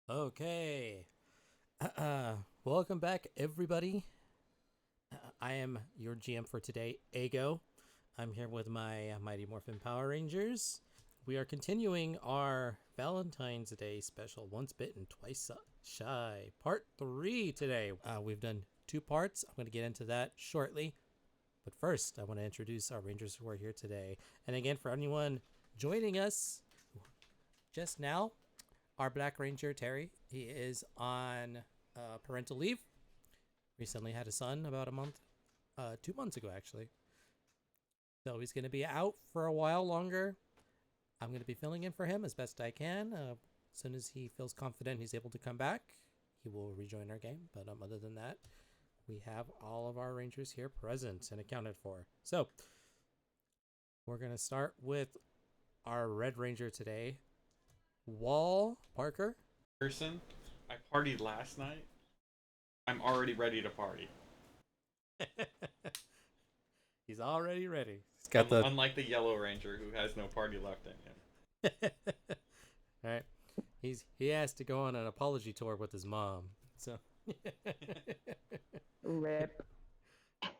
Okay. Welcome back, everybody. I am your GM for today, Eggo. I'm here with my Mighty Morphin Power Rangers. We are continuing our Valentine's Day special, Once Bitten, Twice Shy, Part 3 today. We've done 2 parts. I'm going to get into that shortly. But first, I want to introduce our Rangers who are here today. And again, for anyone joining us just now, our Black Ranger, Terry, he is on parental leave. Recently had a son about 2 months ago, actually. So he's going to be out for a while longer. I'm going to be filling in for him as best I can. As soon as he feels confident he's able to come back, he will rejoin our game. But other than that, we have all of our Rangers here present and accounted for. So we're going to start with our Red Ranger today, Wall Parker. Person, I partied last night. I'm already ready to party. He's already ready. He's got Unlike the Yellow Ranger who has no party left in him. All right. He has to go on an apology tour with his mom. So Rip.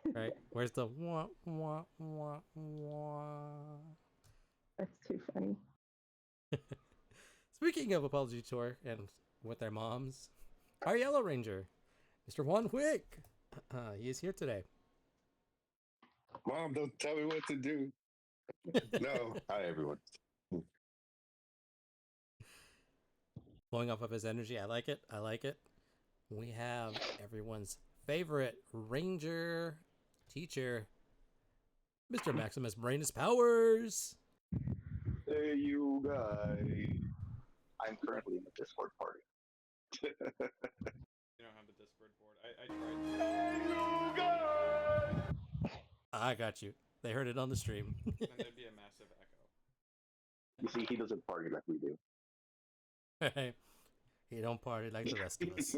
Right. Where's the wah wah wah wah? That's too funny. Speaking of apology tour and with their moms, our Yellow Ranger, Mr. Juan Wick, he is here today. Mom, don't tell me what to do. No. Hi, everyone. Going off of his energy, I like it. I like it. We have everyone's favorite Ranger teacher, Mr. Maximus Brainus Powers. Hey, you guys. I'm currently in the Discord party. You don't have the Discord board. I tried. Hey, you guys! I got you. They heard it on the stream. And there'd be a massive echo. You see, he doesn't party like we do. Right. He don't party like the rest of us.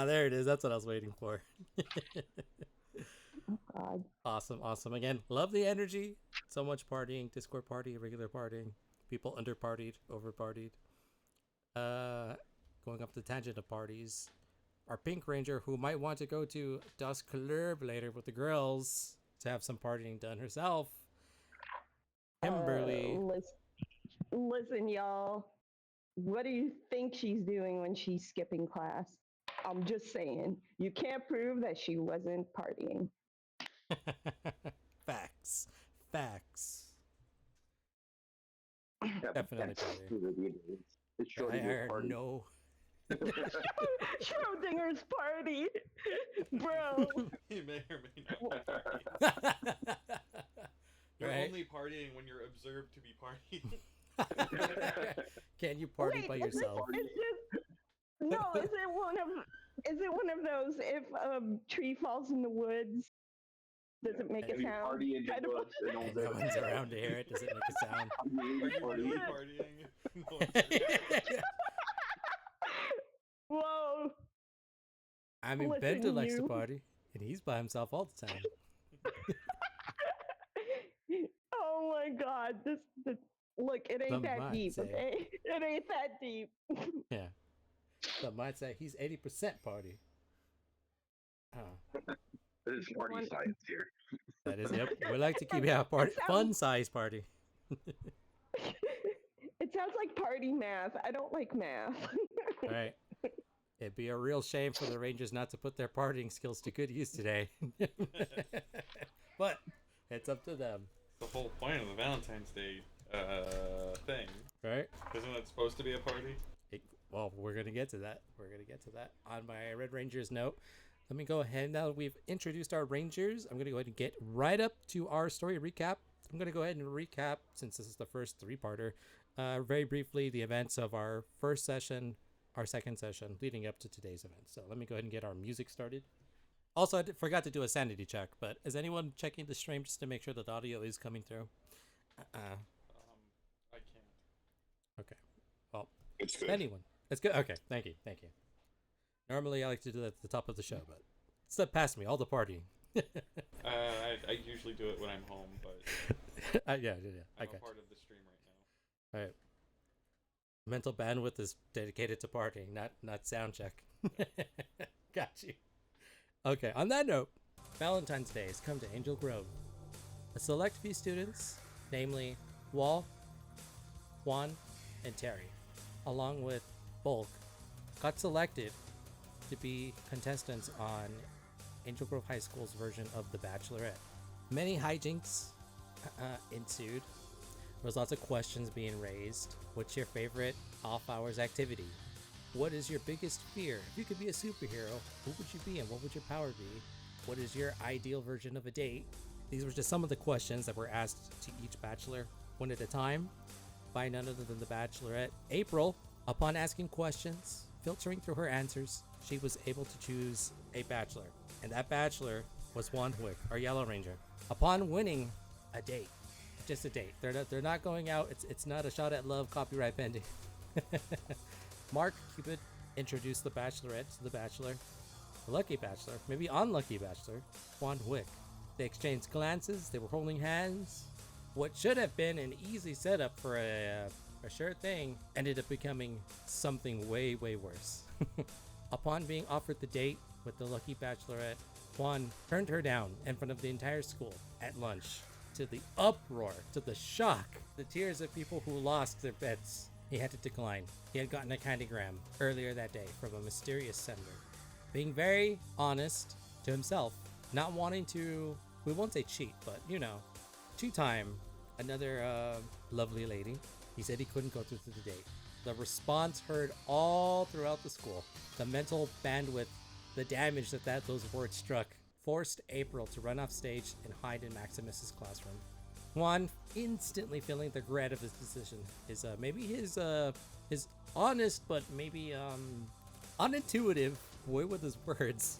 There it is. That's what I was waiting for. Oh, God. Awesome. Again, love the energy. So much partying, Discord party, regular partying. People under partied, over partied. Going up the tangent of parties. Our Pink Ranger, who might want to go to Das Club later with the girls to have some partying done herself. Kimberly. Listen, y'all. What do you think she's doing when she's skipping class? I'm just saying. You can't prove that she wasn't partying. Facts. Yeah, Definitely partying. It's I heard no. Schrodinger's party, bro. He may or may not party. You're Right? only partying when you're observed to be partying. Can you party by yourself? Is it one of those if a tree falls in the woods, does it make a sound? Party in the woods and No one's around to hear it. Does it make a sound? Are you really partying? Whoa. I mean, Listen, Bento likes to you. party, and he's by himself all the time. Oh my God! This look, it ain't Some that might deep, say. okay? It ain't that deep. Yeah. Some might say he's 80% party. There's party science here. That is it. We like to keep party fun size party. It sounds like party math. I don't like math. All right. It'd be a real shame for the Rangers not to put their partying skills to good use today. But it's up to them. The whole point of the Valentine's Day thing. Right? Isn't it supposed to be a party? Well, we're going to get to that. On my Red Rangers note, let me go ahead. Now that we've introduced our Rangers, I'm going to go ahead and get right up to our story recap. I'm going to go ahead and recap, since this is the first 3-parter, very briefly the events of our first session, our second session, leading up to today's event. So let me go ahead and get our music started. Also, I forgot to do a sanity check, but is anyone checking the stream just to make sure that the audio is coming through? I can't. Okay. Well, It's good. anyone. It's good. Okay. Thank you. Normally, I like to do that at the top of the show, but slip past me, all the partying. I usually do it when I'm home, but Yeah. I'm I got a part of the stream right you. All right. Mental bandwidth is dedicated to partying, not sound check. Got you. Okay, on that note, Valentine's Day has come to Angel Grove. A select few students, namely Wall, Juan, and Terry, along with Bulk, got selected to be contestants on Angel Grove High School's version of The Bachelorette. Many hijinks ensued. There was lots of questions being raised. What's your favorite off-hours activity? What is your biggest fear? If you could be a superhero, who would you be and what would your power be? What is your ideal version of a date? These were just some of the questions that were asked to each bachelor, one at a time, by none other than the Bachelorette. April, upon asking questions, filtering through her answers, she was able to choose a bachelor. And that bachelor was Juan Wick, our Yellow Ranger. Upon winning a date, just a date. They're not going out. It's not a shot at love, copyright pending. Mark Cupid introduced the Bachelorette to the Bachelor, the Lucky Bachelor, maybe unlucky Bachelor, Juan Wick. They exchanged glances. They were holding hands. What should have been an easy setup for a sure thing ended up becoming something way, way worse. Upon being offered the date with the Lucky Bachelorette, Juan turned her down in front of the entire school at lunch. To the uproar, to the shock, the tears of people who lost their bets, he had to decline. He had gotten a candygram earlier that day from a mysterious sender. Being very honest to himself, not wanting to, we won't say cheat, but two-time another lovely lady, he said he couldn't go through the date. The response heard all throughout the school. The mental bandwidth, the damage that those words struck, forced April to run off stage and hide in Maximus's classroom. Juan, instantly feeling the regret of his decision, his honest but maybe unintuitive way with his words,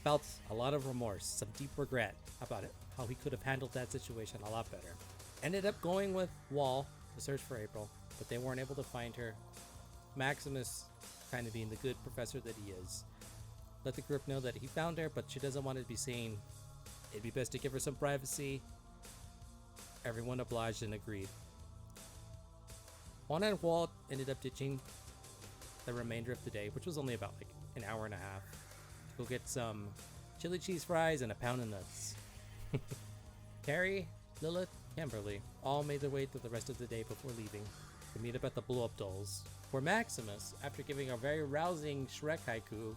felt a lot of remorse, some deep regret about it, how he could have handled that situation a lot better. Ended up going with Wall to search for April, but they weren't able to find her. Maximus, kind of being the good professor that he is, let the group know that he found her, but she doesn't want to be seen. It'd be best to give her some privacy. Everyone obliged and agreed. Juan and Walt ended up ditching the remainder of the day, which was only about an hour and a half, to go get some chili cheese fries and a pound of nuts. Terry, Lilith, Kimberly all made their way through the rest of the day before leaving to meet up at the blow-up dolls, where Maximus, after giving a very rousing Shrek haiku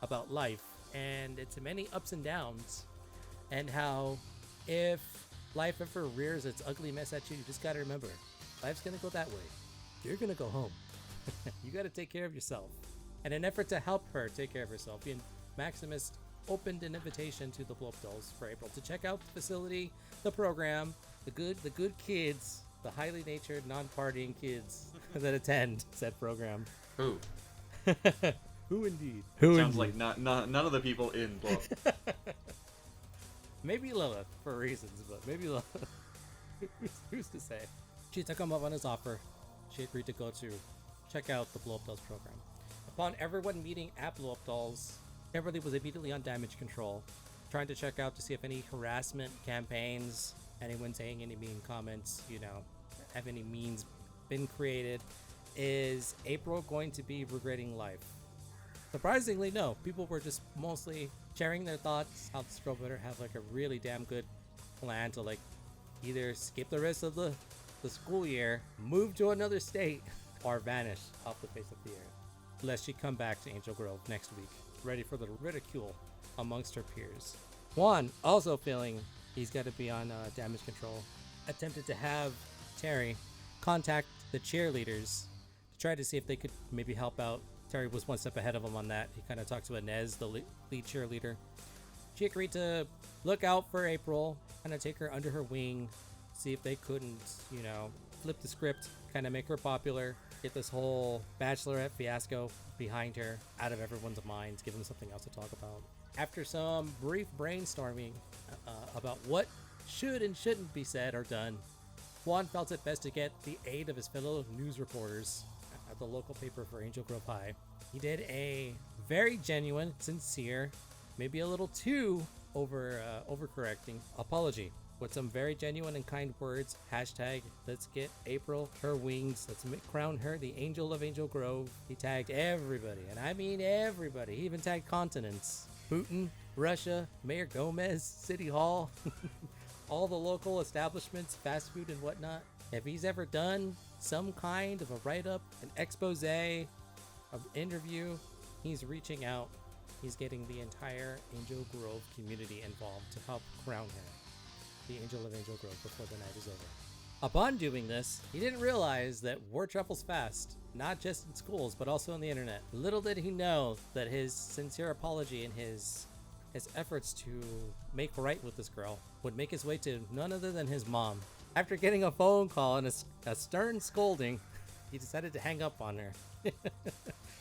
about life and its many ups and downs, and how if life ever rears its ugly mess at you, you just gotta remember, life's gonna go that way. You're gonna go home. You gotta take care of yourself. In an effort to help her take care of herself, Maximus opened an invitation to the blow-up dolls for April to check out the facility, the program, the good kids, the highly natured, non-partying kids that attend said program. Who? Who indeed? Sounds like none of the people in book. Maybe Lilith for reasons, but maybe Lilith. Who's to say? She took him up on his offer. She agreed to go to check out the Blow Up Dolls program. Upon everyone meeting at Blow Up Dolls, Kimberly was immediately on damage control, trying to check out to see if any harassment campaigns, anyone saying any mean comments, have any means been created. Is April going to be regretting life? Surprisingly, no. People were just mostly sharing their thoughts, how this girl better have a really damn good plan to either skip the rest of the school year, move to another state, or vanish off the face of the earth, lest she come back to Angel Grove next week, ready for the ridicule amongst her peers. Juan, also feeling he's got to be on damage control, attempted to have Terry contact the cheerleaders to try to see if they could maybe help out. Terry was one step ahead of him on that. He kind of talked to Inez, the lead cheerleader. She agreed to look out for April, kind of take her under her wing, see if they couldn't, flip the script, kind of make her popular, get this whole Bachelorette fiasco behind her out of everyone's minds, give them something else to talk about. After some brief brainstorming about what should and shouldn't be said or done, Juan felt it best to get the aid of his fellow news reporters at the local paper for Angel Grove High. He did a very genuine, sincere, maybe a little too overcorrecting apology with some very genuine and kind words. Hashtag, let's get April her wings. Let's crown her the Angel of Angel Grove. He tagged everybody, and I mean everybody. He even tagged continents. Putin, Russia, Mayor Gomez, City Hall, all the local establishments, fast food and whatnot. If he's ever done some kind of a write-up, an expose, an interview, he's reaching out. He's getting the entire Angel Grove community involved to help crown her the Angel of Angel Grove before the night is over. Upon doing this, he didn't realize that word travels fast, not just in schools, but also on the internet. Little did he know that his sincere apology and his efforts to make right with this girl would make his way to none other than his mom. After getting a phone call and a stern scolding, he decided to hang up on her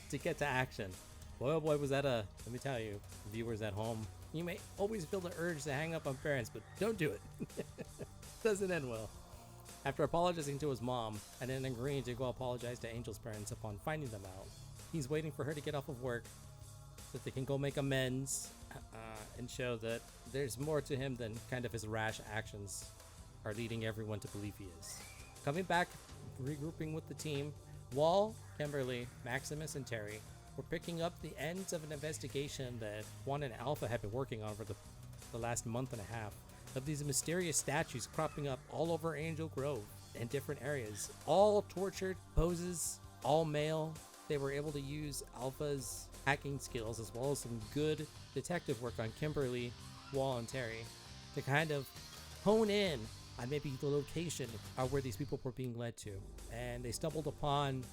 to get to action. Boy, oh boy, was that let me tell you, viewers at home, you may always feel the urge to hang up on parents, but don't do it. Doesn't end well. After apologizing to his mom and then agreeing to go apologize to Angel's parents upon finding them out, he's waiting for her to get off of work so that they can go make amends and show that there's more to him than kind of his rash actions are leading everyone to believe he is. Coming back, regrouping with the team, Wall, Kimberly, Maximus, and Terry were picking up the ends of an investigation that Juan and Alpha had been working on for the last month and a half, of these mysterious statues cropping up all over Angel Grove in different areas, all tortured poses, all male. They were able to use Alpha's hacking skills as well as some good detective work on Kimberly, Wall, and Terry to kind of hone in on maybe the location of where these people were being led to. And they stumbled upon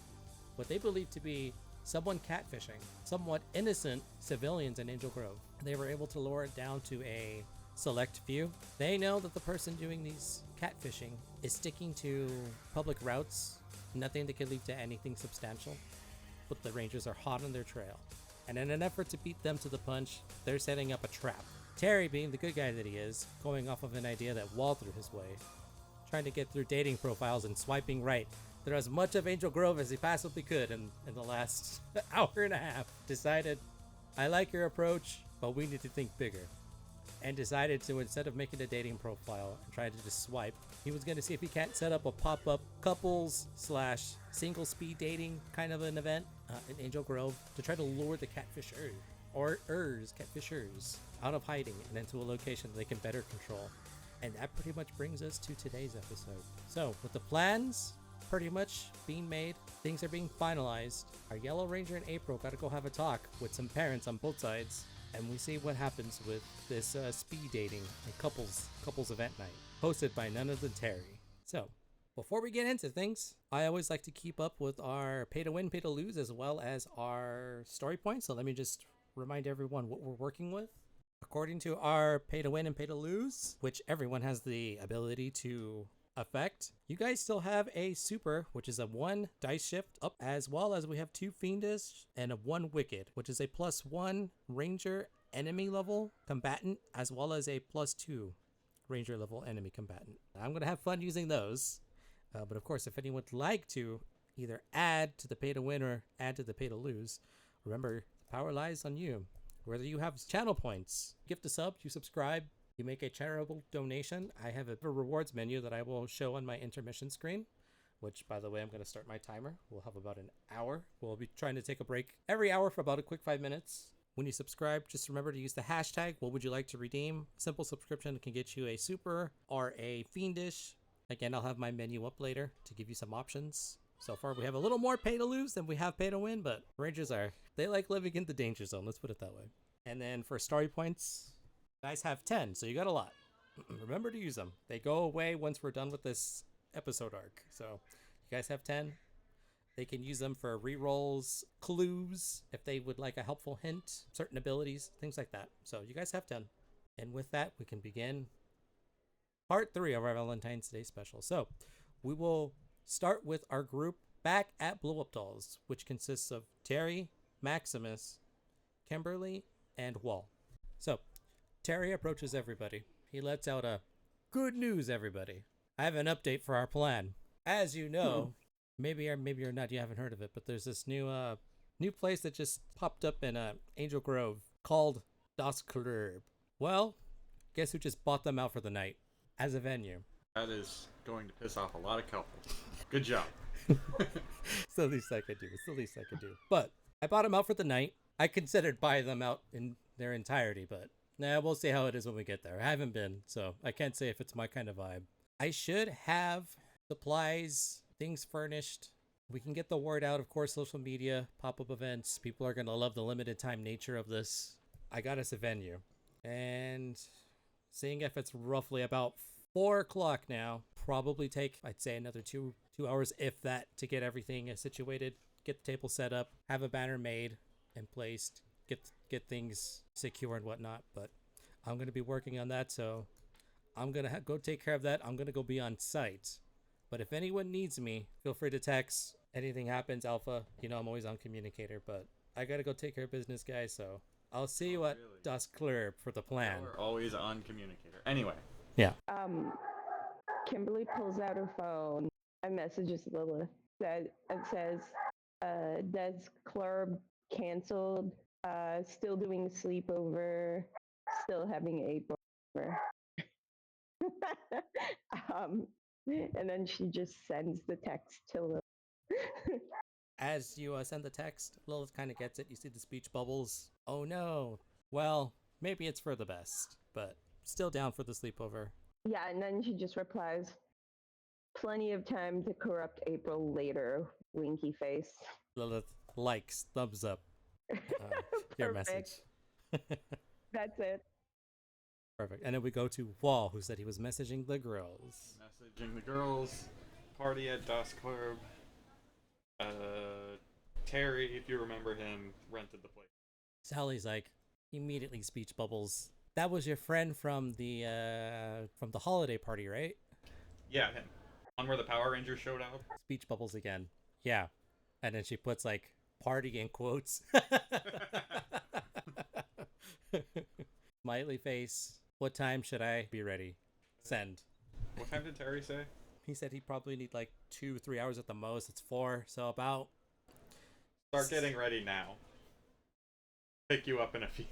what they believed to be someone catfishing somewhat innocent civilians in Angel Grove. They were able to lower it down to a select few. They know that the person doing these catfishing is sticking to public routes, nothing that could lead to anything substantial, but the Rangers are hot on their trail. And in an effort to beat them to the punch, they're setting up a trap. Terry, being the good guy that he is, going off of an idea that Wall threw his way, trying to get through dating profiles and swiping right through as much of Angel Grove as he possibly could in the last hour and a half, decided, I like your approach, but we need to think bigger. And decided to, instead of making a dating profile and try to just swipe, he was going to see if he can't set up a pop-up couples / single speed dating kind of an event in Angel Grove to try to lure the catfishers out of hiding and into a location that they can better control. And that pretty much brings us to today's episode. So with the plans pretty much being made, things are being finalized, our Yellow Ranger and April got to go have a talk with some parents on both sides, and we see what happens with this speed dating and couples event night hosted by none other than Terry. So before we get into things, I always like to keep up with our pay to win, pay to lose, as well as our story points. So let me just remind everyone what we're working with. According to our pay to win and pay to lose, which everyone has the ability to affect, you guys still have a super, which is a 1 dice shift up, as well as we have 2 fiendish and a 1 wicked, which is a +1 ranger enemy level combatant, as well as a +2 ranger level enemy combatant. I'm going to have fun using those. But of course, if anyone would like to either add to the pay to win or add to the pay to lose, remember, the power lies on you. Whether you have channel points, gift a sub, you subscribe, you make a charitable donation, I have a rewards menu that I will show on my intermission screen, which, by the way, I'm going to start my timer. We'll have about an hour. We'll be trying to take a break every hour for about a quick 5 minutes. When you subscribe, just remember to use the hashtag, what would you like to redeem? Simple subscription can get you a super or a fiendish. Again, I'll have my menu up later to give you some options. So far, we have a little more pay to lose than we have pay to win, but Rangers they like living in the danger zone. Let's put it that way. And then for story points, you guys have 10, so you got a lot. Remember to use them. They go away once we're done with this episode arc. So you guys have 10. They can use them for rerolls, clues, if they would like a helpful hint, certain abilities, things like that. So you guys have 10. And with that, we can begin part 3 of our Valentine's Day special. So we will start with our group back at Blow Up Dolls, which consists of Terry, Maximus, Kimberly, and Wall. So Terry approaches everybody. He lets out a good news, everybody. I have an update for our plan. As you know, maybe you're not, you haven't heard of it, but there's this new place that just popped up in Angel Grove called Das Club. Well, guess who just bought them out for the night? as a venue. That is going to piss off a lot of couples. Good job. It's the least I could do. It's the least I could do. But I bought them out for the night. I considered buying them out in their entirety, but nah, we'll see how it is when we get there. I haven't been, so I can't say if it's my kind of vibe. I should have supplies, things furnished. We can get the word out, of course, social media, pop-up events. People are going to love the limited time nature of this. I got us a venue. And seeing if it's roughly about 4 o'clock now, probably take, I'd say, another two hours, if that, to get everything situated, get the table set up, have a banner made and placed, get things secure and whatnot. But I'm going to be working on that, so I'm going to go take care of that. I'm going to go be on site. But if anyone needs me, feel free to text. Anything happens, Alpha, you know I'm always on communicator, but I got to go take care of business, guys, so I'll see you at really? Dusk Clear for the plan. We're always on communicator. Anyway. Yeah. Kimberly pulls out her phone and messages Lilith. It says, Des Club canceled, still doing sleepover, still having April over. And then she just sends the text to Lilith. As you send the text, Lilith kind of gets it. You see the speech bubbles. Oh no. Well, maybe it's for the best, but still down for the sleepover. Yeah, and then she just replies, plenty of time to corrupt April later, winky face. Lilith likes, thumbs up your message. That's it. Perfect. And then we go to Wall, who said he was messaging the girls. Messaging the girls. Party at Dusk Club. Terry, if you remember him, rented the place. Sally's like, immediately speech bubbles. That was your friend from the holiday party, right? Yeah, him. One where the Power Rangers showed up. Speech bubbles again. Yeah. And then she puts like party in quotes. Smiley face. What time should I be ready? Send. What time did Terry say? He said he'd probably need like 2-3 hours at the most. It's 4, so about. Start getting ready now. Pick you up in a few.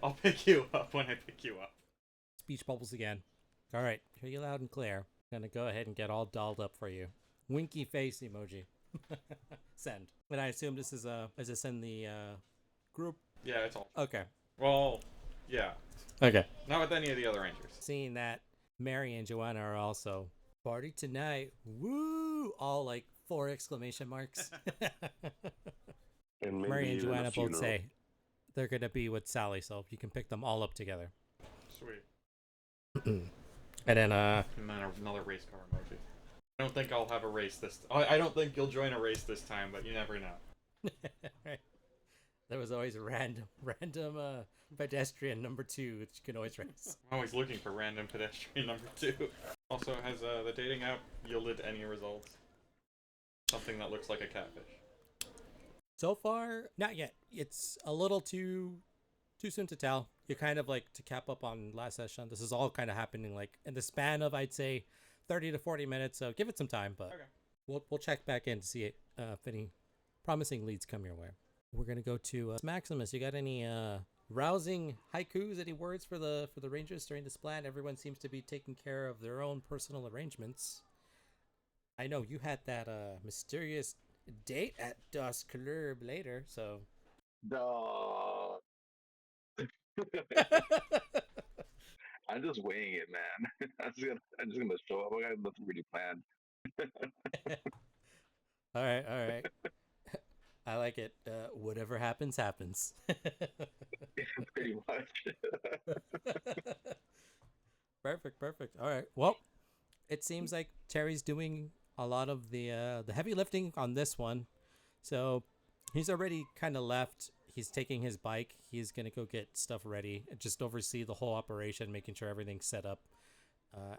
I'll pick you up when I pick you up. Speech bubbles again. All right, hear you loud and clear. Gonna go ahead and get all dolled up for you. Winky face emoji. Send. And I assume this is this in the group? Yeah, it's all. Okay. Well, yeah. Okay. Not with any of the other Rangers. Seeing that, Mary and Joanna are also party tonight. Woo! All like 4 exclamation marks. And maybe Mary and even a Joanna both funeral. say they're gonna be with Sally, so you can pick them all up together. Sweet. And then And then another race car emoji. I don't think I'll have a race this. I don't think you'll join a race this time, but you never know. right. There was always random pedestrian number 2 that you can always race. I'm always looking for random pedestrian number 2. Also, has the dating app yielded any results? Something that looks like a catfish. So far, not yet. It's a little too soon to tell. You're kind of like, to cap up on last session, this is all kind of happening like in the span of, I'd say, 30 to 40 minutes. So give it some time, but Okay. we'll check back in to see if any promising leads come your way. We're gonna go to Maximus. You got any rousing haikus, any words for the Rangers during this plan? Everyone seems to be taking care of their own personal arrangements. I know you had that mysterious date at Dusk Club later, so. Duh. I'm just weighing it, man. I'm just gonna show up. I got nothing really planned. All right. I like it. Whatever happens, happens. Pretty much. Perfect. All right. Well, it seems like Terry's doing a lot of the heavy lifting on this one. So he's already kind of left. He's taking his bike. He's going to go get stuff ready and just oversee the whole operation, making sure everything's set up.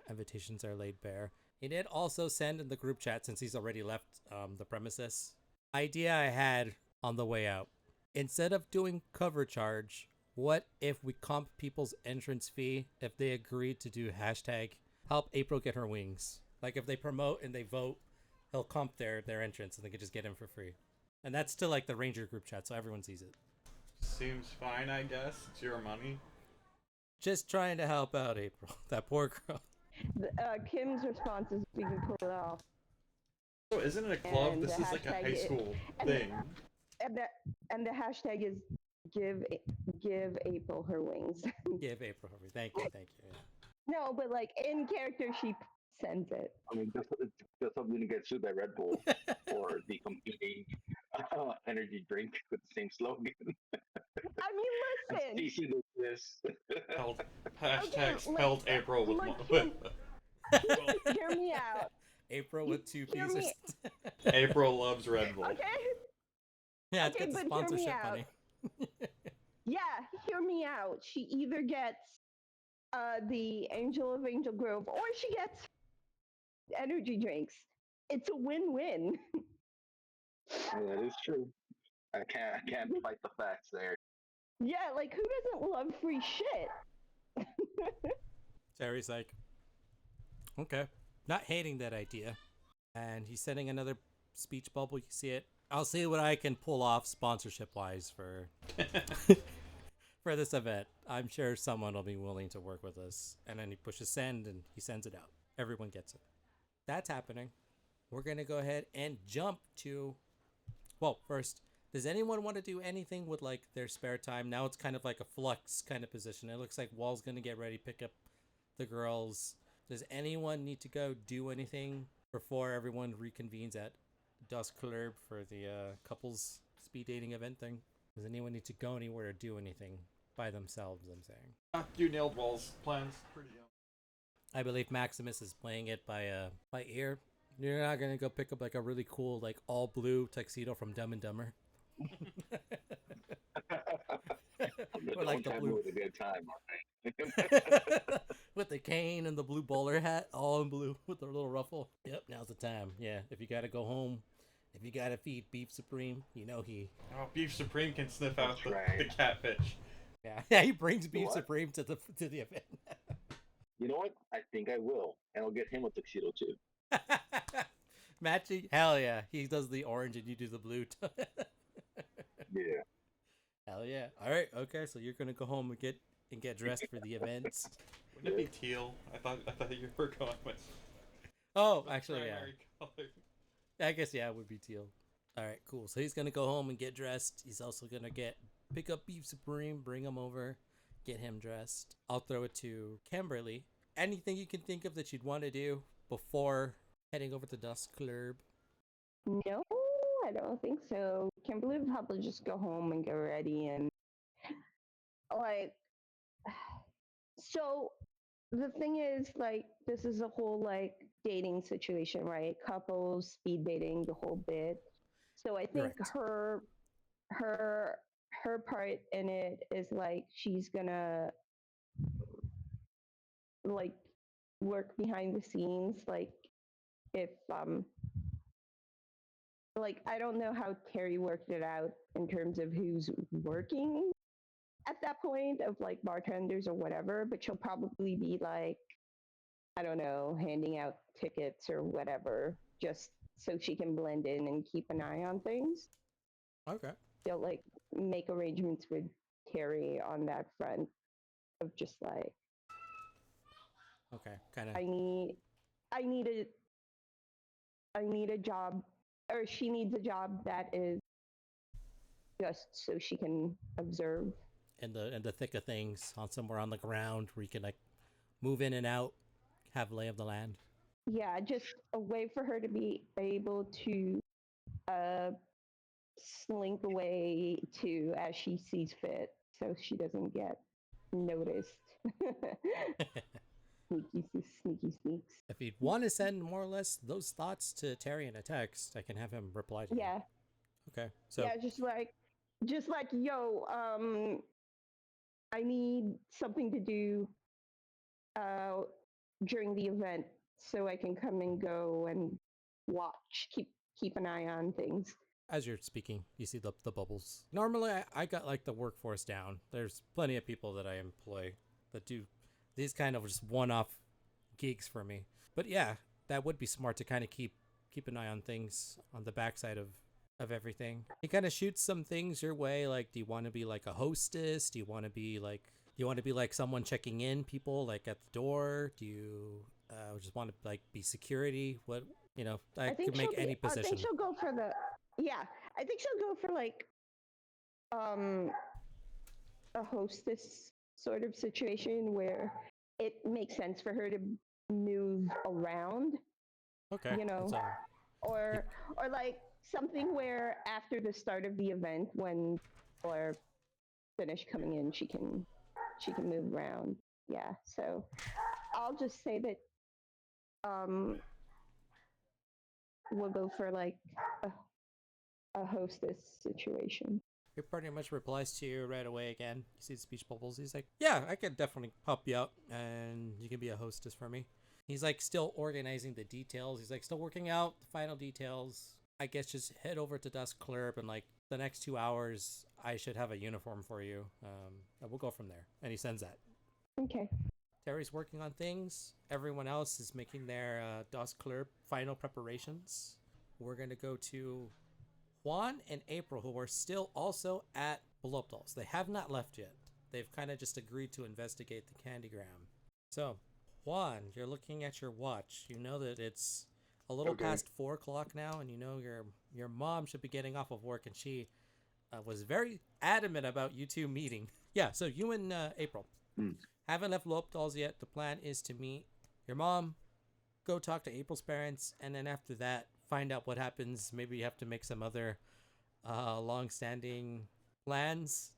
Invitations are laid bare. He did also send in the group chat, since he's already left the premises, idea I had on the way out. Instead of doing cover charge, what if we comp people's entrance fee if they agree to do hashtag help April get her wings? Like if they promote and they vote, he'll comp their entrance and they can just get in for free. And that's still like the Ranger group chat, so everyone sees it. Seems fine, I guess. It's your money. Just trying to help out April. That poor girl. Kim's response is we can pull it off. So isn't it a club? And This the is like a hashtag high school thing. And the hashtag is give April her wings. Give April her. Thank you. Yeah. No, but like in character, she sends it. I mean, just so we didn't get sued by Red Bull for the competing energy drink with the same slogan. I mean, listen. Stacy did this. Spelled, hashtag Okay, spelled April with like, one. Hear me out. April with two Hear P's. me- April loves Red Bull. Okay. Yeah, it's Okay, got the but hear me sponsorship out. money. Yeah, hear me out. She either gets the Angel of Angel Grove or she gets energy drinks. It's a win-win. That is true. I can't fight the facts there. Yeah, like who doesn't love free shit? Terry's like, okay, not hating that idea. And he's sending another speech bubble. You see it. I'll see what I can pull off sponsorship-wise for for this event. I'm sure someone will be willing to work with us. And then he pushes send and he sends it out. Everyone gets it. That's happening. We're going to go ahead and jump to... Well, first, does anyone want to do anything with like their spare time? Now it's kind of like a flux kind of position. It looks like Wall's going to get ready, pick up the girls. Does anyone need to go do anything before everyone reconvenes at Dusk Club for the couples speed dating event thing? Does anyone need to go anywhere or do anything by themselves, I'm saying? You nailed Wall's plans pretty young. I believe Maximus is playing it by ear. You're not going to go pick up like a really cool like all blue tuxedo from Dumb and Dumber? Or like the blue with a good time, all right. with the cane and the blue bowler hat, all in blue with the little ruffle. Yep, now's the time. Yeah, if you gotta go home, if you gotta feed Beef Supreme, you know he. Oh, Beef Supreme can sniff out That's right. the catfish. Yeah, he brings Beef What? Supreme to the event. You know what? I think I will, and I'll get him a tuxedo too. Matching, hell yeah. He does the orange and you do the blue. Yeah. Hell yeah. All right, okay. So you're gonna go home and get dressed for the events. Wouldn't it be teal? I thought you were going with. Oh, actually, yeah. primary color. I guess yeah, it would be teal. All right, cool. So he's gonna go home and get dressed. He's also gonna pick up Beef Supreme, bring him over, get him dressed. I'll throw it to Kimberly. Anything you can think of that you'd want to do before heading over to Dusk Club? No, I don't think so. Kimberly would probably just go home and get ready and like. So the thing is, like, this is a whole like dating situation, right? Couples, speed dating, the whole bit. So I think Correct. her part in it is like she's gonna like work behind the scenes, like if like I don't know how Terry worked it out in terms of who's working at that point of like bartenders or whatever, but she'll probably be like, I don't know, handing out tickets or whatever, just so she can blend in and keep an eye on things. Okay. They'll like make arrangements with Terry on that front of just like, Okay. Kind of. I need a job, or she needs a job that is just so she can observe. In the thick of things, on somewhere on the ground where you can like move in and out, have lay of the land. Yeah, just a way for her to be able to slink away to as she sees fit, so she doesn't get noticed. Sneaky sneaks. If you'd want to send more or less those thoughts to Terry in a text, I can have him reply to you. Yeah. Okay. So Yeah, just like yo, I need something to do during the event so I can come and go and watch, keep an eye on things. as you're speaking, you see the bubbles. Normally, I got like the workforce down. There's plenty of people that I employ that do these kind of just one-off gigs for me. But yeah, that would be smart to kind of keep an eye on things on the backside of everything. He kind of shoots some things your way, like, do you want to be like a hostess? Do you want to be like, You want to be like someone checking in people like at the door? Do you just want to like be security? What, I could make any I position. think she'll go for the. Yeah, I think she'll go for like a hostess sort of situation where it makes sense for her to move around, Okay. you know, So, or like something where after the start of the event, when people are finished coming in, she can move around. Yeah, so I'll just say that we'll go for like a hostess situation. he pretty much replies to you right away again. You see the speech bubbles. He's like, yeah, I could definitely help you out and you can be a hostess for me. He's like still organizing the details. He's like still working out the final details. I guess just head over to Dusk Club and like the next 2 hours, I should have a uniform for you. And we'll go from there. And he sends that. Okay. Terry's working on things. Everyone else is making their Dusk Club final preparations. We're going to go to Juan and April, who are still also at Belopdol's. They have not left yet. They've kind of just agreed to investigate the Candygram. So, Juan, you're looking at your watch. You know that it's a little past 4 o'clock now, and you know your mom should be getting off of work, and she was very adamant about you two meeting. Yeah, so you and April haven't left Belopdol's yet. The plan is to meet your mom, go talk to April's parents, and then after that, find out what happens. Maybe you have to make some other long-standing plans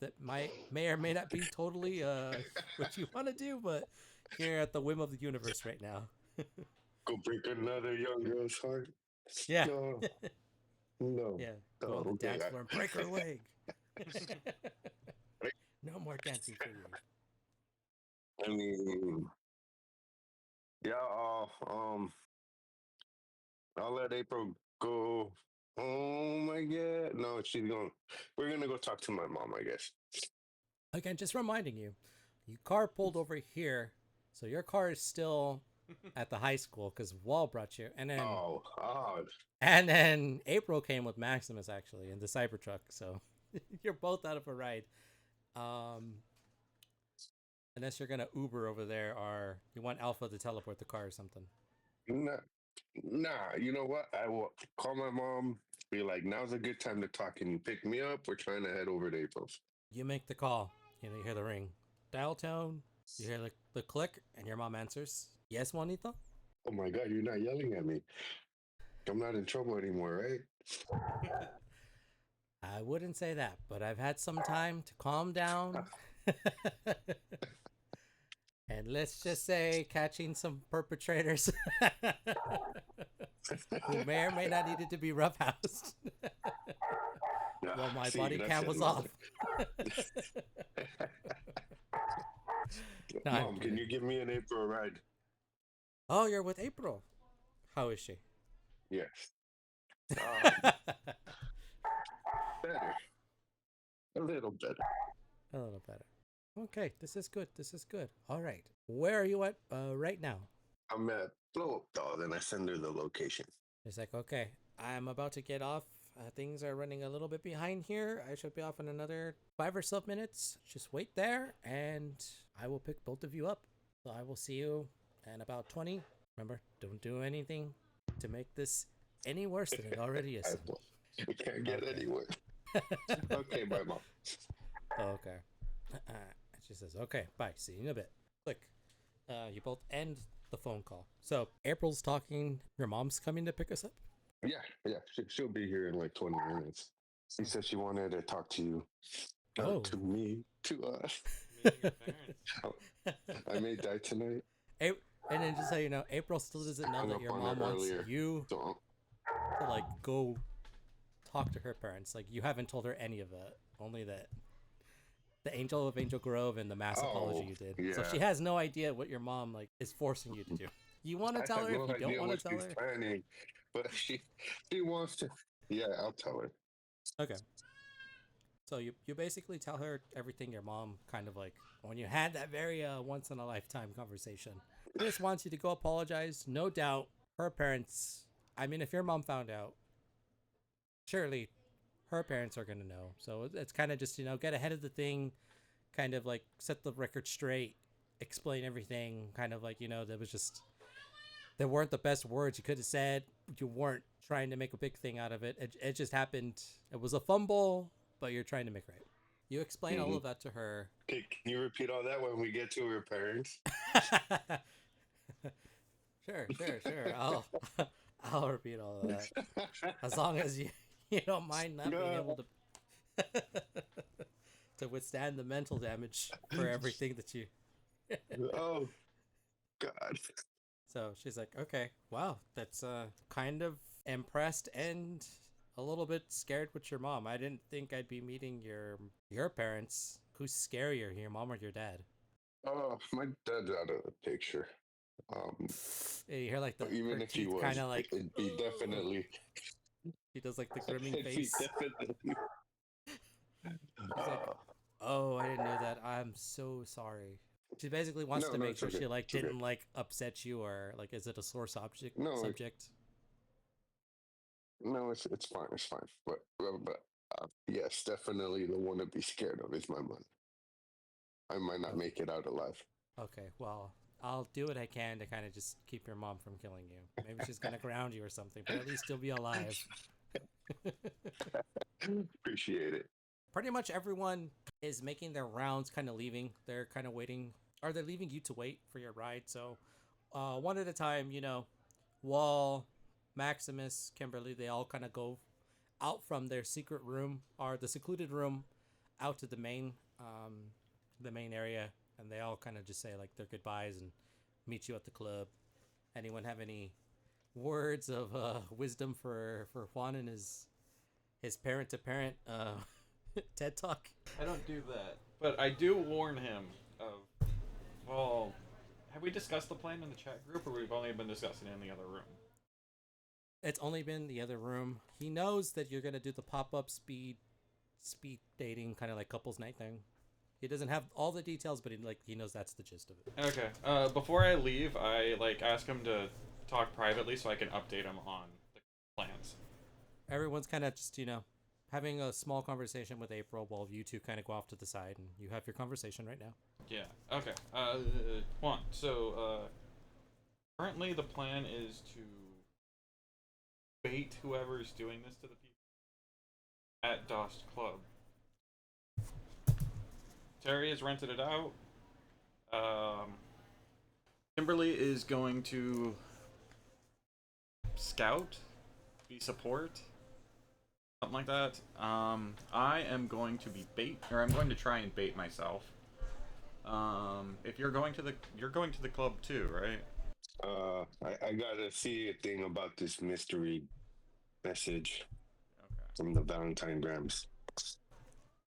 that may or may not be totally what you want to do, but you're at the whim of the universe right now. Go break another young girl's heart. Yeah. No. No. Yeah. Go on the dance floor and break her leg. No more dancing for you. I mean, yeah, I'll let April go home, I guess. No, we're gonna go talk to my mom, I guess. Again, just reminding you, your car pulled over here, so your car is still at the high school because Wall brought you, and then and then April came with Maximus actually in the Cybertruck, so you're both out of a ride. Unless you're gonna Uber over there, or you want Alpha to teleport the car or something. Nah, you know what? I will call my mom, be like, now's a good time to talk. Can you pick me up? We're trying to head over to April's. You make the call. You hear the ring. Dial tone. You hear the click, and your mom answers. Yes, Juanita? Oh my God, you're not yelling at me. I'm not in trouble anymore, right? I wouldn't say that, but I've had some time to calm down. And let's just say catching some perpetrators who may or may not needed to be roughhoused. Well, my body cam was off. Mom, can you give me an April ride? Oh, you're with April. How is she? Yes. Better. A little better. A little better. Okay, this is good. This is good. All right. Where are you at right now? I'm at Blow Up Doll, and I send her the location. It's like, okay, I'm about to get off. Things are running a little bit behind here. I should be off in another 5 or so minutes. Just wait there, and I will pick both of you up. So I will see you in about 20. Remember, don't do anything to make this any worse than it already is. We can't get anywhere. Okay, bye, Mom. Okay. She says, okay, bye. See you in a bit. Click. You both end the phone call. So April's talking. Your mom's coming to pick us up? Yeah. She'll be here in like 20 minutes. She said she wanted to talk to you. To me. To us. Meeting your parents. I may die tonight. And then just so you know, April still doesn't know that your mom wants you to like go talk to her parents. Like you haven't told her any of that. Only that the Angel of Angel Grove and the mass apology you did. Yeah. So she has no idea what your mom like is forcing you to do. You want to tell her if you don't want to tell her? Planning, but she wants to. Yeah, I'll tell her. Okay. So you basically tell her everything your mom kind of like when you had that very once in a lifetime conversation. She just wants you to go apologize. No doubt her parents, I mean, if your mom found out, surely her parents are going to know. So it's kind of just, get ahead of the thing kind of like set the record straight, explain everything, kind of like, there was just, there weren't the best words you could have said. You weren't trying to make a big thing out of it. It just happened. It was a fumble, but you're trying to make right. You explain all of that to her. Okay, can you repeat all that when we get to her parents? Sure. I'll repeat all of that. As long as you don't mind not being able to to withstand the mental damage for everything that you. Oh, God. So she's like, okay, wow, that's kind of impressed and a little bit scared with your mom. I didn't think I'd be meeting your parents. Who's scarier, your mom or your dad? Oh, my dad's out of the picture. Yeah, you hear like the even her if he teeth was, kind of like it'd be definitely. he does like the grimming It'd be face. definitely. He's like, oh, I didn't know that. I'm so sorry. She basically wants to make sure okay. she like It's didn't okay. like upset you, or like, is it a sore subject? No, Subject. No, it's fine. It's fine. But yes, definitely the one to be scared of is my mother. I might not make it out alive. Okay, well, I'll do what I can to kind of just keep your mom from killing you. Maybe she's gonna ground you or something, but at least you'll be alive. Appreciate it. Pretty much everyone is making their rounds, kind of leaving. They're kind of waiting. Are they leaving you to wait for your ride? So, one at a time, Wall, Maximus, Kimberly, they all kind of go out from their secret room, or the secluded room, out to the main area, and they all kind of just say like their goodbyes and meet you at the club. Anyone have any words of wisdom for Juan and his parent to parent TED talk? I don't do that, but I do warn him of. Well, have we discussed the plan in the chat group, or we've only been discussing it in the other room? It's only been the other room. He knows that you're gonna do the pop-up speed dating, kind of like couples night thing. He doesn't have all the details, but he knows that's the gist of it. Okay. Before I leave, I ask him to talk privately so I can update him on the plans. Everyone's kind of just having a small conversation with April while you two kind of go off to the side, and you have your conversation right now. Yeah. Okay. Juan. So currently the plan is to bait whoever's doing this to the people at Dost Club. Terry has rented it out. Kimberly is going to scout, be support, something like that. I am going to be bait, or I'm going to try and bait myself. If you're going to the club too, right? I gotta see a thing about this mystery message Okay. from the Valentine Grams.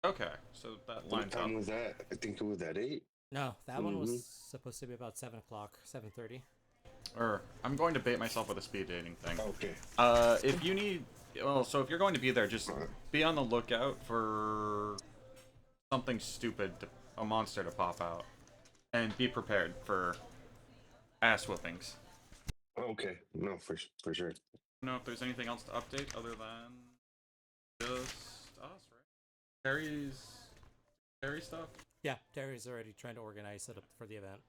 Okay, so that lines What time up. was that? I think it was at 8. No, that one was supposed to be about 7 o'clock, 7:30. Or I'm going to bait myself with a speed dating thing. Okay. If you need, so if you're going to be there, just be on the lookout for something stupid, a monster to pop out, and be prepared for ass whoopings. Okay. No, for sure. I don't know if there's anything else to update other than just us, right? Terry stuff. Yeah, Terry's already trying to organize it up for the event.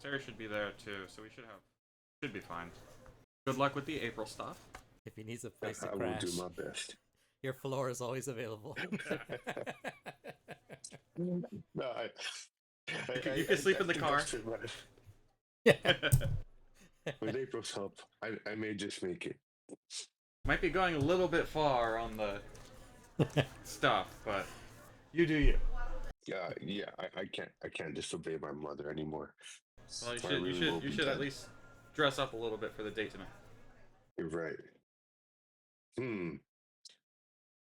Terry should be there too, so we should be fine. Good luck with the April stuff. If he needs a place to I will crash, do my best. your floor is always available. No, You can sleep in the car. Yeah. With April's help, I may just make it. Might be going a little bit far on the stuff, but you do you. Yeah, I can't disobey my mother anymore. Well, you should at least dress up a little bit for the date tonight. You're right.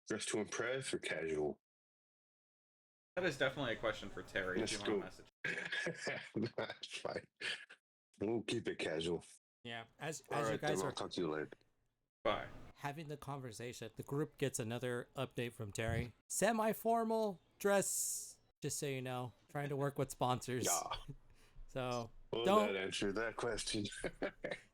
Dress to impress or casual? That is definitely a question for Terry. Let's if you want go. a message. That's fine. We'll keep it casual. Yeah, as All you right, guys then are I'll talk to you later. Bye. having the conversation, the group gets another update from Terry. Semi-formal dress, just so you know. Trying to work with sponsors. Yeah. So Well, don't. that answered that question.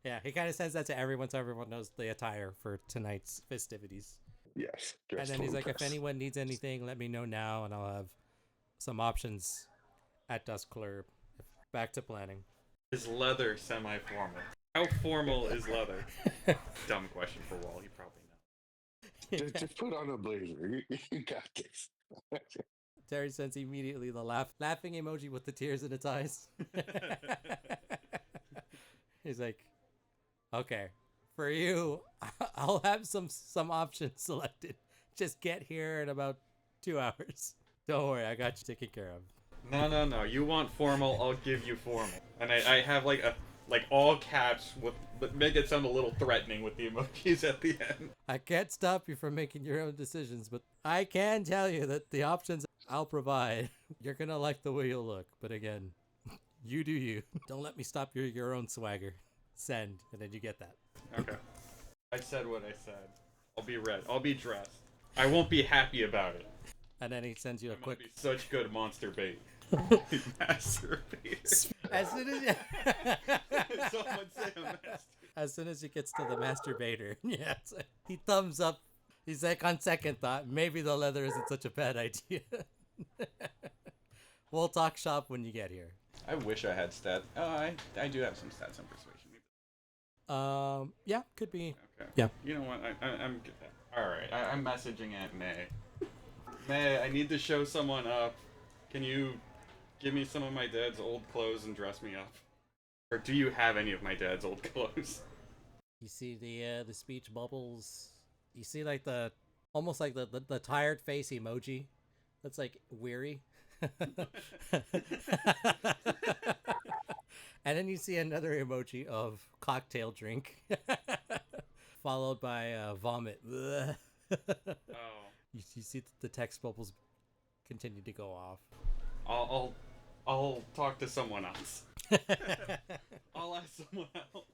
Yeah, he kind of says that to everyone, so everyone knows the attire for tonight's festivities. Yes. And then he's like, if anyone needs anything, let me know now, and I'll have some options at Dusk Club. Back to planning. Is leather semi-formal? How formal is leather? Dumb question for Wall. He probably knows. Just put on a blazer. You got this. Terry sends immediately the laughing emoji with the tears in its eyes. He's like, okay, for you, I'll have some options selected. Just get here in about 2 hours. Don't worry, I got you taken care of. No. You want formal? I'll give you formal. And I have like all caps but make it sound a little threatening with the emojis at the end. I can't stop you from making your own decisions, but I can tell you that the options I'll provide, you're gonna like the way you look. But again, you do you. Don't let me stop your own swagger. Send, and then you get that. Okay. I said what I said. I'll be red. I'll be dressed. I won't be happy about it. And then he sends you a quick. Be such good monster bait. Master bait. As soon as Someone say a master. As soon as he gets to the masturbator, yeah, he thumbs up. He's like, on second thought, maybe the leather isn't such a bad idea. We'll talk shop when you get here. I wish I had stats. Oh, I do have some stats on persuasion. Yeah, could be. Okay. Yeah. You know what? I'm good. All right. I'm messaging Aunt May. May, I need to show someone up. Can you give me some of my dad's old clothes and dress me up? Or do you have any of my dad's old clothes? You see the speech bubbles. You see like almost like the tired face emoji. That's like weary. And then you see another emoji of cocktail drink, followed by vomit. Oh. You see the text bubbles continue to go off. I'll talk to someone else. I'll ask someone else.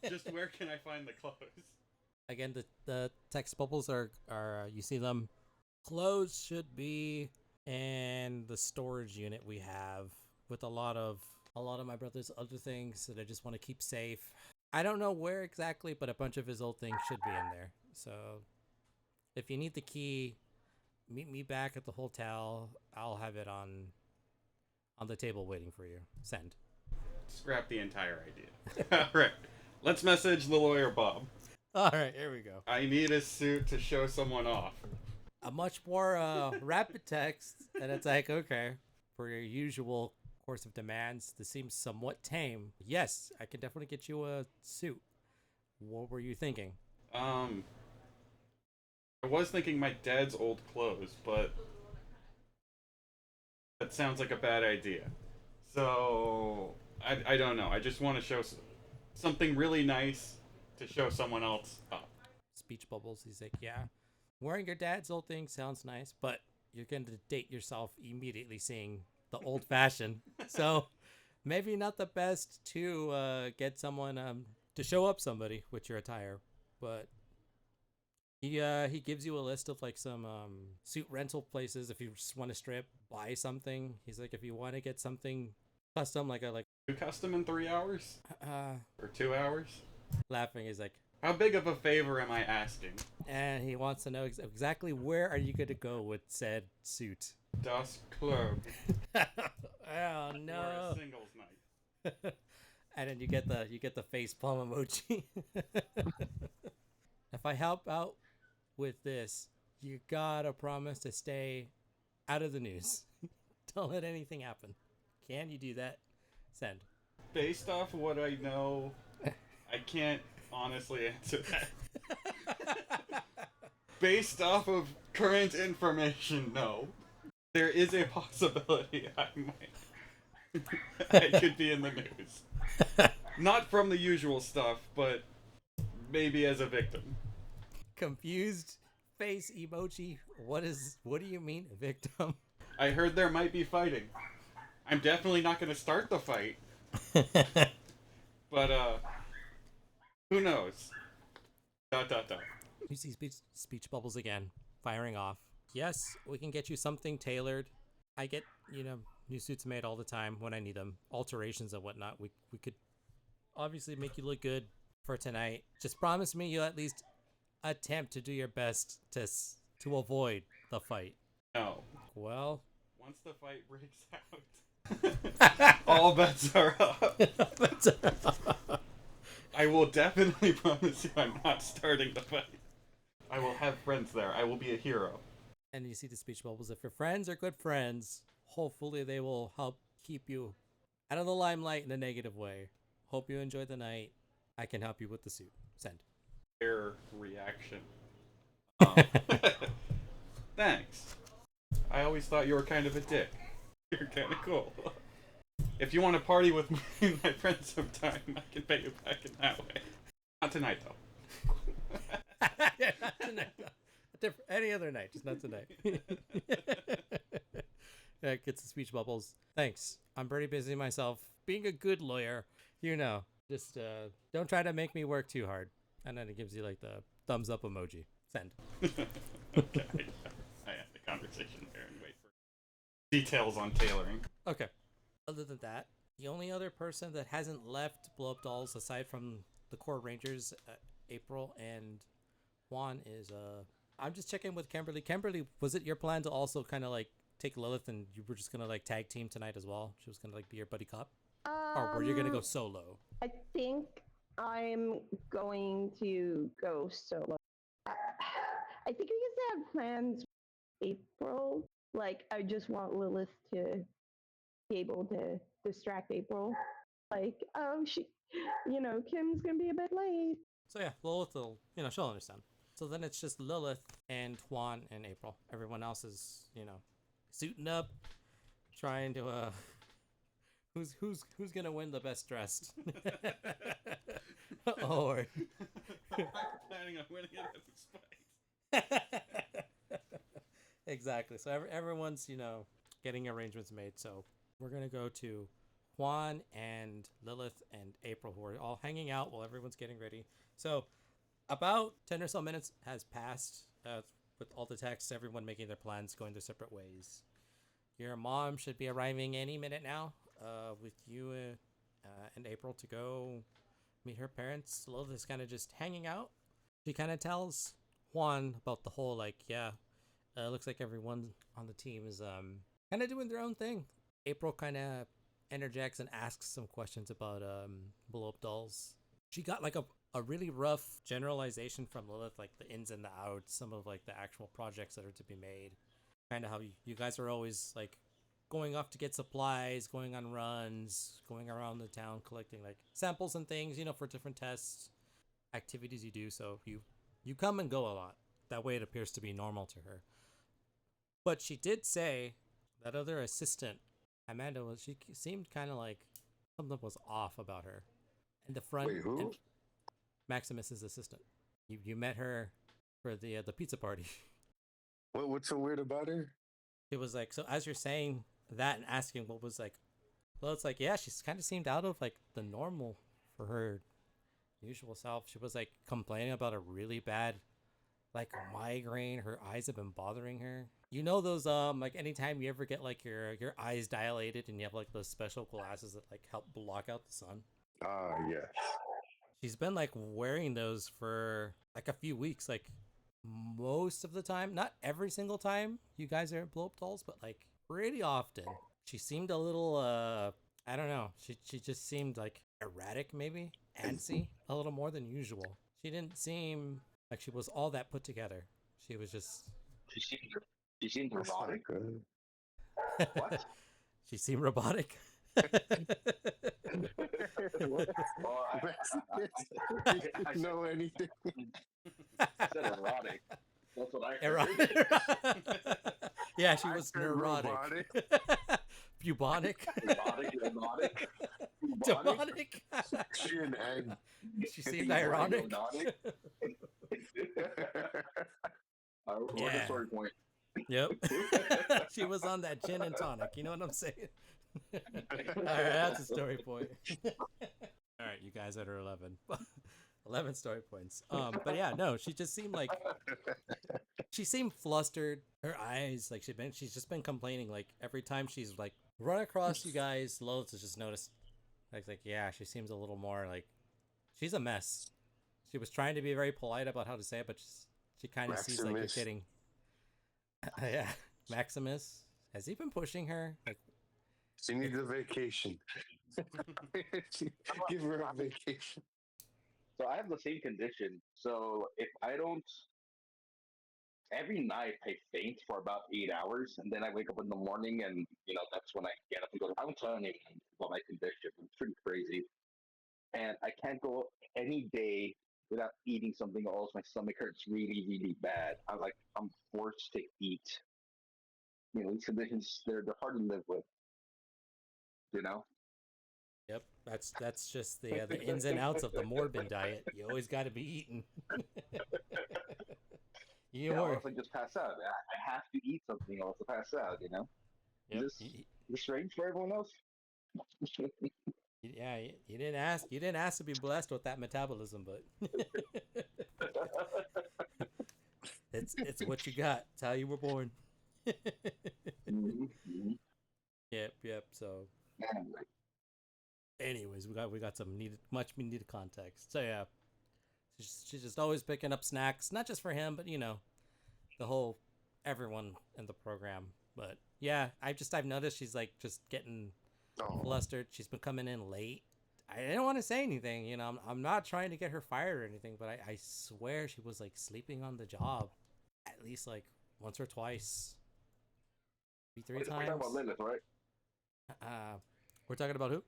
Just where can I find the clothes? Again, the text bubbles are you see them. Clothes should be in the storage unit we have with a lot of my brother's other things that I just want to keep safe. I don't know where exactly, but a bunch of his old things should be in there. So if you need the key, meet me back at the hotel. I'll have it on the table waiting for you. Send. Scrap the entire idea. Alright. Let's message the lawyer Bob. Alright, here we go. I need a suit to show someone off. A much more rapid text, and it's like, okay, for your usual course of demands, this seems somewhat tame. Yes, I can definitely get you a suit. What were you thinking? I was thinking my dad's old clothes, but that sounds like a bad idea. So, I don't know. I just want to show something really nice to show someone else up. Speech bubbles. He's like, yeah, wearing your dad's old thing sounds nice, but you're going to date yourself immediately seeing the old fashioned. So maybe not the best to get someone to show up somebody with your attire, but he gives you a list of like some suit rental places if you just want to strip buy something. He's like, if you want to get something custom, like custom in 3 hours or 2 hours. Laughing, he's like, how big of a favor am I asking? And he wants to know exactly where are you going to go with said suit. Dusk Club. Oh no! Or a singles night. And then you get the face palm emoji. If I help out with this, you gotta promise to stay out of the news. Don't let anything happen. Can you do that? Send. Based off of what I know, I can't honestly answer that. Based off of current information, no. There is a possibility I could be in the news. Not from the usual stuff, but maybe as a victim. Confused face emoji. What do you mean, victim? I heard there might be fighting. I'm definitely not going to start the fight. But who knows? ... You see speech bubbles again, firing off. Yes, we can get you something tailored. I get, new suits made all the time when I need them. Alterations and whatnot. We could obviously make you look good for tonight. Just promise me you'll at least attempt to do your best to avoid the fight. No. Well, once the fight breaks out, All bets are up. I will definitely promise you I'm not starting the fight. I will have friends there. I will be a hero. And you see the speech bubbles. If your friends are good friends, hopefully they will help keep you out of the limelight in a negative way. Hope you enjoy the night. I can help you with the suit. Send. Fair reaction. Thanks. I always thought you were kind of a dick. You're kind of cool. If you want to party with me and my friends sometime, I can pay you back in that way. Not tonight, though. Yeah, not tonight. Any other night, just not tonight. Yeah, gets the speech bubbles. Thanks. I'm pretty busy myself. Being a good lawyer, just don't try to make me work too hard. And then it gives you like the thumbs up emoji. Send. Okay. I have the conversation here and wait for details on tailoring. Okay. Other than that, the only other person that hasn't left Blow Up Dolls aside from the core Rangers, April and Juan, is I'm just checking with Kimberly. Kimberly, was it your plan to also kind of like take Lilith and you were just gonna like tag team tonight as well? She was gonna like be your buddy cop, or were you gonna go solo? I think I'm going to go solo. I think we used to have plans April. Like, I just want Lilith to be able to distract April. Like, oh, Kim's gonna be a bit late. So yeah, Lilith will, she'll understand. So then it's just Lilith and Juan and April. Everyone else is, suiting up, trying to who's gonna win the best dressed. Or I'm planning on winning it at this fight. Exactly. So everyone's, getting arrangements made. So we're gonna go to Juan and Lilith and April, who are all hanging out while everyone's getting ready. So about 10 or so minutes has passed with all the texts, everyone making their plans, going their separate ways. Your mom should be arriving any minute now with you and April to go meet her parents. Lilith is kind of just hanging out. She kind of tells Juan about the whole, looks like everyone on the team is kind of doing their own thing. April kind of interjects and asks some questions about Blow Up Dolls. She got like a really rough generalization from Lilith, like the ins and the outs, some of like the actual projects that are to be made. Kind of how you guys are always like going off to get supplies, going on runs, going around the town collecting like samples and things, for different tests, activities you do. So you come and go a lot. That way it appears to be normal to her. But she did say that other assistant, Amanda, she seemed kind of like something was off about her. And the front. Wait, who? Maximus's assistant. You met her for the pizza party. What's so weird about her? It was like, so as you're saying that and asking what was like, well, it's like, yeah, she's kind of seemed out of like the normal for her usual self. She was like complaining about a really bad like migraine. Her eyes have been bothering her. Those like anytime you ever get like your eyes dilated and you have like those special glasses that like help block out the sun. Yeah. She's been like wearing those for like a few weeks, like most of the time. Not every single time you guys are at Blow Up Dolls, but like pretty often. She seemed a little I don't know. She just seemed like erratic, maybe antsy, a little more than usual. She didn't seem like she was all that put together. She was just. She seemed robotic. What? She seemed robotic. Well, I know anything? I said erotic. That's what I heard. Erotic. Yeah, she was neurotic. Bubonic. Erotic. Demonic. She an egg. She seemed ironic. What's the story point? Yep. She was on that gin and tonic. You know what I'm saying? All right, that's a story point. All right, you guys at her 11. 11 story points. But yeah, no, she just seemed like she seemed flustered. Her eyes, like she's just been complaining. Like every time she's like run across you guys, Lilith has just noticed. Like yeah, she seems a little more like she's a mess. She was trying to be very polite about how to say it, but she kind of sees like you're getting. Yeah, Maximus, has he been pushing her? Like, She needs a vacation. Give her a vacation. So I have the same condition. So if I don't, every night I faint for about 8 hours, and then I wake up in the morning, and that's when I get up and go. I'm telling you about my condition. It's pretty crazy, and I can't go any day without eating something, or else my stomach hurts really, really bad. I'm forced to eat. These conditions they're hard to live with. You know. Yep, that's just the ins and outs of the Morbin diet. You always got to be eating. Yeah, or else I just pass out. I have to eat something, or else I pass out. Yep. Is this strange for everyone else? Yeah, you didn't ask. You didn't ask to be blessed with that metabolism, but it's what you got. It's how you were born. Mm-hmm. Yep. So, anyways, we got some much needed context. So yeah, she's just always picking up snacks, not just for him, but the whole everyone in the program. But yeah, I've noticed she's like just getting flustered. She's been coming in late. I didn't want to say anything, I'm not trying to get her fired or anything, but I swear she was like sleeping on the job at least like once or twice, maybe 3 We're talking times. about Lilith, right? We're talking about who?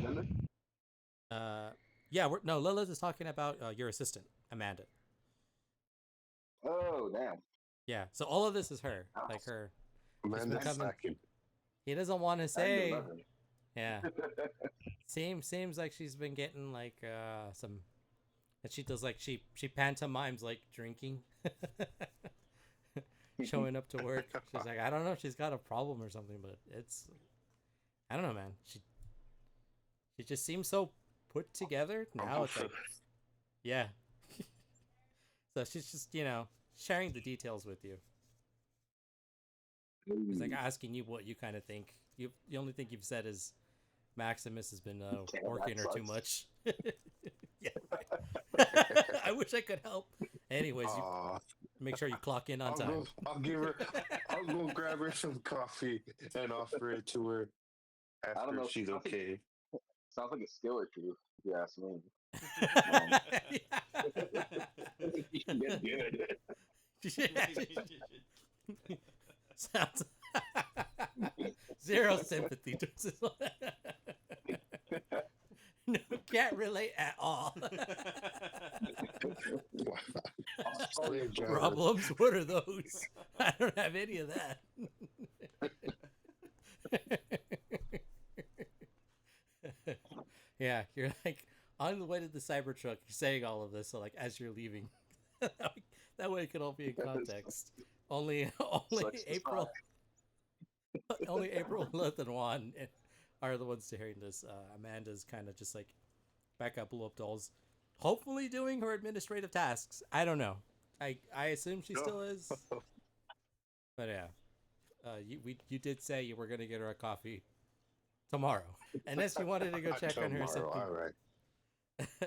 Lilith? Yeah, Lilith is talking about your assistant, Amanda. Oh, damn. Yeah, so all of this is her, like her. Amanda's slacking. He doesn't want to say. 11. Yeah. Seems like she's been getting like some that she does, like she pantomimes like drinking. Showing up to work. She's like, I don't know if she's got a problem or something, but I don't know, man. She just seems so put together. Now it's like, yeah. So she's just, sharing the details with you. It's like asking you what you kind of think. The only thing you've said is Maximus has been working her too much. Yeah. I wish I could help. Anyways, make sure you clock in on time. I'll go grab her some coffee and offer it to her after I don't know. She's okay. Sounds like a skill issue, if you ask me. Good. Sounds zero sympathy. No, can't relate at all. Problems? What are those? I don't have any of that. Yeah, you're like on the way to the Cybertruck. You're saying all of this, so like as you're leaving, that way it can all be in context. Only April, only April, Lilith, and Juan are the ones hearing this. Amanda's kind of just like back up, blow up dolls, hopefully doing her administrative tasks. I don't know. I assume she still is. But yeah, you did say you were gonna get her a coffee tomorrow, unless you wanted to go check on her. Something. All right.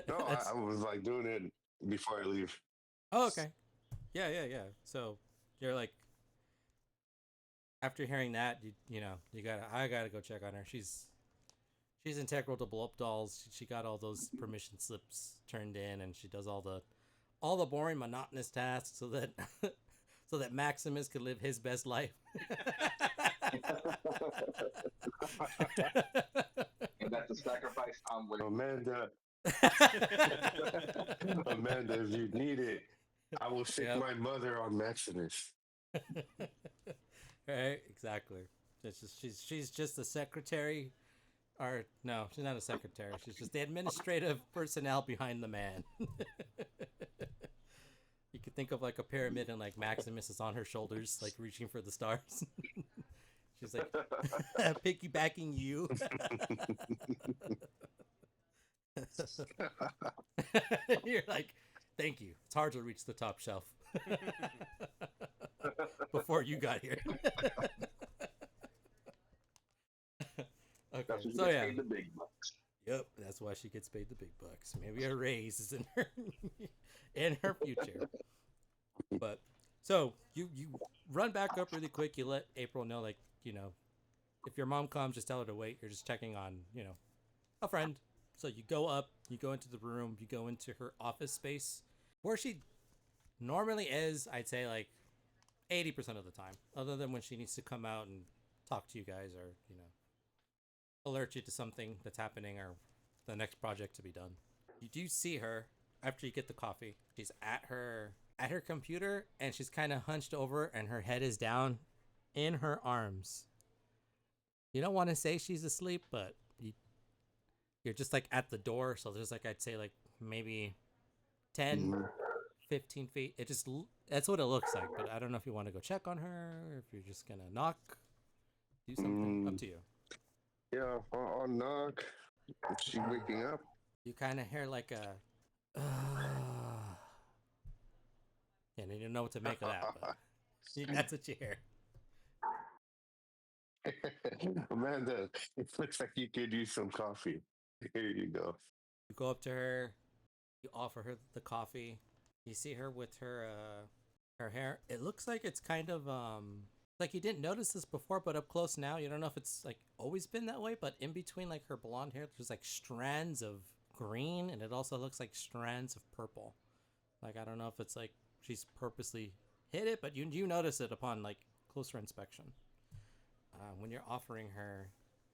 No, I was like doing it before I leave. Oh, okay. Yeah. So you're like, after hearing that, I gotta go check on her. She's integral to blow up dolls. She got all those permission slips turned in, and she does all the boring, monotonous tasks so that so that Maximus could live his best life. And that's a sacrifice I'm willing. Amanda, if you need it, I will stick my mother on Maximus. Right, exactly. She's just the secretary, or no, she's not a secretary. She's just the administrative personnel behind the man. You could think of like a pyramid, and like Maximus is on her shoulders, like reaching for the stars. She's like piggybacking you. You're like, thank you. It's hard to reach the top shelf before you got here. Okay, so yeah. The big bucks. Yep, that's why she gets paid the big bucks. Maybe a raise is in her future. But so you run back up really quick. You let April know, like, if your mom comes, just tell her to wait. You're just checking on, a friend. So you go up, you go into the room, you go into her office space where she normally is, I'd say like 80% of the time, other than when she needs to come out and talk to you guys or, alert you to something that's happening or the next project to be done. You do see her after you get the coffee. She's at her computer and she's kind of hunched over and her head is down in her arms. You don't want to say she's asleep, but you're just like at the door, so there's like I'd say like maybe 10 15 feet. That's what it looks like, but I don't know if you want to go check on her or if you're just gonna knock, do something. Up to you. Yeah, I'll knock. Is she waking up? You kind of hear like a and you don't know what to make of that, but that's what you hear. Amanda, it looks like you could use some coffee. Here you go. You go up to her, you offer her the coffee. You see her with her hair. It looks like it's kind of like you didn't notice this before, but up close now, you don't know if it's like always been that way, but in between like her blonde hair, there's like strands of green, and it also looks like strands of purple. Like I don't know if it's like she's purposely hid it, but you notice it upon like closer inspection when you're offering her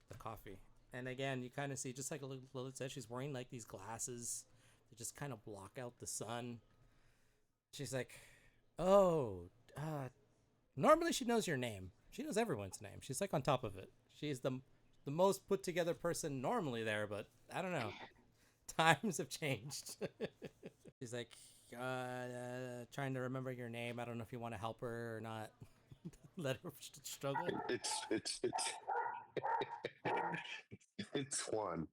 the coffee. And again, you kind of see, just like Lilith said, she's wearing like these glasses that just kind of block out the sun. She's like, "Oh, normally she knows your name. She knows everyone's name. She's like on top of it. She's the most put together person normally there, but I don't know. Times have changed." She's like, trying to remember your name. I don't know if you want to help her or not. Let her struggle. It's Juan.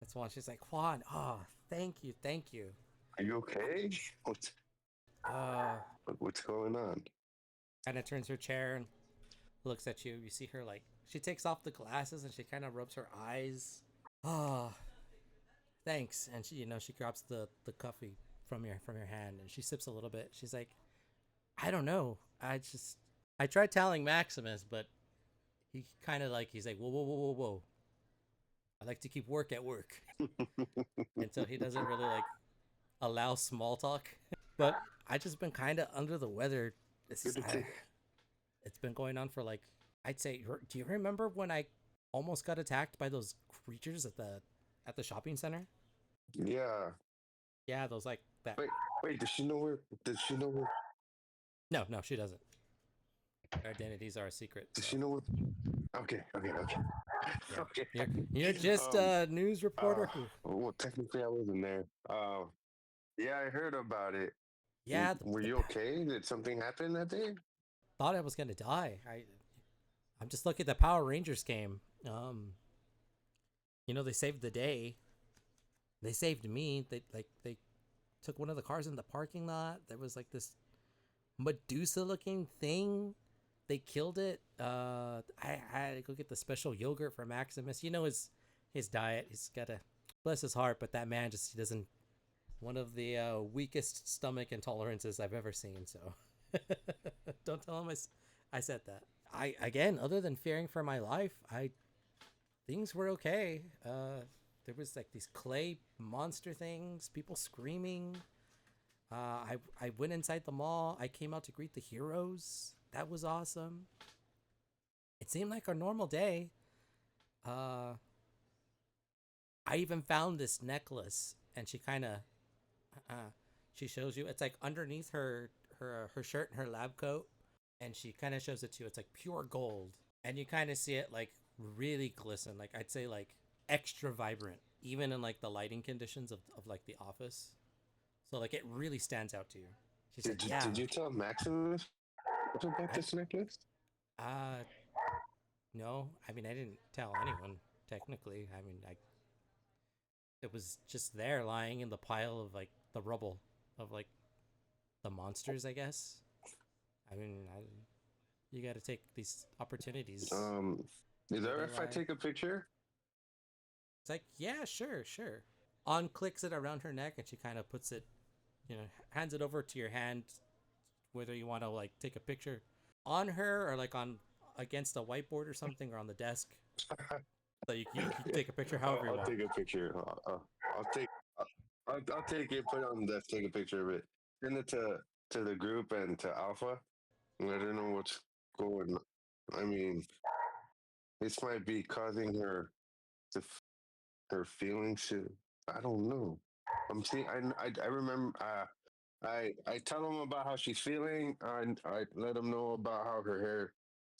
That's Juan. She's like, "Juan, oh, thank you. Are you okay? What's going on? Kind of turns her chair and looks at you. You see her like, she takes off the glasses and she kind of rubs her eyes. Oh, thanks. And she grabs the coffee from your hand and she sips a little bit. She's like, "I don't know. I tried telling Maximus, but he kind of like, he's like, whoa. I like to keep work at work." Until he doesn't really like allow small talk. But I just been kind of under the weather. It's been going on for like, I'd say, do you remember when I almost got attacked by those creatures at the shopping center? Yeah, those like that. Wait, does she know where No, she doesn't. Their identities are a secret. Does she know what? Okay. Yeah. Okay. You're just a news reporter who. Well, technically, I wasn't there. Yeah, I heard about it. Yeah. Were you okay? Did something happen that day? Thought I was gonna die. I'm just looking at the Power Rangers game. They saved the day. They saved me. They took one of the cars in the parking lot. There was like this Medusa-looking thing. They killed it. I had to go get the special yogurt for Maximus. His diet. He's got to bless his heart, but that man he doesn't. One of the weakest stomach intolerances I've ever seen. So don't tell him I said that. Again, other than fearing for my life, things were okay. There was like these clay monster things, people screaming. I went inside the mall. I came out to greet the heroes. That was awesome. It seemed like a normal day. I even found this necklace, and she kind of, she shows you. It's like underneath her shirt and her lab coat, and she kind of shows it to you. It's like pure gold, and you kind of see it like really glisten. Like I'd say like extra vibrant, even in like the lighting conditions of like the office. So like it really stands out to you. She's like, "Yeah." Did you tell Maximus about this necklace? No. I mean, I didn't tell anyone technically. I mean, it was just there lying in the pile of like the rubble of like the monsters, I guess. I mean, you got to take these opportunities. Is that if I take a picture? It's like, yeah, sure. On clicks it around her neck, and she kind of puts it, hands it over to your hand, whether you want to like take a picture on her or like on against a whiteboard or something, or on the desk, so you can take a picture however you I'll want. take a picture. I'll take. I'll take it. Put it on the desk. Take a picture of it. Send it to the group and to Alpha. Let her know what's going on. I mean, this might be causing her to her feelings to. I don't know. I'm seeing. I remember. I tell them about how she's feeling. And I let them know about how her hair.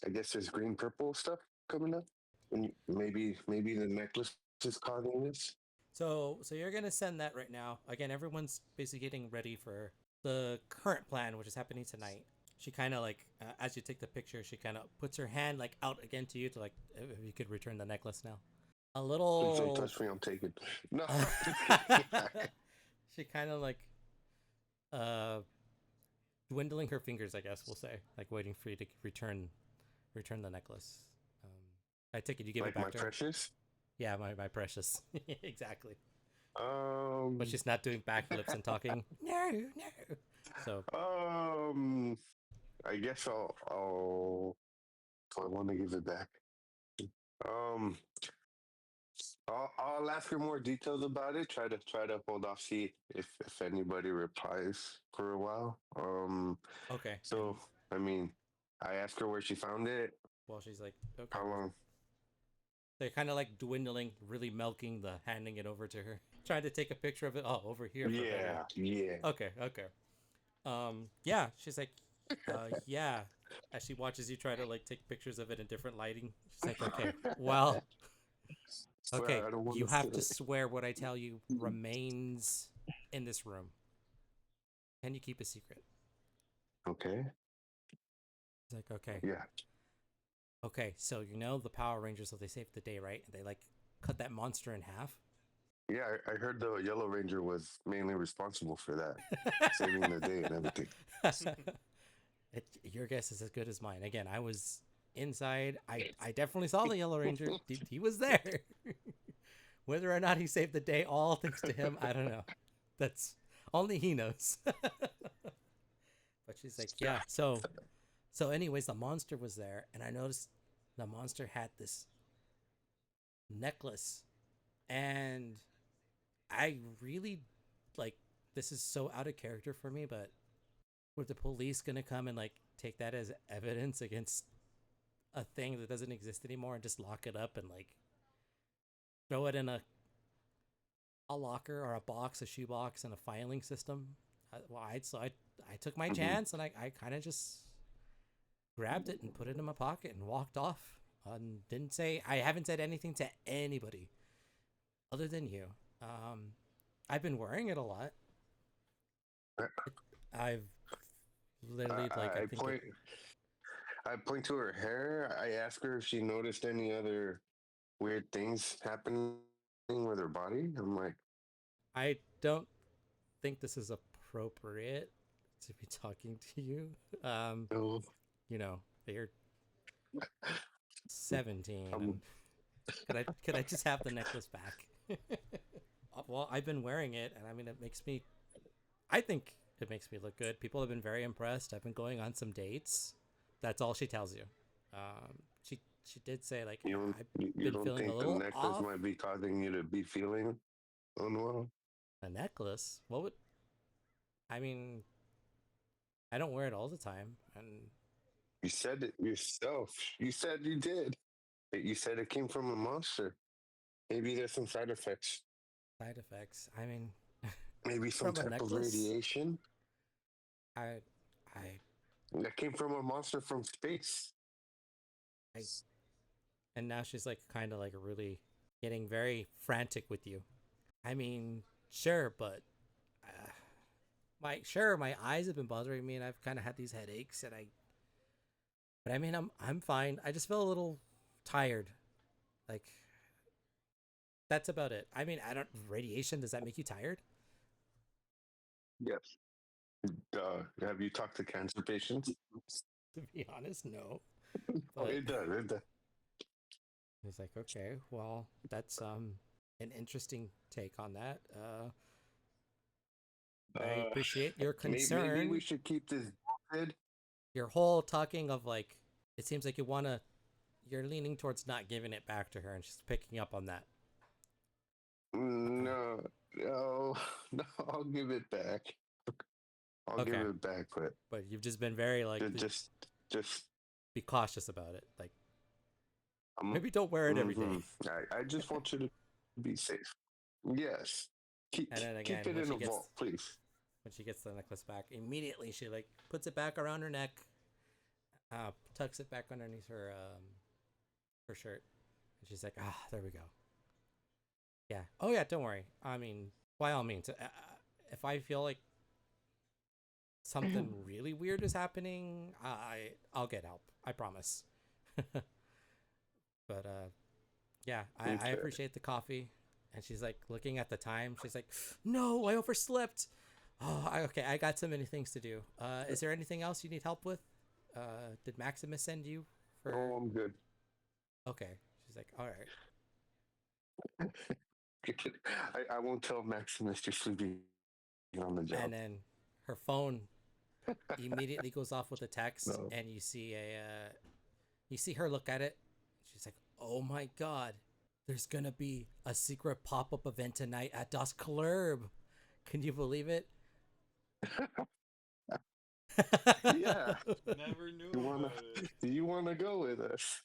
I guess there's green purple stuff coming up. And maybe the necklace is causing this. So you're gonna send that right now. Again, everyone's basically getting ready for the current plan, which is happening tonight. She kind of like, as you take the picture, she kind of puts her hand like out again to you to like, if you could return the necklace now. A Please don't little. touch me. I'm taking. No. She kind of like, uh, dwindling her fingers, I guess we'll say, like waiting for you to return the necklace. Um, I take it you give it Like back my to her. precious. Yeah, my precious. Exactly. Um. But she's not doing backflips and talking. No, no. So I guess I want to give it back. Um. I'll ask her more details about it. Try to hold off. See if anybody replies for a while. okay. So And I mean, I asked her where she found it. well, she's like, okay. How Well, long? they're kind of like dwindling, really milking the handing it over to her, trying to take a picture of it. Oh, over here for better. Yeah. Okay, okay. Yeah. She's like, yeah. As she watches you try to like take pictures of it in different lighting, she's like, okay, well, okay, Swear, I don't want you to have steal to it. swear what I tell you remains in this room. Can you keep a secret? Okay. He's like, okay. Yeah. Okay, so you know the Power Rangers, so they saved the day, right? They like cut that monster in half. Yeah, I heard the Yellow Ranger was mainly responsible for that, saving the day and everything. Your guess is as good as mine. Again, I was inside. I definitely saw the Yellow Ranger. He was there. Whether or not he saved the day, all thanks to him, I don't know. That's only he knows. But she's like, yeah. So anyways, the monster was there, and I noticed the monster had this necklace, and I really like, this is so out of character for me, but were the police gonna come and like take that as evidence against a thing that doesn't exist anymore and just lock it up and like throw it in a locker or a box, a shoebox, and a filing system? I took my chance, and I kind of just grabbed it and put it in my pocket and walked off. Didn't say, I haven't said anything to anybody other than you. I've been wearing it a lot. I've literally like, I point. I point to her hair. I ask her if she noticed any other weird things happening with her body. I'm like, I don't think this is appropriate to be talking to you. no. You know, you're 17, Um, and could I just have the necklace back? Well, I've been wearing it, and I mean, I think it makes me look good. People have been very impressed. I've been going on some dates. That's all she tells you. She did say like, I've you been don't feeling a think the little necklace off. might be causing you to be feeling unwell? A necklace? What would? I mean, I don't wear it all the time, and You said it yourself. You said you did. You said it came from a monster. Maybe there's some side effects. side effects. I mean, Maybe some from a type of necklace. radiation I, I, that came from a monster from space. I. And now she's like, kind of like really getting very frantic with you. I mean, sure, but my eyes have been bothering me, and I've kind of had these headaches, but I mean, I'm fine. I just feel a little tired. Like, that's about it. I mean, I don't, radiation, does that make you tired? Yes. Have you talked to cancer patients? To be honest, no. Oh, But it does. It does. he's like, okay, well, that's an interesting take on that. I appreciate your Maybe we concern. should keep this. Your whole talking of like it seems like you're leaning towards not giving it back to her, and she's picking up on that. No, no, no. I'll give it back. I'll give Okay. it back, But you've just been very like, just. be cautious about it. Like, I'm, maybe don't wear it every day. I just want you to be safe. Yes. Keep And then again, keep it in a vault, please. when she gets the necklace back, immediately she like puts it back around her neck, tucks it back underneath her shirt, and she's like, there we go. Yeah. Oh yeah. Don't worry. I mean, by all means, if I feel like something really weird is happening, I'll get help. I promise. But yeah, I appreciate the coffee. And she's like looking at the time. She's like, no, I overslept. Oh, okay. I got so many things to do. Is there anything else you need help with? Did Maximus send you for? Oh, I'm good. Okay. She's like, all right. I won't tell Maximus you're sleeping on the job. And then her phone immediately goes off with a text, No. and you see her look at it. She's like, oh my god, there's gonna be a secret pop-up event tonight at Das Club. Can you believe it? Yeah. Never knew about it. Do you wanna go with us?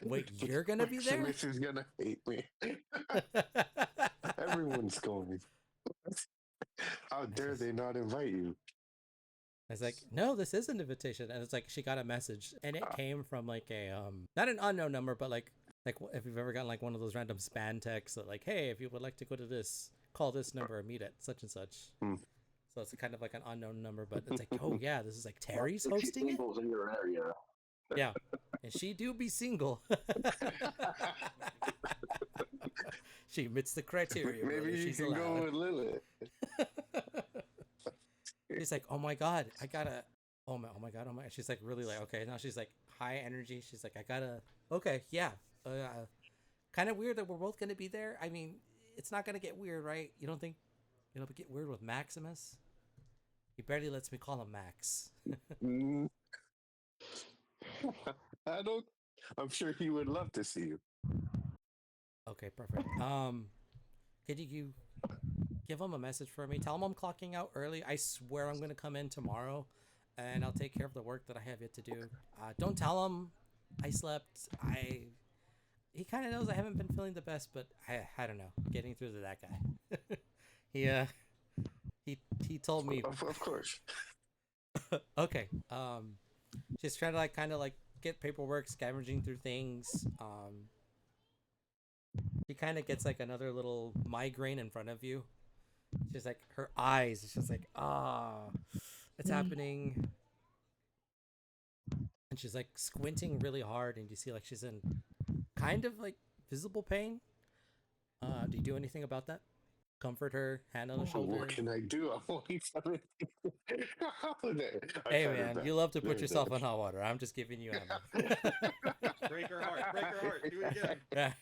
Wait, you're gonna be there? Maximus is gonna hate me. Everyone's going. How dare they not invite you? I was like, no, this is an invitation. And it's like, she got a message, and it came from like a not an unknown number, but like if you've ever gotten like one of those random spam texts that like, hey, if you would like to go to this, call this number or meet at such and such. So it's kind of like an unknown number, but it's like, oh yeah, this is like Terry's hosting it. In your area. Yeah, and she do be single. She meets the criteria. Maybe brother. you She's can allowed. go with Lilith. She's like, oh my god, I gotta. Oh my god. She's like really like, okay. Now she's like high energy. She's like, I gotta. Okay, yeah. Kind of weird that we're both gonna be there. I mean, it's not gonna get weird, right? You don't think it'll get weird with Maximus? He barely lets me call him Max. Mm. I don't. I'm sure he would love to see you. Okay, perfect. Could you give him a message for me? Tell him I'm clocking out early. I swear I'm gonna come in tomorrow, and I'll take care of the work that I have yet to do. Don't tell him I slept. He kind of knows I haven't been feeling the best, but I don't know. Getting through to that guy. He told me. Of course. Okay. She's trying to like kind of like get paperwork, scavenging through things. She kind of gets like another little migraine in front of you. She's like, her eyes, it's just like, it's happening. And she's like squinting really hard, and you see like she's in kind of like visible pain. Do you do anything about that? Comfort her, hand on the shoulder. What can I do? I'm only 17. Hey man, you love to put yourself in hot water. I'm just giving you ammo. Break her heart. Break her heart. Do it again.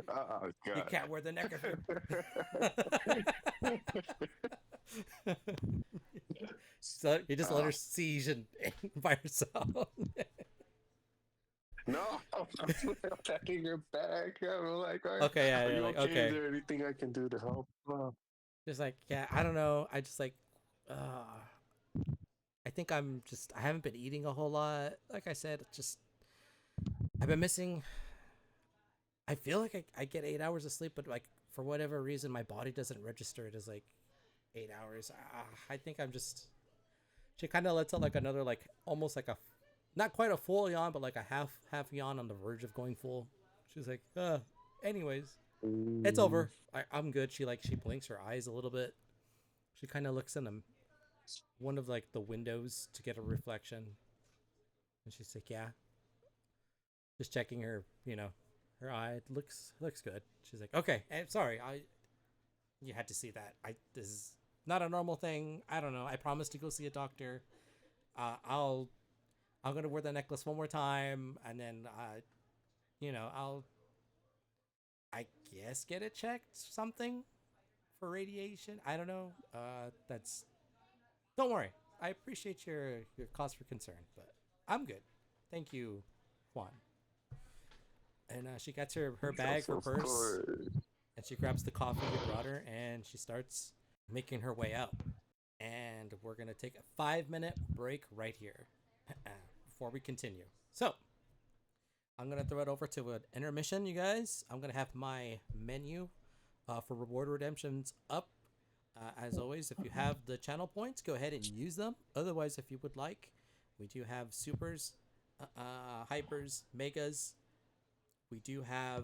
Oh, God. You can't wear the neckerchief. So you just let her siege and by herself. No, I'm patting her back. I'm like, Okay, yeah, are you like, okay? okay. Is there anything I can do to help? Just like, yeah, I don't know. I just like, I think I haven't been eating a whole lot. Like I said, I've been missing. I feel like I get 8 hours of sleep, but like for whatever reason, my body doesn't register it as like 8 hours. I think she kind of lets out like another, like almost like not quite a full yawn, but like a half yawn on the verge of going full. She's like, anyways, it's over. I'm good. She blinks her eyes a little bit. She kind of looks in one of like the windows to get a reflection, and she's like, yeah, just checking her, her eye. It looks good. She's like, okay, I'm sorry, you had to see that. This is not a normal thing. I don't know. I promised to go see a doctor. I'm gonna wear the necklace one more time, and then I'll, I guess, get it checked, something for radiation. I don't know. Don't worry. I appreciate your cause for concern, but I'm good. Thank you, Juan. And she gets her bag, her purse, and she grabs the coffee you brought her, and she starts making her way out. And we're going to take a 5-minute break right here before we continue. So, I'm going to throw it over to an intermission, you guys. I'm going to have my menu for reward redemptions up. As always, if you have the channel points, go ahead and use them. Otherwise, if you would like, we do have supers, hypers, megas. We do have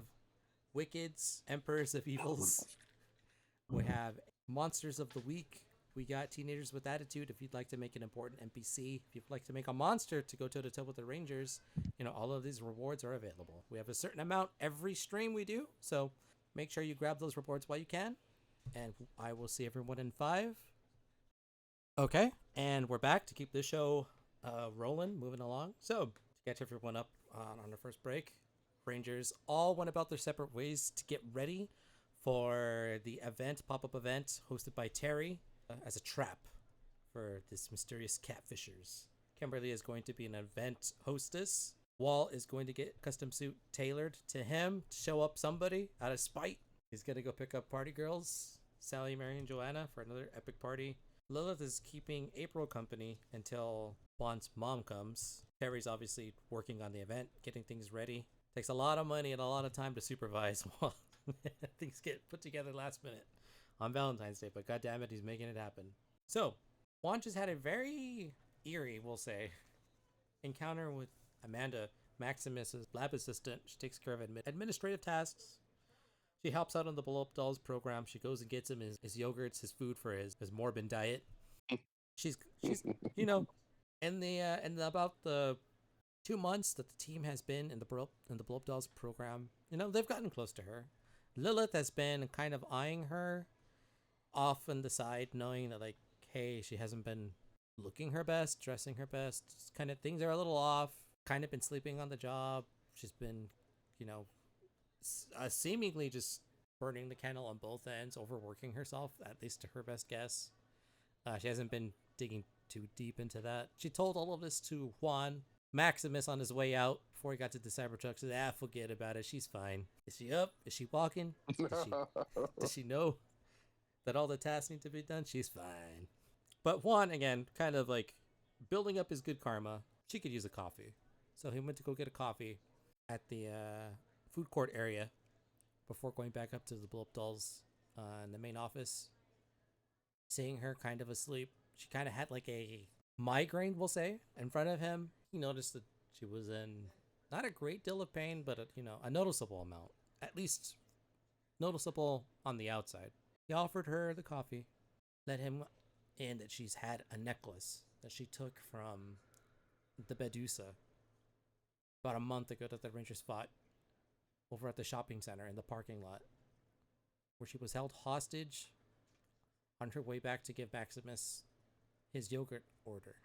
wickeds, emperors of evils. We have monsters of the week. We got teenagers with attitude. If you'd like to make an important NPC, if you'd like to make a monster to go toe to toe with the Rangers, all of these rewards are available. We have a certain amount every stream we do, so make sure you grab those rewards while you can. And I will see everyone in 5. Okay, and we're back to keep this show rolling, moving along. So, to catch everyone up on the first break, Rangers all went about their separate ways to get ready for the event, pop-up event hosted by Terry as a trap for this mysterious catfishers. Kimberly is going to be an event hostess. Wall is going to get custom suit tailored to him to show up somebody out of spite. He's going to go pick up party girls, Sally, Mary, and Joanna for another epic party. Lilith is keeping April company until Juan's mom comes. Terry's obviously working on the event, getting things ready. Takes a lot of money and a lot of time to supervise while things get put together last minute on Valentine's Day, but goddammit, he's making it happen. So, Juan just had a very eerie, we'll say, encounter with Amanda, Maximus's lab assistant. She takes care of administrative tasks. She helps out on the Blow Up Dolls program. She goes and gets him his yogurts, his food for his morbid diet. She's in about the 2 months that the team has been in the Blow Up Dolls program, they've gotten close to her. Lilith has been kind of eyeing her off on the side, knowing that, like, hey, she hasn't been looking her best, dressing her best. Just kind of things are a little off. Kind of been sleeping on the job. She's been, seemingly just burning the candle on both ends, overworking herself, at least to her best guess. She hasn't been digging too deep into that. She told all of this to Juan. Maximus on his way out before he got to the Cybertruck said, forget about it. She's fine. Is she up? Is she walking? Does she know that all the tasks need to be done? She's fine. But Juan, again, kind of like building up his good karma. She could use a coffee. So he went to go get a coffee at the food court area before going back up to the Blow Up Dolls in the main office. Seeing her kind of asleep, she kind of had like a migraine, we'll say, in front of him. He noticed that she was in not a great deal of pain, but a noticeable amount, at least noticeable on the outside. He offered her the coffee, let him in that she's had a necklace that she took from the Medusa about a month ago that the Rangers fought over at the shopping center in the parking lot, where she was held hostage on her way back to give Maximus his yogurt order.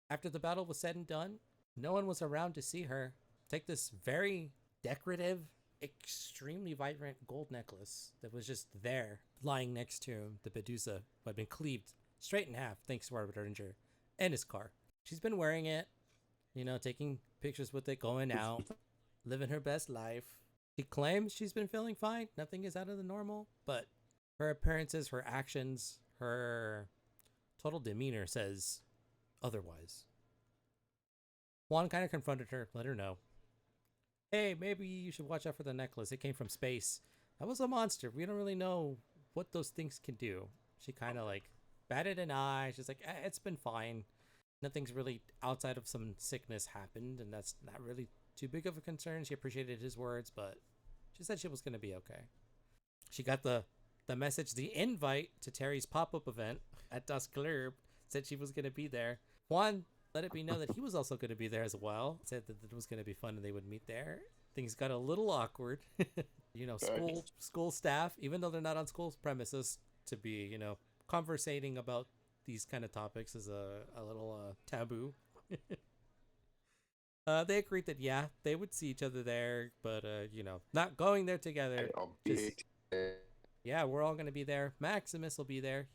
After the battle was said and done, no one was around to see her take this very decorative, extremely vibrant gold necklace that was just there, lying next to the Medusa, who had been cleaved straight in half thanks to our Ranger and his car. She's been wearing it, taking pictures with it, going out, living her best life. She claims she's been feeling fine. Nothing is out of the normal, but her appearances, her actions, her total demeanor says otherwise. Juan kind of confronted her, let her know, hey, maybe you should watch out for the necklace. It came from space. That was a monster. We don't really know what those things can do. She kind of like batted an eye. She's like, it's been fine. Nothing's really outside of some sickness happened, and that's not really too big of a concern. She appreciated his words, but she said she was going to be okay. She got the message, the invite to Terry's pop-up event at Dusk Club, said she was going to be there. Juan let it be known that he was also going to be there as well. Said that it was going to be fun and they would meet there. Things got a little awkward. School staff, even though they're not on school premises, to be, conversating about these kind of topics is a little taboo. They agreed that, yeah, they would see each other there, but, not going there together. Yeah, we're all going to be there. Maximus will be there.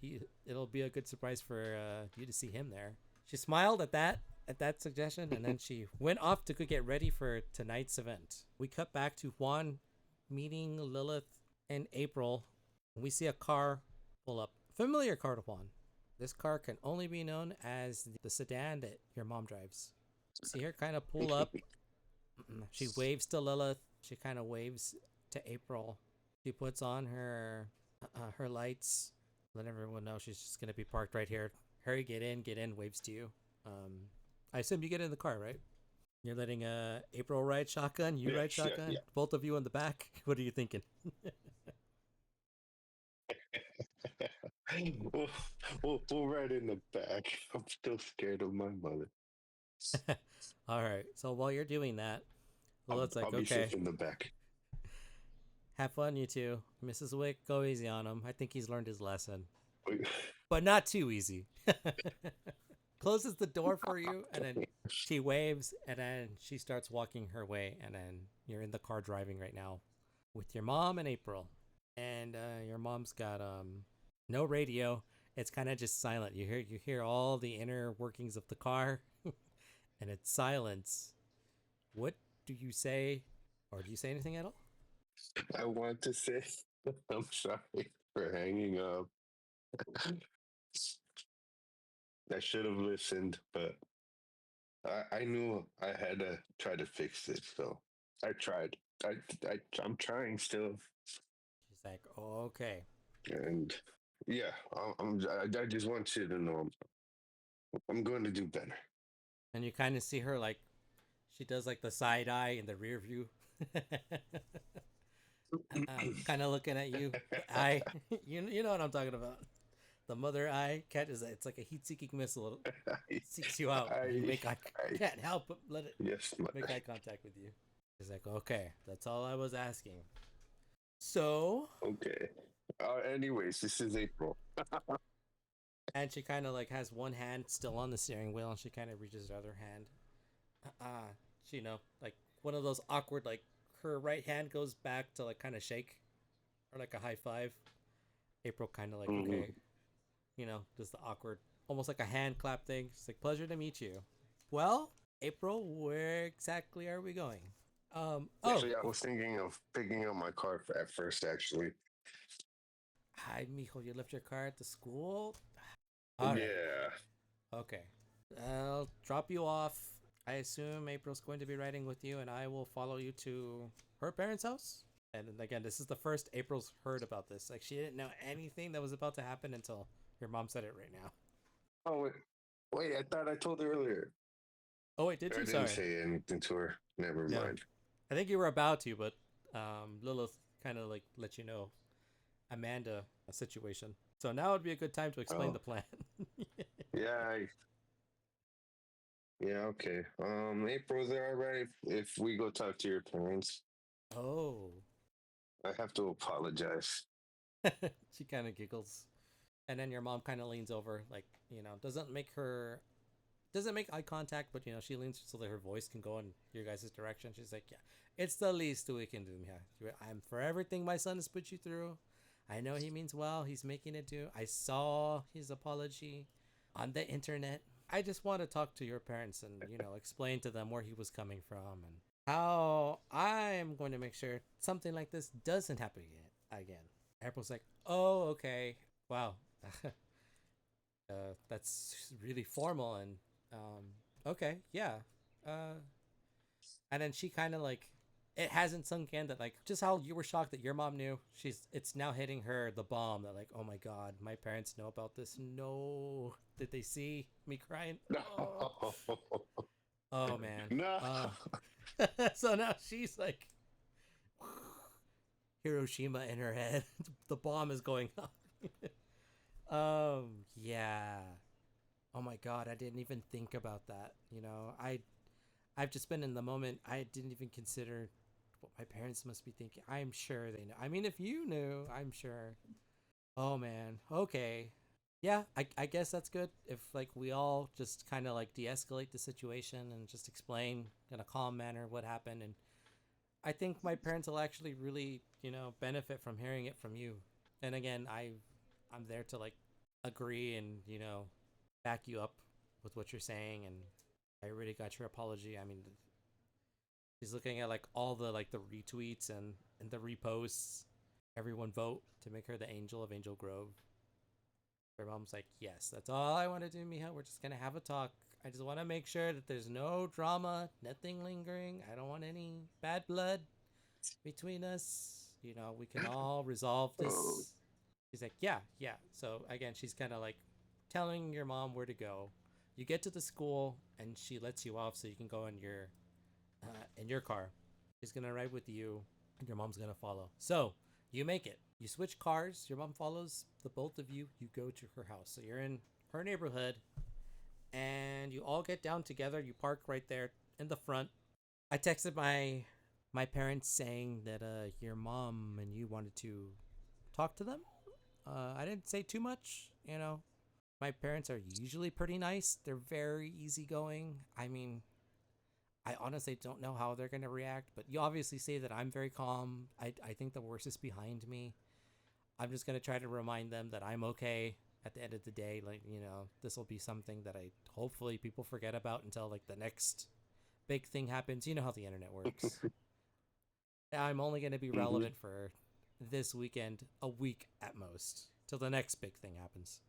It'll be a good surprise for you to see him there. She smiled at that, at that suggestion, and then she went off to go get ready for tonight's event. We cut back to Juan meeting Lilith and April. We see a car pull up. Familiar car to Juan. This car can only be known as the sedan that your mom drives. See her kind of pull up. She waves to Lilith. She kind of waves to April. She puts on her lights. Let everyone know she's just gonna be parked right here. Hurry, get in. Waves to you. I assume you get in the car, right? You're letting April ride shotgun. You ride shotgun. Yeah. Both of you in the back. What are you thinking? we'll ride in the back. I'm still scared of my mother. All right. So while you're doing that, Lilith's like, I'll be okay, safe in the back. have fun, you two. Mrs. Wick, go easy on him. I think he's learned his lesson, Wait. but not too easy. Closes the door for you, and then she waves, and then she starts walking her way, and then you're in the car driving right now with your mom and April, and your mom's got no radio. It's kind of just silent. You hear all the inner workings of the car, and it's silence. What do you say, or do you say anything at all? I want to say I'm sorry for hanging up. I should have listened, but I knew I had to try to fix it, so I tried. I'm trying still, She's like, oh, okay. and yeah, I just want you to know I'm going to do better. And you kind of see her like, she does like the side eye in the rear view. Kind of looking at you. The eye. You know what I'm talking about. The mother eye cat is it's like a heat-seeking missile. It seeks you out. You can't help but let it Yes, make eye contact with you. He's like, okay, that's all I was asking. So, okay. Anyways, this is April. and she kind of like has one hand still on the steering wheel, and she kind of reaches her other hand. She like one of those awkward like her right hand goes back to like kind of shake, or like a high five. April kind of like okay, just the awkward, almost like a hand clap thing. She's like, pleasure to meet you. Well, April, where exactly are we going? Actually, I was thinking of picking up my car at first, actually. Hi, mijo, you left your car at the school? All right. Yeah. Okay. I'll drop you off. I assume April's going to be riding with you, and I will follow you to her parents' house. And again, this is the first April's heard about this. Like, she didn't know anything that was about to happen until your mom said it right now. Oh, wait, I thought I told her earlier. Oh, wait, did you? I didn't say anything to her. Never mind. I think you were about to, but Lilith kind of like let you know Amanda a situation. So now would be a good time to explain the plan. Yeah. Yeah, okay. April, is it all right if we go talk to your parents? Oh. I have to apologize. She kind of giggles. And then your mom kind of leans over, like, doesn't make eye contact, but, she leans so that her voice can go in your guys' direction. She's like, yeah, it's the least we can do. Yeah, I'm for everything my son has put you through. I know he means well. He's making it do. I saw his apology on the internet. I just want to talk to your parents and, explain to them where he was coming from and how I'm going to make sure something like this doesn't happen again. April's like, oh, okay. Wow. That's really formal and okay, yeah. And then she kind of like, it hasn't sunk in that like just how you were shocked that your mom knew. It's now hitting her the bomb that like, oh my god, my parents know about this. No, did they see me crying? No. Oh man. No. So now she's like Hiroshima in her head. The bomb is going off. Yeah. Oh my god, I didn't even think about that. I've just been in the moment. I didn't even consider what my parents must be thinking. I'm sure they know. I mean, if you knew, I'm sure. Oh man. Okay. Yeah, I guess that's good. If like we all just kind of like de-escalate the situation and just explain in a calm manner what happened, and I think my parents will actually really, benefit from hearing it from you. And again, I'm there to like agree and, back you up with what you're saying, and I already got your apology. I mean, she's looking at like all the retweets and the reposts. Everyone vote to make her the angel of Angel Grove. Her mom's like, yes, that's all I want to do, Mija. We're just gonna have a talk. I just want to make sure that there's no drama, nothing lingering. I don't want any bad blood between us. You know, we can all resolve Oh. this. She's like, yeah, yeah. So again, she's kind of like telling your mom where to go. You get to the school, and she lets you off so you can go in your car. She's gonna ride with you, and your mom's gonna follow. So you make it. You switch cars. Your mom follows the both of you. You go to her house. So you're in her neighborhood, and you all get down together. You park right there in the front. I texted my parents saying that your mom and you wanted to talk to them. I didn't say too much, you know. My parents are usually pretty nice. They're very easygoing. I mean, I honestly don't know how they're gonna react, but you obviously say that I'm very calm. I think the worst is behind me. I'm just gonna try to remind them that I'm okay at the end of the day. Like, you know, this will be something that I hopefully people forget about until like the next big thing happens. You know how the internet works. I'm only gonna be relevant for this weekend, a week at most, till the next big thing happens.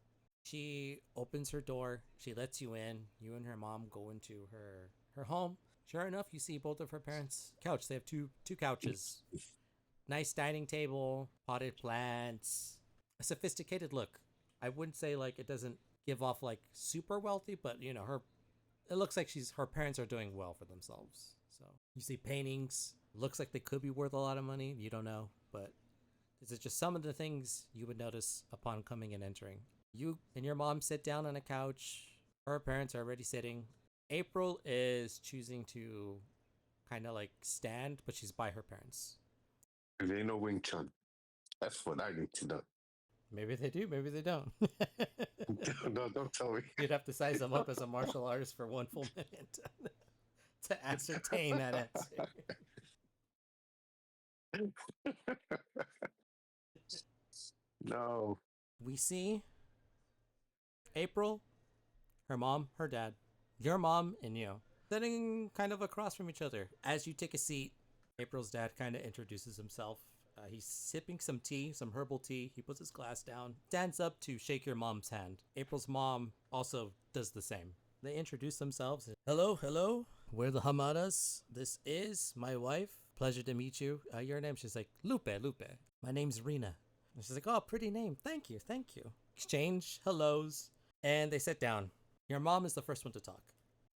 She opens her door. She lets you in. You and her mom go into her home. Sure enough, you see both of her parents' couch. They have two couches. Nice dining table, potted plants, a sophisticated look. I wouldn't say like it doesn't give off like super wealthy, but you know, it looks like her parents are doing well for themselves. So you see paintings, looks like they could be worth a lot of money. You don't know, but this is just some of the things you would notice upon coming and entering. You and your mom sit down on a couch. Her parents are already sitting. April is choosing to kind of like stand, but she's by her parents. There ain't no Wing Chun. That's what I need to know. Maybe they do, maybe they don't. No, don't tell me. You'd have to size them up as a martial artist for 1 full minute to ascertain that answer. No. We see April, her mom, her dad, your mom, and you sitting kind of across from each other. As you take a seat, April's dad kind of introduces himself. He's sipping some tea, some herbal tea. He puts his glass down, stands up to shake your mom's hand. April's mom also does the same. They introduce themselves. Hello, hello. We're the Hamadas. This is my wife. Pleasure to meet you. Your name? She's like, Lupe. My name's Rena. And she's like, oh, pretty name. Thank you. Exchange hellos, and they sit down. Your mom is the first one to talk.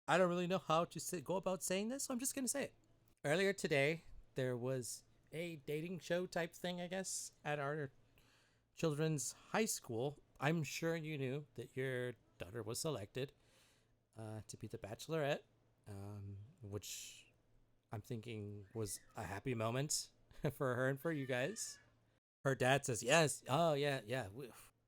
I don't really know how to go about saying this, so I'm just going to say it. Earlier today, there was a dating show type thing, I guess, at our children's high school. I'm sure you knew that your daughter was selected to be the bachelorette, which I'm thinking was a happy moment for her and for you guys. Her dad says, yes. Oh, yeah.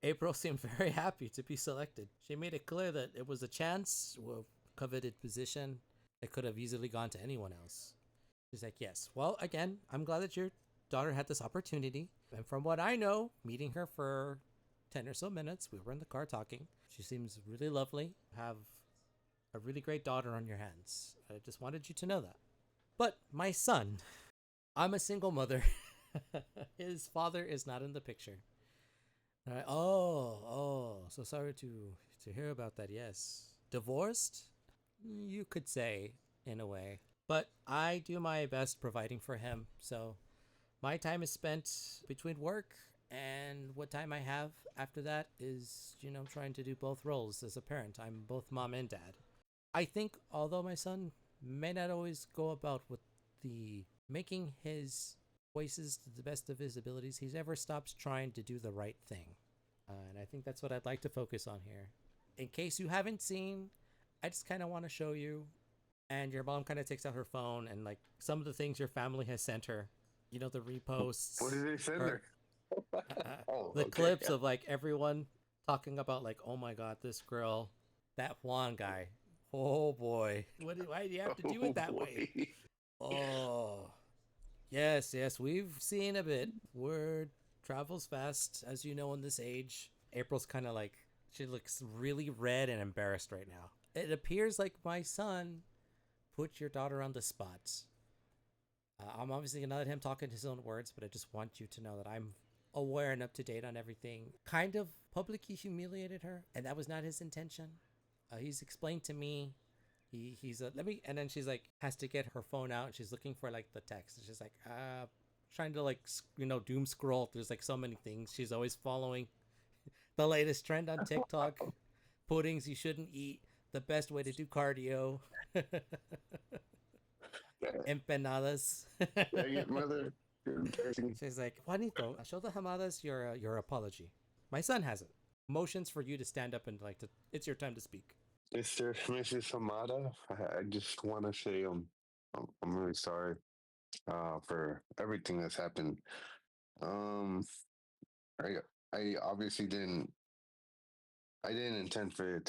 April seemed very happy to be selected. She made it clear that it was a chance, a coveted position. It could have easily gone to anyone else. She's like, yes. Well, again, I'm glad that your daughter had this opportunity. And from what I know, meeting her for 10 or so minutes, we were in the car talking. She seems really lovely. Have a really great daughter on your hands. I just wanted you to know that. But my son, I'm a single mother. His father is not in the picture. So sorry to hear about that. Yes. Divorced? You could say, in a way. But I do my best providing for him. So my time is spent between work, and what time I have after that is, trying to do both roles as a parent. I'm both mom and dad. I think although my son may not always go about with the making his voices to the best of his abilities, he never stops trying to do the right thing. And I think that's what I'd like to focus on here. In case you haven't seen, I just kind of want to show you. And your mom kind of takes out her phone and like some of the things your family has sent her. The reposts. What did they send her? The clips of like everyone talking about like, oh my God, this girl, that Juan guy. Oh boy. Why do you have to do it that way? Oh. Yes, we've seen a bit. Word travels fast, as you know, in this age. April's kind of like, she looks really red and embarrassed right now. it appears like my son put your daughter on the spot. I'm obviously going to let him talk in his own words, but I just want you to know that I'm aware and up to date on everything. Kind of publicly humiliated her, and that was not his intention. He's explained to me. He's let me, and then she's like has to get her phone out, and she's looking for like the text. And she's like trying to like doom scroll. There's like so many things. She's always following the latest trend on TikTok. Puddings you shouldn't eat. The best way to do cardio. Empanadas. Dang it, mother. She's like, Juanito, show the Hamadas your apology. My son has it. Motions for you to stand up and it's your time to speak. Mr. Mrs. Hamada, I just want to say I'm really sorry for everything that's happened. Um, I I obviously I didn't intend for it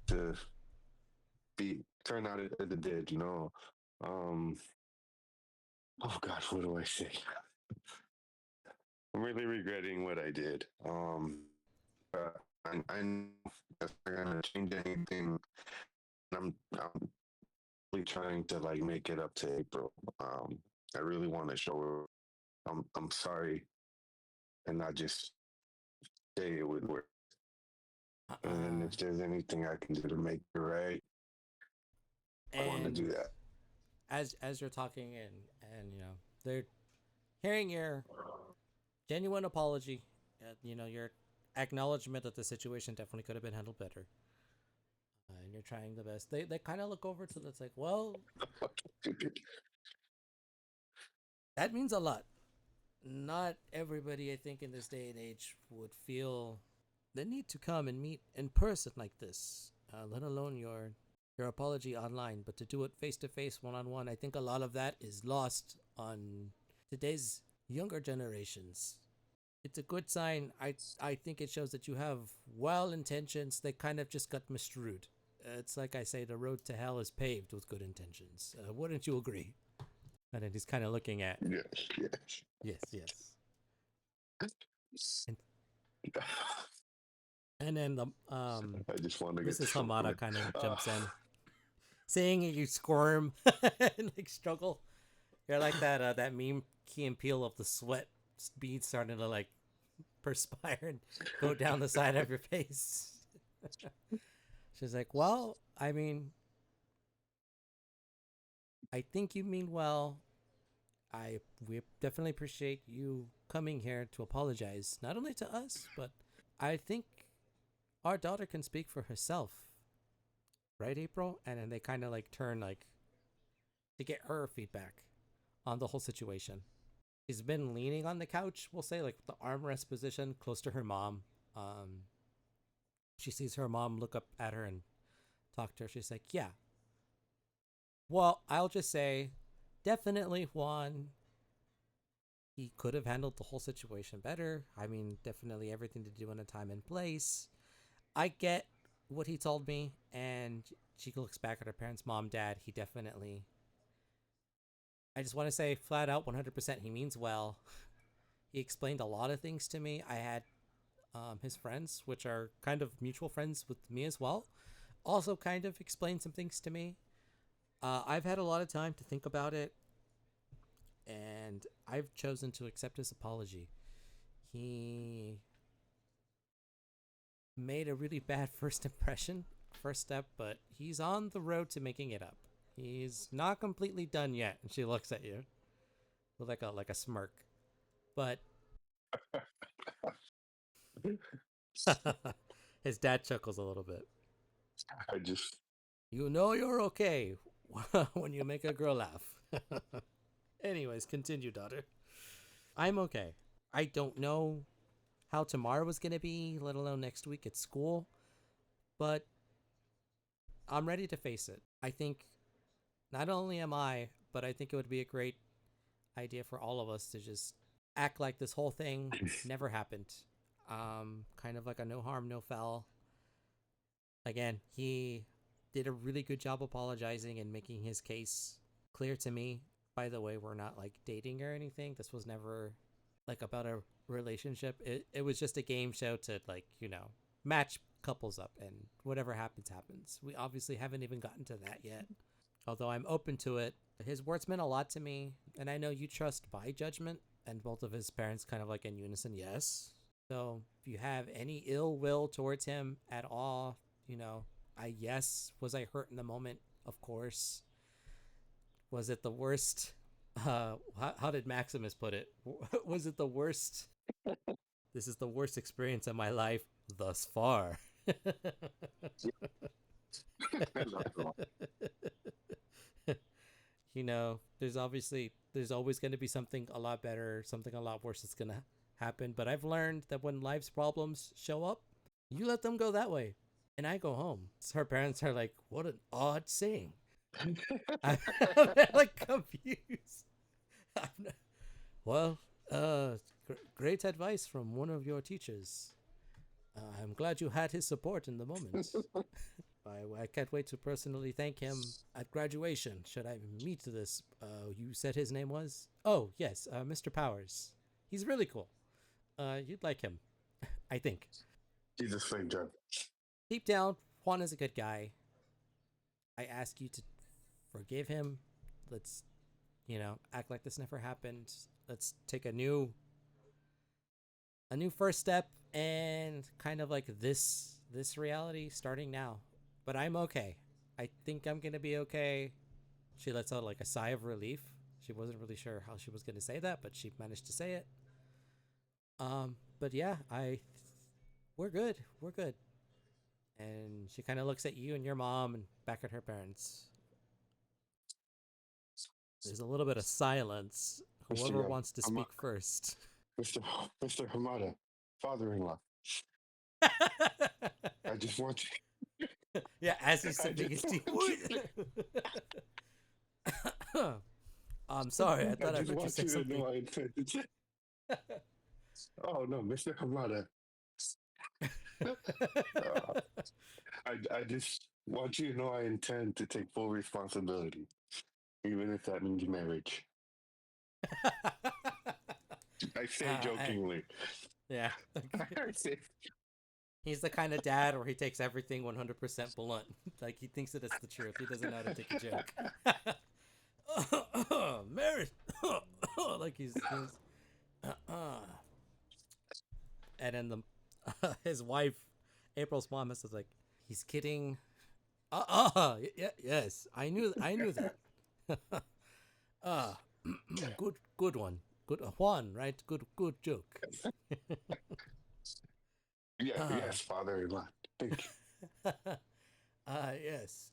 to be turn out as it did. Um, oh God, what do I say? I'm really regretting what I did. Uh, I know that's not gonna change anything. I'm really trying to like make it up to April. I really want to show her I'm sorry and not just say it with words. And if there's anything I can do to make it right, I want to And do that. as you're talking and they're hearing your genuine apology, your acknowledgement that the situation definitely could have been handled better. And you're trying the best. They kind of look over to it's like, well, that means a lot. Not everybody, I think, in this day and age would feel the need to come and meet in person like this, let alone your apology online. But to do it face to face, one on one, I think a lot of that is lost on today's younger generations. It's a good sign. I think it shows that you have well intentions. They kind of just got misstrued. It's like I say, the road to hell is paved with good intentions. Wouldn't you agree? And then he's kind of looking at Yes. yes. And then the I just want to get Mrs. to Hamada kind of jumps in, seeing you squirm and like struggle. You're like that meme Key and Peele of the sweat beads starting to like perspire and go down the side of your face. She's like, well, I mean, I think you mean well. We definitely appreciate you coming here to apologize, not only to us, but I think our daughter can speak for herself, right, April? And then they kind of like turn like to get her feedback on the whole situation. She's been leaning on the couch, we'll say, like the armrest position, close to her mom. She sees her mom look up at her and talk to her. She's like, yeah. Well, I'll just say, definitely Juan. He could have handled the whole situation better. I mean, definitely everything to do in a time and place. I get what he told me, and she looks back at her parents, mom, dad. He definitely. I just want to say flat out 100% he means well. He explained a lot of things to me. I had his friends, which are kind of mutual friends with me as well, also kind of explained some things to me. I've had a lot of time to think about it, and I've chosen to accept his apology. He made a really bad first step, but he's on the road to making it up. He's not completely done yet. And she looks at you with like a smirk. But his dad chuckles a little bit. I just You know you're okay when you make a girl laugh. Anyways, continue, daughter. I'm okay. I don't know how tomorrow was going to be, let alone next week at school, but I'm ready to face it. I think not only am I, but I think it would be a great idea for all of us to just act like this whole thing never happened. Kind of like a no harm, no foul. Again, he did a really good job apologizing and making his case clear to me. By the way, we're not like dating or anything. This was never like about a relationship. It was just a game show to like, match couples up, and whatever happens, happens. We obviously haven't even gotten to that yet, although I'm open to it. His words meant a lot to me, and I know you trust my judgment, and both of his parents kind of like in unison, yes. So if you have any ill will towards him at all, was I hurt in the moment? Of course. Was it the worst? How did Maximus put it? Was it the worst? This is the worst experience of my life thus far. There's always going to be something a lot better, something a lot worse that's going to happen. But I've learned that when life's problems show up, you let them go that way. And I go home. So her parents are like, what an odd saying. I'm like confused. Well, great advice from one of your teachers. I'm glad you had his support in the moment. I can't wait to personally thank him at graduation. Should I meet this? You said his name was? Oh, yes, Mr. Powers. He's really cool. You'd like him, I think. He's a sweet job. Deep down, Juan is a good guy. I ask you to forgive him. Let's, act like this never happened. Let's take a new first step and kind of like this reality starting now. But I'm okay. I think I'm gonna be okay. She lets out like a sigh of relief. She wasn't really sure how she was gonna say that, but she managed to say it. But yeah, we're good. We're good. And she kind of looks at you and your mom and back at her parents. There's a little bit of silence. Whoever wants to speak first. Mr. Hamada, father-in-law. I just want you. Yeah, as he's sipping his tea. I'm sorry, I thought I heard you say something. Oh no, Mr. Hamada. I just want you to know I intend to take full responsibility, even if that means marriage. I say jokingly. Yeah. He's the kind of dad where he takes everything 100% blunt. Like, he thinks that it's the truth. He doesn't know how to take a joke. Marriage. Like, he's and then his wife, April's mom, is like, he's kidding. Yes, I knew that. Good one. Good Juan, right? Good joke. Yes, father-in-law. Thank you. Yes.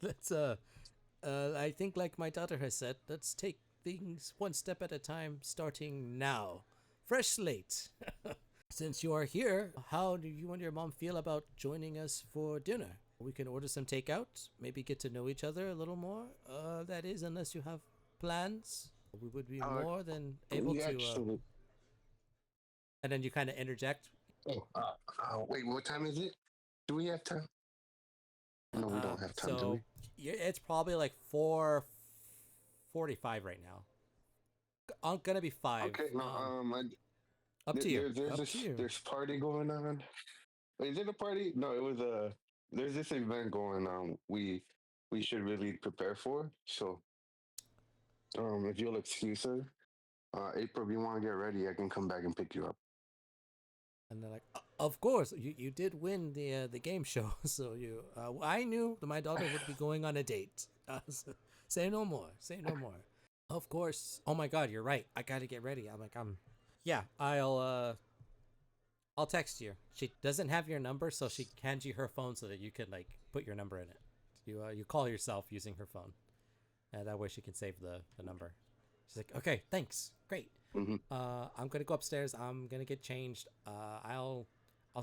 Let's I think, like my daughter has said, let's take things one step at a time, starting now. Fresh slate. Since you are here, how do you and your mom feel about joining us for dinner? We can order some takeout, maybe get to know each other a little more. That is, unless you have plans. We would be more than able to. And then you kind of interject. Wait, what time is it? Do we have time? No, we don't have time, do we? It's probably like 4:45 right now. I'm gonna be 5. Okay, no, up to you. There's party going on. Is it a party? No, it was there's this event going on. We should really prepare for. So, if you'll excuse her, April, if you want to get ready, I can come back and pick you up. And they're like, of course, you did win the game show, so I knew that my daughter would be going on a date. Say no more. Of course. Oh my God, you're right. I gotta get ready. Yeah, I'll text you. She doesn't have your number, so she hands you her phone so that you could like put your number in it. You call yourself using her phone, and that way she can save the number. She's like, okay, thanks, great. Mm-hmm. I'm gonna go upstairs. I'm gonna get changed. I'll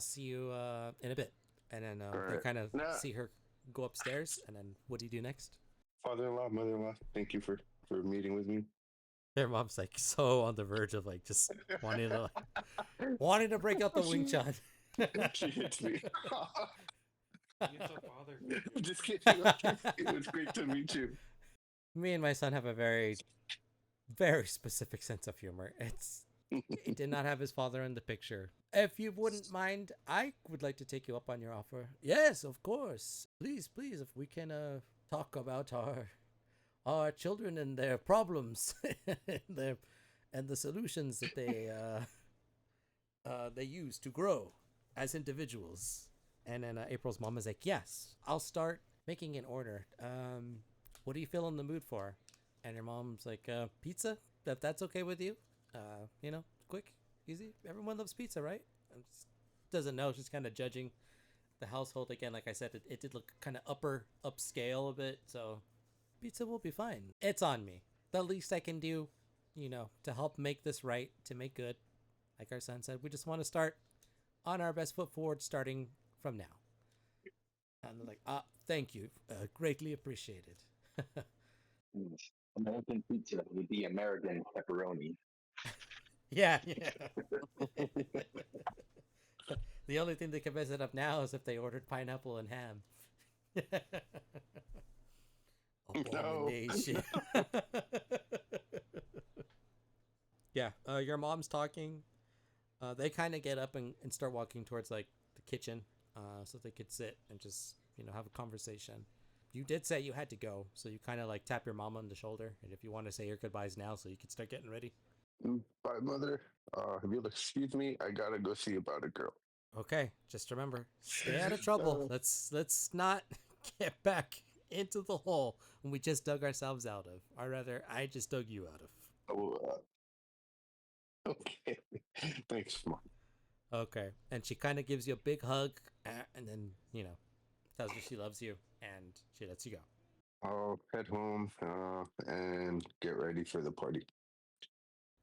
see you in a bit. And then they kind of see her go upstairs. And then what do you do next? Father-in-law, mother-in-law, thank you for meeting with me. Their mom's like so on the verge of like just wanting to break out the Wing Chun. She hits me. Father. Just kidding. It was great to meet you. Me and my son have a very, very specific sense of humor. It's He did not have his father in the picture. If you wouldn't mind, I would like to take you up on your offer. Yes, of course. Please, please, if we can talk about our children and their problems and the solutions that they use to grow as individuals. And then April's mom is like, yes, I'll start making an order. What do you feel in the mood for? And her mom's like, pizza, if that's okay with you. Quick, easy. Everyone loves pizza, right? Doesn't know. She's kind of judging the household. Again, like I said, it did look kind of upscale a bit. So pizza will be fine. It's on me. The least I can do, to help make this right, to make good. Like our son said, we just want to start on our best foot forward starting from now. And they're like, thank you. Greatly appreciated. American pizza with the American pepperoni. Yeah. The only thing that can mess it up now is if they ordered pineapple and ham. Abomination. Yeah, your mom's talking. They kind of get up and start walking towards like the kitchen, so they could sit and just have a conversation. You did say you had to go, so you kind of like tap your mom on the shoulder, and if you want to say your goodbyes now, so you can start getting ready. Bye, mother. If you'll excuse me, I gotta go see about a girl. Okay, just remember, stay out of trouble. Let's not get back into the hole we just dug ourselves out of, or rather, I just dug you out of. Oh, okay. Thanks, Mom. Okay, and she kind of gives you a big hug, and then tells you she loves you, and she lets you go. I'll head home and get ready for the party.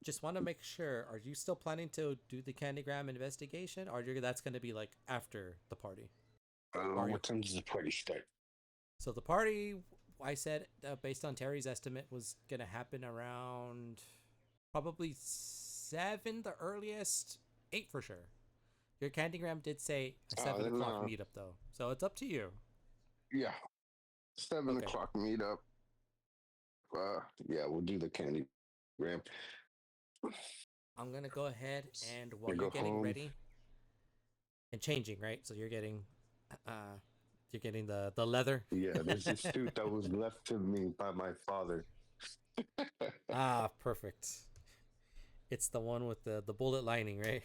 Just want to make sure, are you still planning to do the Candygram investigation, or that's going to be like after the party? What time does the party start? So the party, I said, based on Terry's estimate, was going to happen around probably 7, the earliest, 8 for sure. Your Candygram did say a 7 o'clock meetup, though, so it's up to you. Yeah, 7 o'clock meetup. Yeah, we'll do the Candygram. I'm gonna go ahead and while you're getting ready and changing, right? So you're getting the leather. Yeah, there's a suit that was left to me by my father. Perfect. It's the one with the bullet lining, right?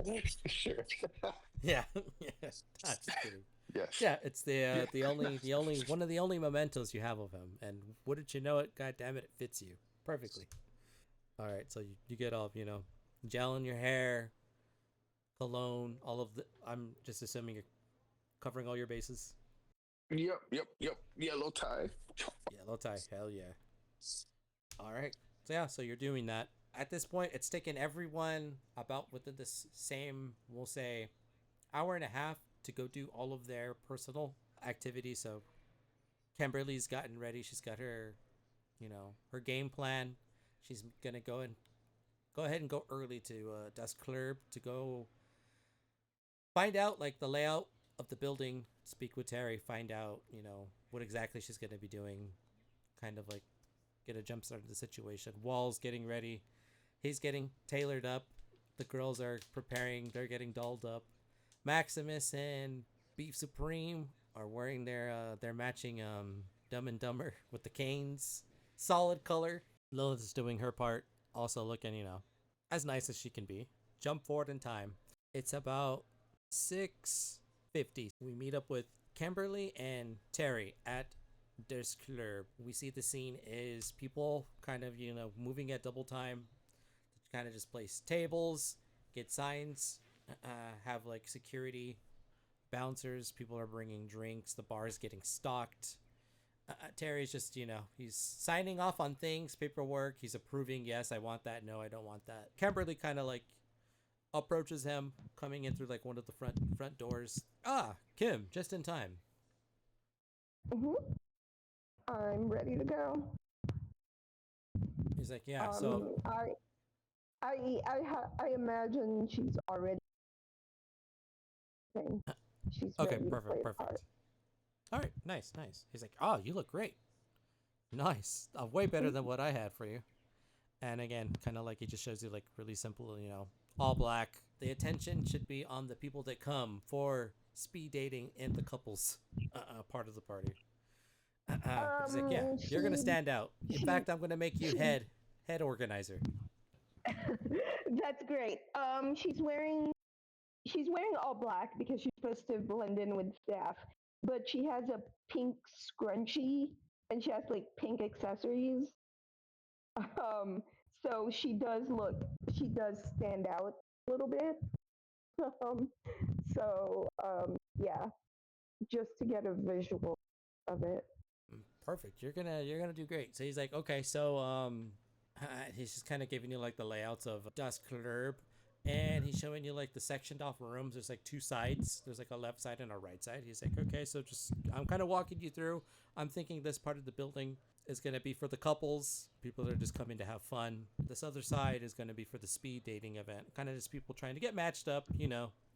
Oops. Sure. Yeah. Just kidding. Yes. Yeah, it's the only one of the only mementos you have of him, and wouldn't you know it? God damn it fits you perfectly. All right, so you get all gel in your hair, cologne, all of the. I'm just assuming you're covering all your bases. Yep. Yellow tie. Yellow tie, hell yeah. All right, so you're doing that. At this point, it's taken everyone about within this same, we'll say, hour and a half to go do all of their personal activities. So Kimberly's gotten ready. She's got her, her game plan. She's gonna go ahead and go early to Dusk Club to go find out like the layout of the building. Speak with Terry. Find out what exactly she's gonna be doing. Kind of like get a jump start of the situation. Wall's getting ready. He's getting tailored up. The girls are preparing. They're getting dolled up. Maximus and Beef Supreme are wearing their matching Dumb and Dumber with the canes. Solid color. Lilith's doing her part. Also looking, as nice as she can be. Jump forward in time. It's about 6:50. We meet up with Kimberly and Terry at Des Club. We see the scene is people kind of, moving at double time. Kind of just place tables, get signs, have like security bouncers. People are bringing drinks. The bar's getting stocked. Terry's just, he's signing off on things, paperwork. He's approving. Yes, I want that. No, I don't want that. Kimberly kind of like approaches him, coming in through like one of the front doors. Kim, just in time. I'm ready to go. He's like, yeah. So I imagine she's already. She's okay, ready perfect. Part. All right, nice. He's like, you look great. Nice. Way better than what I had for you. And again, kind of like it just shows you like really simple, all black. The attention should be on the people that come for speed dating in the couples part of the party. Because like, yeah, you're gonna She stand out. In she fact, I'm gonna make you head organizer. that's great. She's wearing all black because she's supposed to blend in with staff, but she has a pink scrunchie and she has like pink accessories. Um, so she does stand out a little bit. Um, yeah, just to get a visual of it. Perfect. You're gonna do great. So he's like, okay, so he's just kind of giving you like the layouts of Dusk Club, and he's showing you like the sectioned off rooms. There's like two sides. There's like a left side and a right side. He's like, okay, so just I'm kind of walking you through. I'm thinking this part of the building is gonna be for the couples, people that are just coming to have fun. This other side is gonna be for the speed dating event, kind of just people trying to get matched up.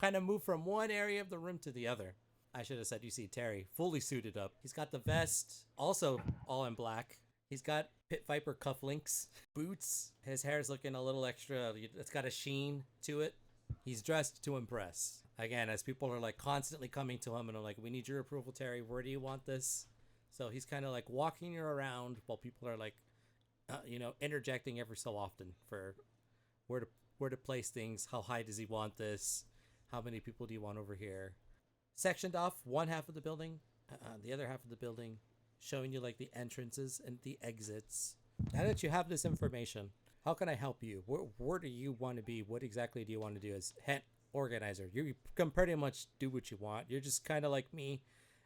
Kind of move from one area of the room to the other. I should have said you see Terry fully suited up. He's got the vest, also all in black. He's got Pit Viper cufflinks, boots. His hair is looking a little extra. It's got a sheen to it. He's dressed to impress. Again, as people are like constantly coming to him and are like, "We need your approval, Terry. Where do you want this?" So he's kind of like walking you around while people are like, interjecting every so often for where to where to place things. How high does he want this? How many people do you want over here? Sectioned off one half of the building, the other half of the building, showing you like the entrances and the exits. Now that you have this information, how can I help you? Where do you want to be? What exactly do you want to do as head organizer? You can pretty much do what you want. You're just kind of like me.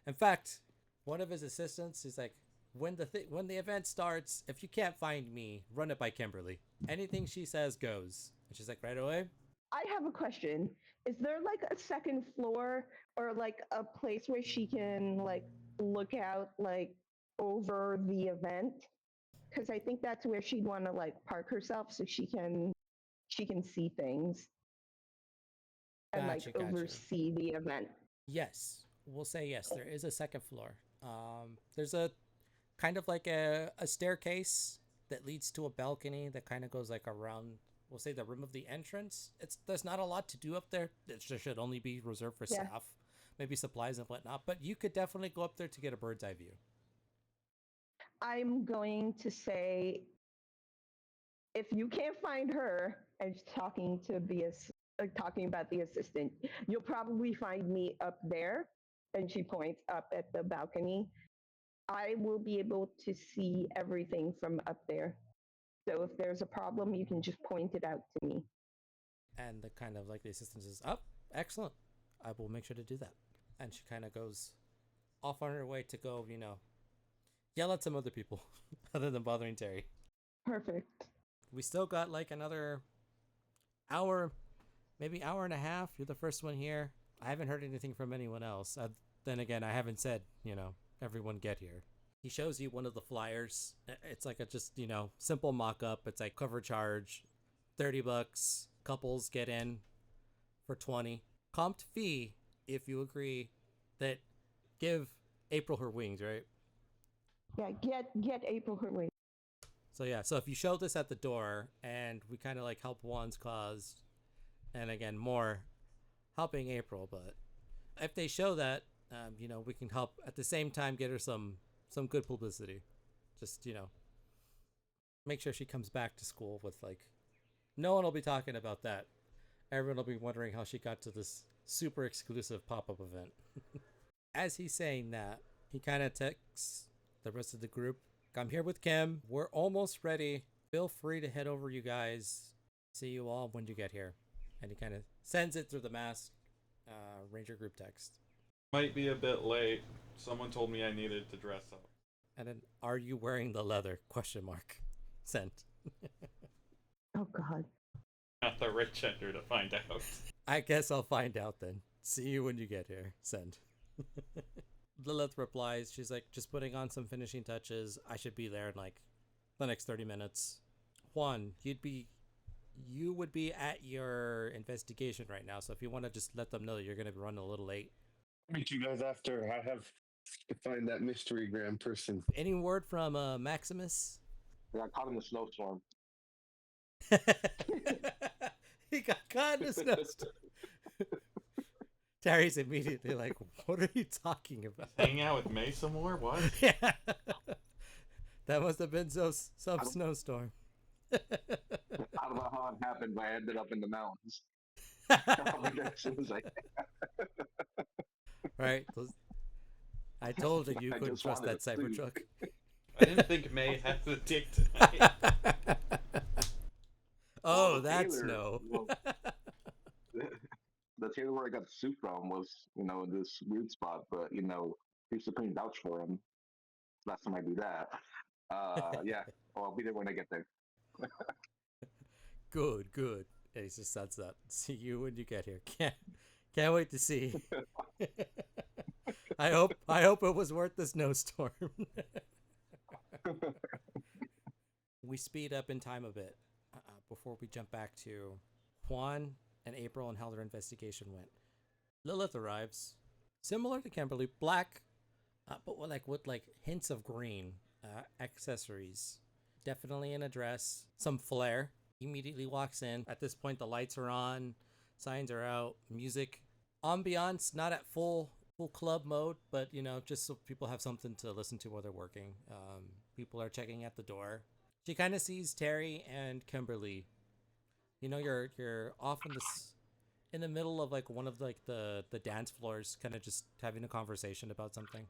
In fact, one of his assistants is like, when the event starts, if you can't find me, run it by Kimberly. Anything she says goes. And she's like, right away. I have a question. Is there like a second floor or like a place where she can like look out like over the event? Because I think that's where she'd want to like park herself so she can see things and like Gotcha. oversee the event. Yes, we'll say yes. There is a second floor. There's a kind of like a staircase that leads to a balcony that kind of goes like around. We'll say the room of the entrance. There's not a lot to do up there. It should only be reserved for Yeah. staff, maybe supplies and whatnot. But you could definitely go up there to get a bird's eye view. I'm going to say if you can't find her and talking about the assistant, you'll probably find me up there. And she points up at the balcony. I will be able to see everything from up there. So if there's a problem, you can just point it out to me. And the kind of like the assistant says, "Oh, excellent. I will make sure to do that." And she kind of goes off on her way to go, yell at some other people other than bothering Terry. Perfect. We still got like another hour, maybe hour and a half. You're the first one here. I haven't heard anything from anyone else. Then again, I haven't said, everyone get here. He shows you one of the flyers. It's like a just, simple mock up. It's like cover charge, $30. Couples get in for 20. Comped fee if you agree that give April her wings, right? Yeah, get April her way. So yeah, so if you show this at the door and we kind of like help one's cause, and again more helping April, but if they show that, we can help at the same time get her some good publicity. Just make sure she comes back to school with like no one will be talking about that. Everyone will be wondering how she got to this super exclusive pop-up event. As he's saying that, he kind of texts the rest of the group. I'm here with Kim. We're almost ready. Feel free to head over, you guys. See you all when you get here. And he kind of sends it through the mass Ranger group text. Might be a bit late. Someone told me I needed to dress up. And then, are you wearing the leather? Question mark. Sent. Oh God. Not the right gender to find out. I guess I'll find out then. See you when you get here. Send. Lilith replies, she's like, just putting on some finishing touches. I should be there in like the next 30 minutes. Juan, you would be at your investigation right now. So if you want to just let them know that you're going to run a little late. Meet you guys after. I have To find that mystery gram person. Any word from Maximus? I got caught in the snowstorm. He got caught in a snowstorm. Terry's immediately like, "What are you talking about?" Hang out with May some more? What? Yeah, that must have been some snowstorm. I don't know how it happened, but I ended up in the mountains. Right. I told you you I couldn't just trust wanted that to sleep. Cybertruck. I didn't think May had the dick tonight. Oh, the that's tailor, no. well, the tailor where I got the suit from was, in this weird spot, but he's supreme vouch for him. Last time I do that. Yeah. Well, I'll be there when I get there. Good, good. Yeah, he just sets up. See you when you get here. Can't wait to see. I hope it was worth the snowstorm. We speed up in time a bit before we jump back to Juan and April and how their investigation went. Lilith arrives, similar to Kimberly, black, but with hints of green accessories. Definitely in a dress, some flair. Immediately walks in. At this point, the lights are on, signs are out, music, ambiance, not at full club mode, but just so people have something to listen to while they're working. People are checking at the door. She kind of sees Terry and Kimberly. You're off in the middle of one of the dance floors, kind of just having a conversation about something.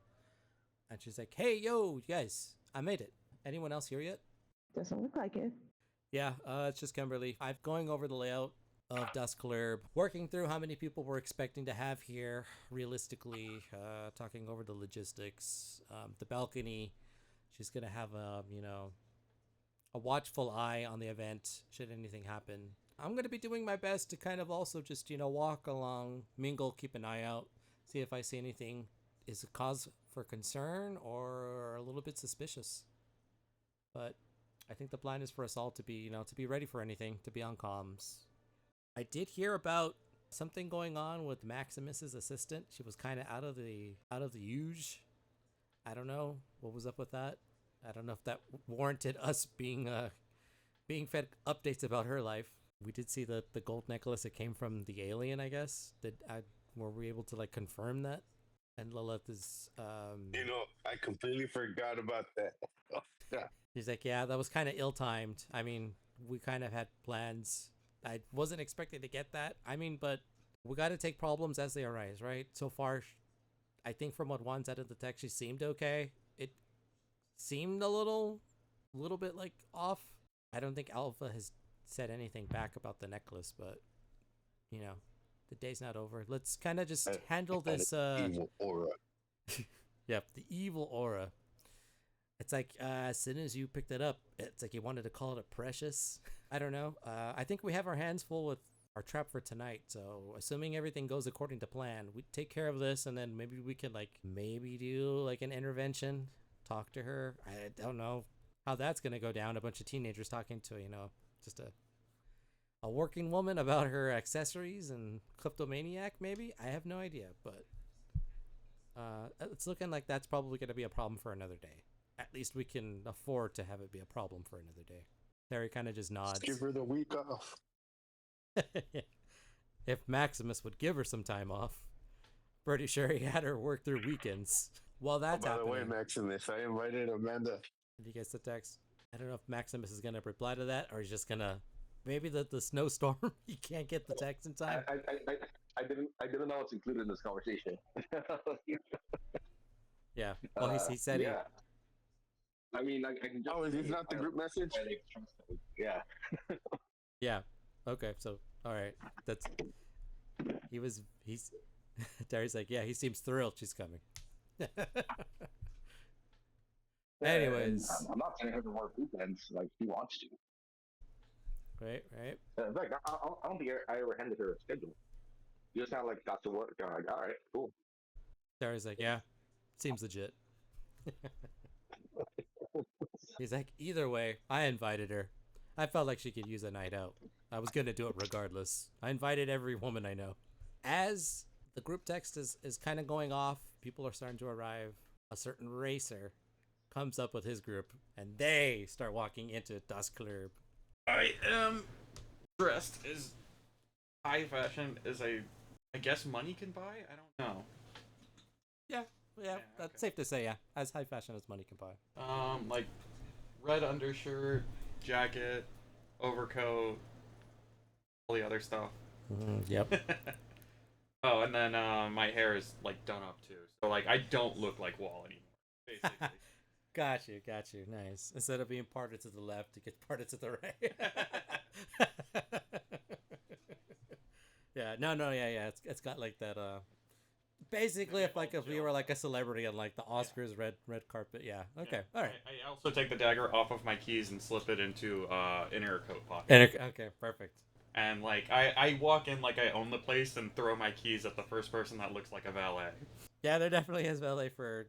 And she's like, "Hey, yo, you guys, I made it. Anyone else here yet?" Doesn't look like it. Yeah, it's just Kimberly. I'm going over the layout of Dusklerb, working through how many people we're expecting to have here, realistically, talking over the logistics, the balcony. She's going to have a watchful eye on the event, should anything happen. I'm going to be doing my best to kind of also just, walk along, mingle, keep an eye out, see if I see anything is a cause for concern or a little bit suspicious. But I think the plan is for us all to be, to be ready for anything, to be on comms. I did hear about something going on with Maximus's assistant. She was kind of out of the huge. I don't know what was up with that. I don't know if that warranted us being fed updates about her life. We did see the gold necklace. It came from the alien, I guess. Were we able to confirm that? And Lilith is I completely forgot about that. Yeah. She's like, yeah, that was kind of ill-timed. I mean, we kind of had plans. I wasn't expecting to get that. I mean, but we got to take problems as they arise, right? So far, I think from what Juan said in the text, she seemed okay. It seemed a little bit off. I don't think Alpha has said anything back about the necklace, but the day's not over. Let's kind of just handle this. Evil aura. Yep, the evil aura. It's as soon as you picked it up, it's you wanted to call it precious. I don't know. I think we have our hands full with our trap for tonight. So assuming everything goes according to plan, we take care of this, and then maybe we can maybe do an intervention, talk to her. I don't know how that's gonna go down. A bunch of teenagers talking to just a working woman about her accessories and kleptomaniac. Maybe I have no idea, but it's looking like that's probably gonna be a problem for another day. At least we can afford to have it be a problem for another day. Terry kind of just nods. Give her the week off. If Maximus would give her some time off, pretty sure he had her work through weekends. While that's happening. By the way, Maximus, I invited Amanda. Did you get the text? I don't know if Maximus is going to reply to that or he's just going to... Maybe the snowstorm, he can't get the text in time. I didn't know it's included in this conversation. Yeah. Well, he said yeah. I mean, I can just... Oh, is this not the group message? Yeah. Yeah. Okay, so, all right. He's... Terry's like, yeah, he seems thrilled she's coming. Anyways. I'm not sending her to work weekends like he wants to. Right. In fact, I don't think I ever handed her a schedule. You just kind of got to work. All right, cool. Terry's like, yeah, seems legit. He's like, either way, I invited her. I felt like she could use a night out. I was going to do it regardless. I invited every woman I know. As the group text is kind of going off, people are starting to arrive. a certain racer comes up with his group, and they start walking into Das Club. I am dressed as high fashion as I guess money can buy. I don't know. Yeah, that's safe to say. Yeah, as high fashion as money can buy. Like red undershirt, jacket, overcoat, all the other stuff. Yep. Oh, and then my hair is like done up too, so like I don't look like Wall anymore. Basically. Got you. Nice. Instead of being parted to the left, it gets parted to the right. Yeah. No. Yeah. It's got like that. Basically, if you were like a celebrity on like the Oscars red carpet. Yeah. Okay. Yeah. All right. I also take the dagger off of my keys and slip it into inner coat pocket. Okay. Perfect. And like I walk in like I own the place and throw my keys at the first person that looks like a valet. Yeah, there definitely is valet for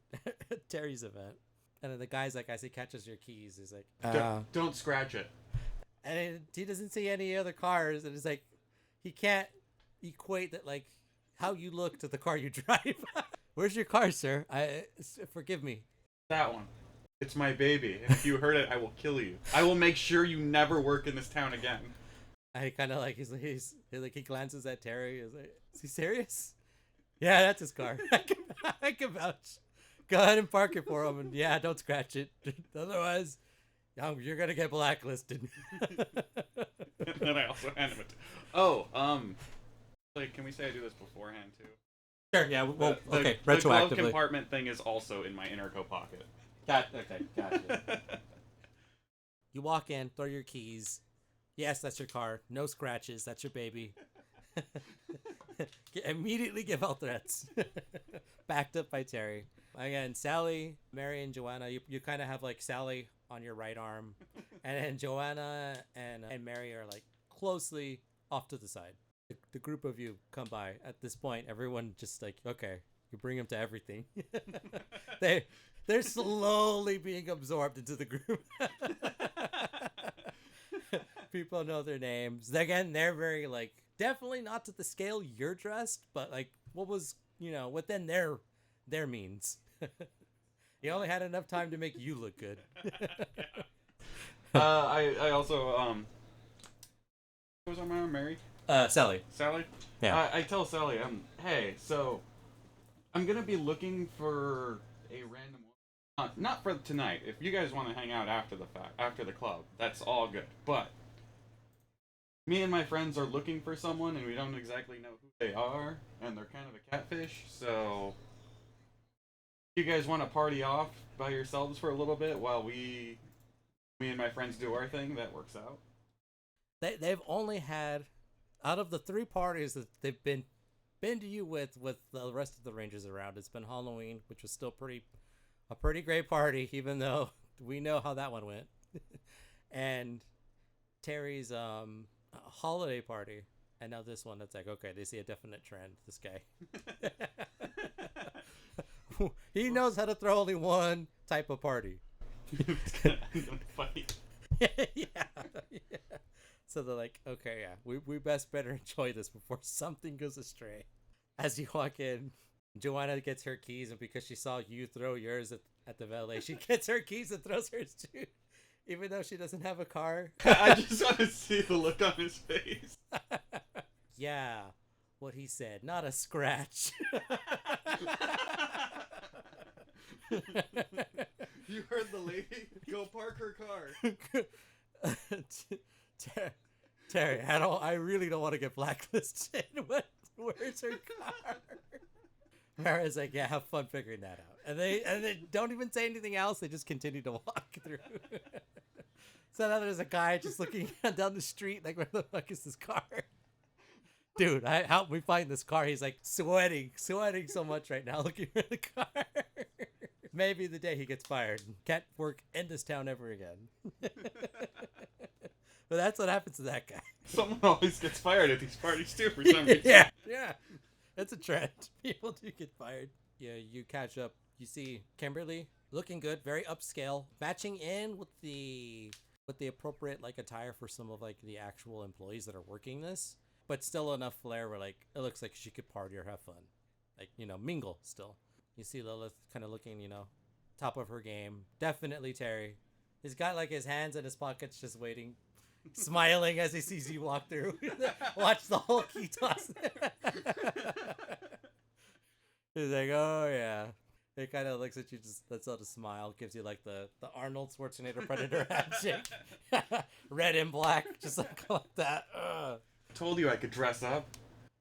Terry's event. And then the guy's like, as he catches your keys, he's like, Don't scratch it. and he doesn't see any other cars, and it's like, he can't equate that like how you look to the car you drive. Where's your car, sir? Forgive me. That one. It's my baby. And if you hurt it, I will kill you. I will make sure you never work in this town again. I kind of like he's like he glances at Terry. He's like, is he serious? Yeah, that's his car. I can vouch. Go ahead and park it for him, and yeah, don't scratch it. Otherwise, you're gonna get blacklisted. And then I also hand him it. Oh, like, can we say I do this beforehand too? Sure. Yeah. Well, okay. The glove Retroactively. compartment thing is also in my inner coat pocket. Gotcha. You walk in, throw your keys. Yes, that's your car. No scratches. That's your baby. Immediately give out threats. Backed up by Terry. Again, Sally, Mary, and Joanna, you kind of have like Sally on your right arm. And then Joanna and Mary are like closely off to the side. The group of you come by. At this point, everyone just like, okay, you bring them to everything. They're slowly being absorbed into the group. People know their names. Again, they're very like, definitely not to the scale you're dressed, but like what was, within their means. You only had enough time to make you look good. I also who was on my arm? Mary? Sally. Sally? Yeah. I tell Sally, hey, so I'm gonna be looking for a random not for tonight. If you guys want to hang out after the club, that's all good. But me and my friends are looking for someone, and we don't exactly know who they are, and they're kind of a catfish. So, you guys want to party off by yourselves for a little bit while me and my friends do our thing? That works out. They've only had, out of the 3 parties that they've been to you with the rest of the Rangers around, it's been Halloween, which was still a pretty great party, even though we know how that one went. And Terry's holiday party, and now this one. It's like, okay, they see a definite trend. This guy, he knows how to throw only one type of party. Fight. Yeah. So they're like, okay, yeah, we best better enjoy this before something goes astray. As you walk in, Joanna gets her keys, and because she saw you throw yours at the valet, she gets her keys and throws hers too, even though she doesn't have a car. I just want to see the look on his face. Yeah, what he said, not a scratch. You heard the lady? Go park her car. Terry, I really don't want to get blacklisted. Where's her car? Mara's like, yeah, have fun figuring that out. And they don't even say anything else. They just continue to walk through. So now there's a guy just looking down the street like, where the fuck is this car? Dude, help me find this car. He's like sweating so much right now looking for the car. Maybe the day he gets fired and can't work in this town ever again. But that's what happens to that guy. Someone always gets fired at these parties too for some reason. Yeah. It's a trend. People do get fired. Yeah, you catch up. You see Kimberly looking good, very upscale, matching in with the appropriate like attire for some of like the actual employees that are working this, but still enough flair where like it looks like she could party or have fun, like mingle still. You see Lilith kind of looking, top of her game. Definitely Terry. He's got like his hands in his pockets just waiting, smiling as he sees you walk through. Watch the whole key toss. He's like, oh yeah. He kind of looks at you, just lets out a smile, gives you like the Arnold Schwarzenegger Predator handshake. Red and black, just like that. Ugh. Told you I could dress up.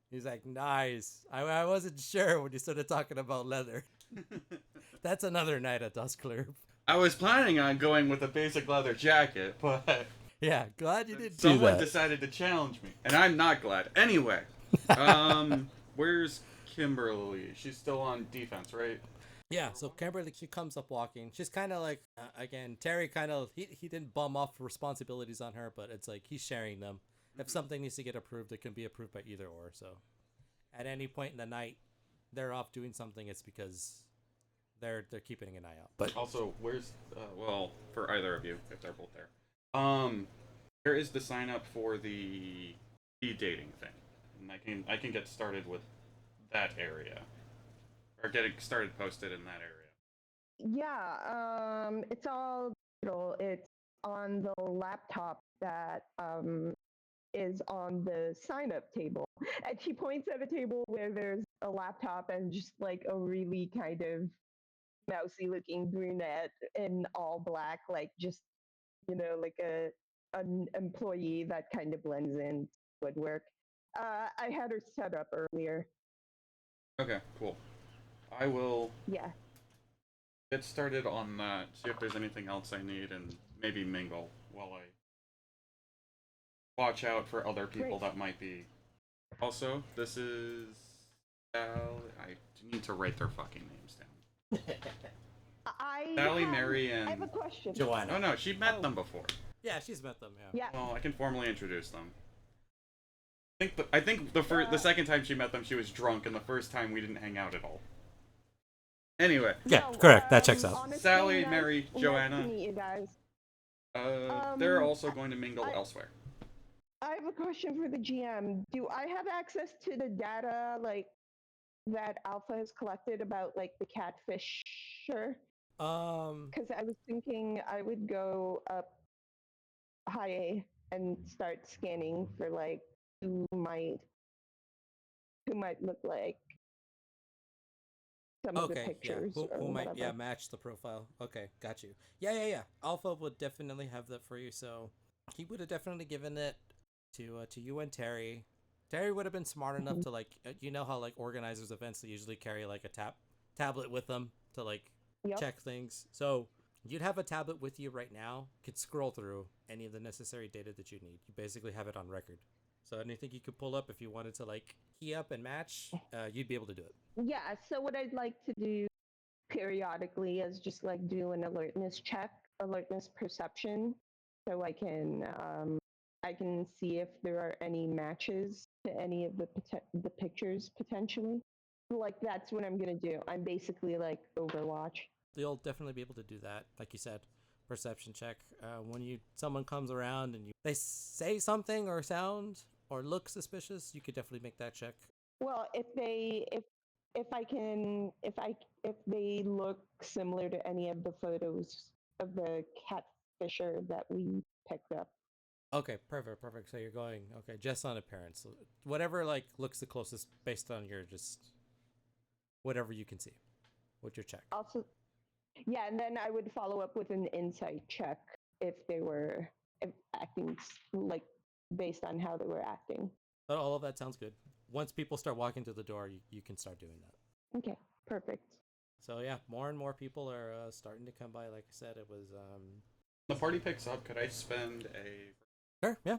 He's like, nice. I wasn't sure when you started talking about leather. That's another night at Duskler. I was planning on going with a basic leather jacket, but Yeah, glad you didn't do someone that. decided to challenge me, and I'm not glad. Anyway, where's Kimberly? She's still on defense, right? Yeah, so Kimberly, she comes up walking. She's kind of like, again, Terry kind of, he didn't bum off responsibilities on her, but it's like he's sharing them. If something needs to get approved, it can be approved by either or. So at any point in the night, they're off doing something, it's because they're keeping an eye out. But Also, where's well, for either of you, if they're both there, where is the sign up for the dating thing? And I can get started with that area, or getting started posted in that area. Yeah, it's all digital. It's on the laptop that is on the sign up table. And she points at a table where there's a laptop and just like a really kind of mousy looking brunette in all black, like just, like an employee that kind of blends in woodwork. I had her set up earlier. Okay, cool. I will Yeah. get started on that. See if there's anything else I need, and maybe mingle while I watch out for other people Great. that might be. Also, this is I need to write their fucking names down. Sally, Mary, I have a and question. Joanna. oh no, she met them before. Yeah, she's met them, yeah. Yeah. Well, I can formally introduce them. I think the second time she met them, she was drunk, and the first time we didn't hang out at all. Anyway, Yeah, correct. That checks out. Honestly, Sally, Mary, nice Joanna. to meet you guys. They're also going to mingle elsewhere. I have a question for the GM. Do I have access to the data like that Alpha has collected about like the catfisher? Because I was thinking I would go up high A and start scanning for like who might look like some of the Okay, yeah. pictures. Who or might, whatever. match the profile. Okay, got you. Yeah. Alpha would definitely have that for you, so he would have definitely given it to you and Terry. Terry would have been smart enough to like, you know how like organizers events, they usually carry like a tablet with them to like Yep. check things. So you'd have a tablet with you right now, could scroll through any of the necessary data that you need. You basically have it on record. So anything you could pull up if you wanted to like key up and match, you'd be able to do it. Yeah, so what I'd like to do periodically is just like do an alertness check, alertness perception, so I can see if there are any matches to any of the pictures potentially. Like that's what I'm gonna do. I'm basically like Overwatch. You'll definitely be able to do that, like you said. Perception check. When someone comes around and they say something or sound or look suspicious, you could definitely make that check. Well, if they look similar to any of the photos of the catfisher that we picked up. Okay, perfect. So you're going, okay, just on appearance. Whatever like looks the closest based on your just whatever you can see. What's your check? Also, yeah, and then I would follow up with an insight check if they were acting like based on how they were acting. But all of that sounds good. Once people start walking to the door, you can start doing that. Okay, perfect. So yeah, more and more people are starting to come by. Like I said, it was The party picks up. Could I spend a? sure, yeah.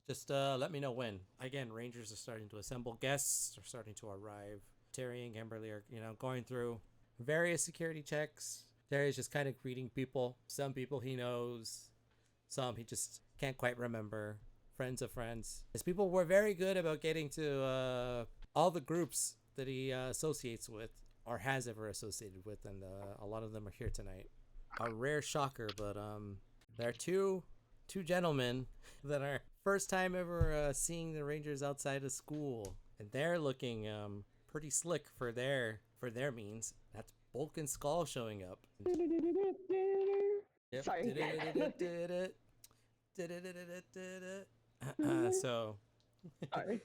Just let me know when. Again, Rangers are starting to assemble. Guests are starting to arrive. Terry and Kimberly are, going through various security checks. Terry's just kind of greeting people. Some people he knows. Some he just can't quite remember. Friends of friends. His people were very good about getting to all the groups that he associates with or has ever associated with, and a lot of them are here tonight. A rare shocker, but there are two gentlemen that are first time ever seeing the Rangers outside of school, and they're looking pretty slick for their for their means, that's Bulk and Skull showing up. Yep. Sorry. So, Sorry.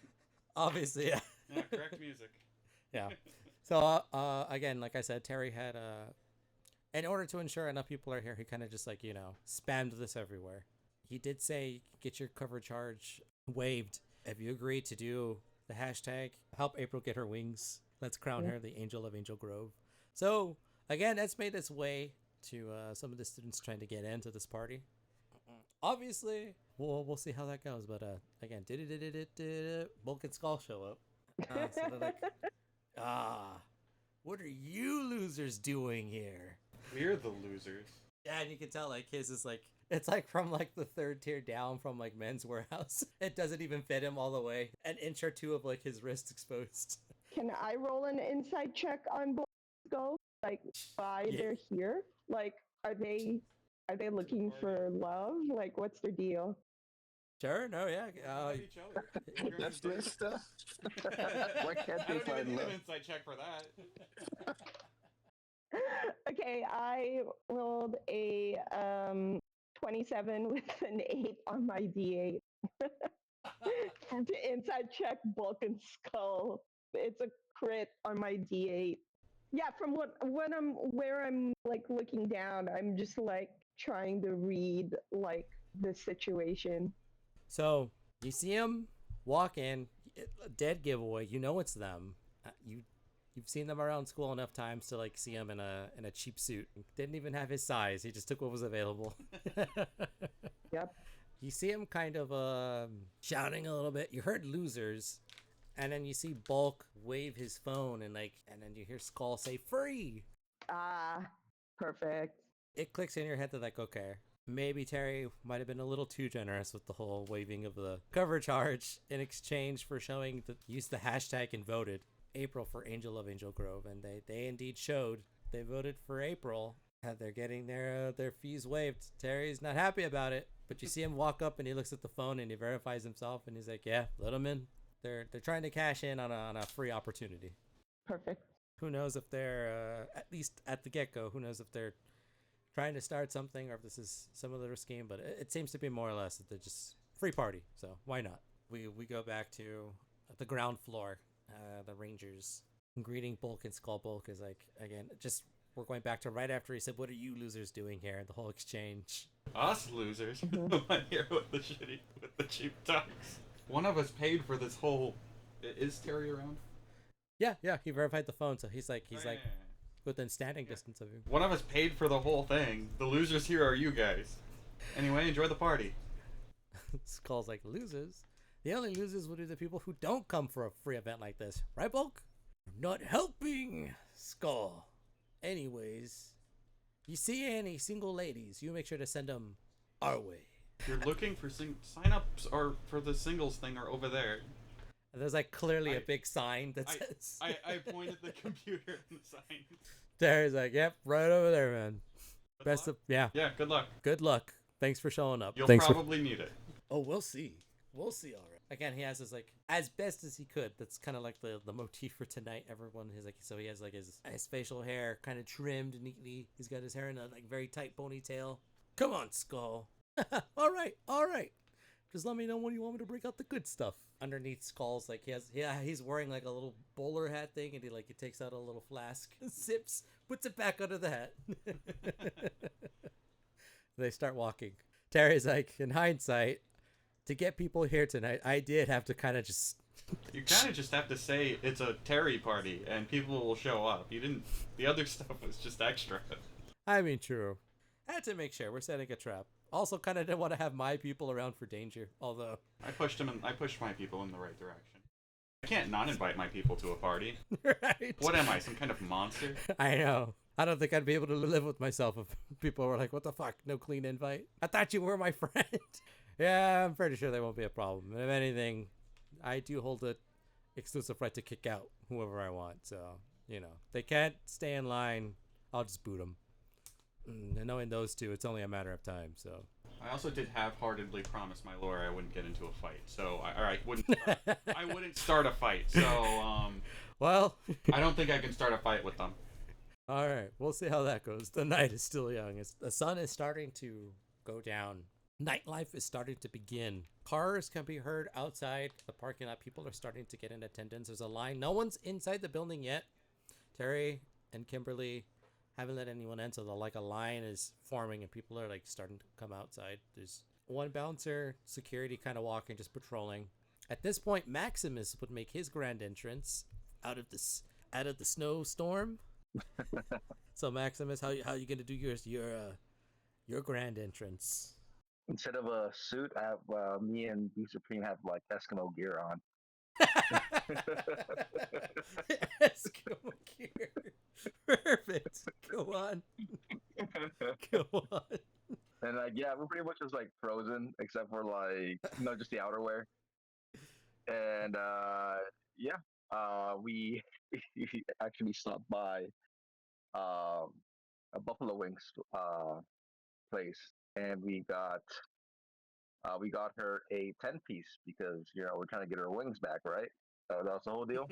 obviously, Yeah, correct music. yeah. So, again, like I said, Terry had, in order to ensure enough people are here, he kind of just like, spammed this everywhere. He did say, get your cover charge waived if you agree to do the hashtag, help April get her wings. Let's crown her the Angel of Angel Grove. So, again, that's made its way to some of the students trying to get into this party. Obviously, we'll see how that goes. But again, Bulk and Skull show up. So they're like, what are you losers doing here? We're the losers. Yeah, and you can tell like his is like, it's like from like the third tier down from like Men's Warehouse. It doesn't even fit him all the way. An inch or two of like his wrist exposed. Can I roll an insight check on both Go? Like why they're here? Like are they looking for love? Like what's their deal? Sure, no, yeah. Each other. That's messed up. Why can't I they don't even find need love? an insight check for that. Okay, I rolled a 27 with an 8 on my D8. To inside check Bulk and Skull. It's a crit on my D8. Yeah, from where I'm like looking down, I'm just like trying to read like the situation. So you see him walk in, dead giveaway. You know it's them. You've seen them around school enough times to like see him in a cheap suit. Didn't even have his size. He just took what was available. Yep. You see him kind of shouting a little bit. You heard losers, and then you see Bulk wave his phone and then you hear Skull say free. Ah, perfect. It clicks in your head that like, okay, maybe Terry might have been a little too generous with the whole waving of the cover charge in exchange for showing that used the hashtag and voted April for Angel of Angel Grove, and they indeed showed. They voted for April. They're getting their fees waived. Terry's not happy about it, but you see him walk up and he looks at the phone and he verifies himself and he's like, yeah, let them in. They're trying to cash in on a free opportunity. Perfect. Who knows if they're at least at the get-go, who knows if they're trying to start something or if this is some other scheme, but it seems to be more or less that they're just free party, so why not? We go back to the ground floor. The Rangers greeting Bulk and Skull. Bulk is like, again, just we're going back to right after he said, what are you losers doing here? The whole exchange. Us losers. I'm here with the cheap talks. One of us paid for this whole. Is Terry around? Yeah, he verified the phone, so he's like within standing distance of you. One of us paid for the whole thing. The losers here are you guys. Anyway, enjoy the party. Skull's like, losers? The only losers would be the people who don't come for a free event like this. Right, Bulk? Not helping, Skull. Anyways, you see any single ladies, you make sure to send them our way. If you're looking for sign-ups or for the singles thing are over there. And there's like clearly a big sign that says... I pointed the computer and the sign. Terry's like, yep, right over there, man. Good Best luck? of... Yeah. Yeah, good luck. Good luck. Thanks for showing up. You'll Thanks probably need it. Oh, we'll see. We'll see, all right. Again, he has his, like, as best as he could. That's kind of like the motif for tonight. Everyone is like, so he has, like, his facial hair kind of trimmed neatly. He's got his hair in a, like, very tight ponytail. Come on, Skull. All right. Just let me know when you want me to break out the good stuff. Underneath Skull's, like, he's wearing, like, a little bowler hat thing, and he takes out a little flask, sips, puts it back under the hat. They start walking. Terry's like, in hindsight, to get people here tonight, I did have to kind of just... You kind of just have to say it's a Terry party, and people will show up. You didn't... The other stuff was just extra. I mean, true. I had to make sure we're setting a trap. Also, kind of didn't want to have my people around for danger, although... I pushed my people in the right direction. I can't not invite my people to a party. Right? What am I, some kind of monster? I know. I don't think I'd be able to live with myself if people were like, what the fuck, no clean invite? I thought you were my friend. Yeah, I'm pretty sure there won't be a problem. And if anything, I do hold the exclusive right to kick out whoever I want. So, they can't stay in line. I'll just boot them. And knowing those two, it's only a matter of time, so... I also did half-heartedly promise my lawyer I wouldn't get into a fight, so I wouldn't. I wouldn't start a fight. So Well, I don't think I can start a fight with them. all right, we'll see how that goes. The night is still young. The sun is starting to go down. Nightlife is starting to begin. Cars can be heard outside the parking lot. People are starting to get in attendance. There's a line. No one's inside the building yet. Terry and Kimberly haven't let anyone in, so a line is forming and people are like starting to come outside. There's one bouncer, security kind of walking, just patrolling. At this point, Maximus would make his grand entrance out of the snowstorm. So Maximus, how you gonna do your grand entrance? Instead of a suit, I have me and B Supreme have like Eskimo gear on. Eskimo gear. Perfect. Go on. Go on. And like, yeah, we're pretty much just like frozen, except for like, just the outerwear. And yeah, we actually stopped by a Buffalo Wings place, and we got her a 10-piece because we're trying to get her wings back, right? So that's the whole deal.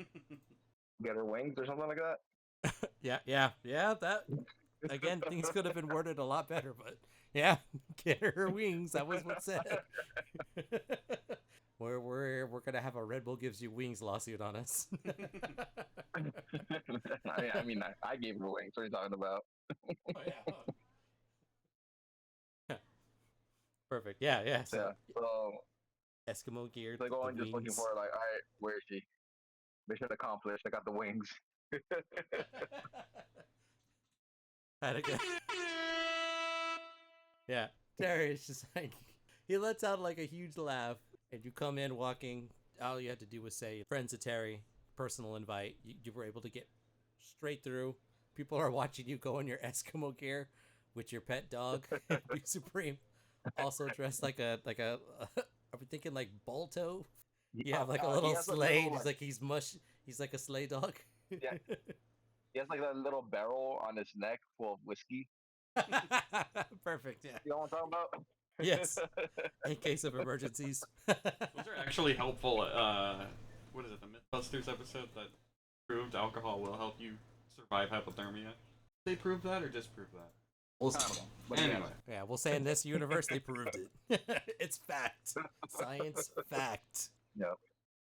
Get her wings or something like that. Yeah. That again, things could have been worded a lot better, but yeah, get her wings. That was what's said. We're gonna have a Red Bull gives you wings lawsuit on us. I mean, I gave her wings. What are you talking about? Oh, yeah. Perfect. Yeah. So, Yeah. So Eskimo gear. they're going the just looking wings. for her. Like, all right, where is she? Mission accomplished. I got the wings. Had a good. Yeah, Terry's just like he lets out like a huge laugh, and you come in walking. All you had to do was say, "Friends of Terry, personal invite." You were able to get straight through. People are watching you go in your Eskimo gear with your pet dog, Be Supreme, also dressed like a. Are we thinking like Balto? You have like a little sleigh. He's like he's mush. He's like a sleigh dog. Yeah. He has like that little barrel on his neck full of whiskey. Perfect. Yeah. You know what I'm talking about? Yes. In case of emergencies. Those are actually helpful. What is it? The MythBusters episode that proved alcohol will help you survive hypothermia. They proved that or disprove that? I don't know. But Anyway, Yeah, we'll say in this universe they proved it. It's fact. Science fact. Yeah.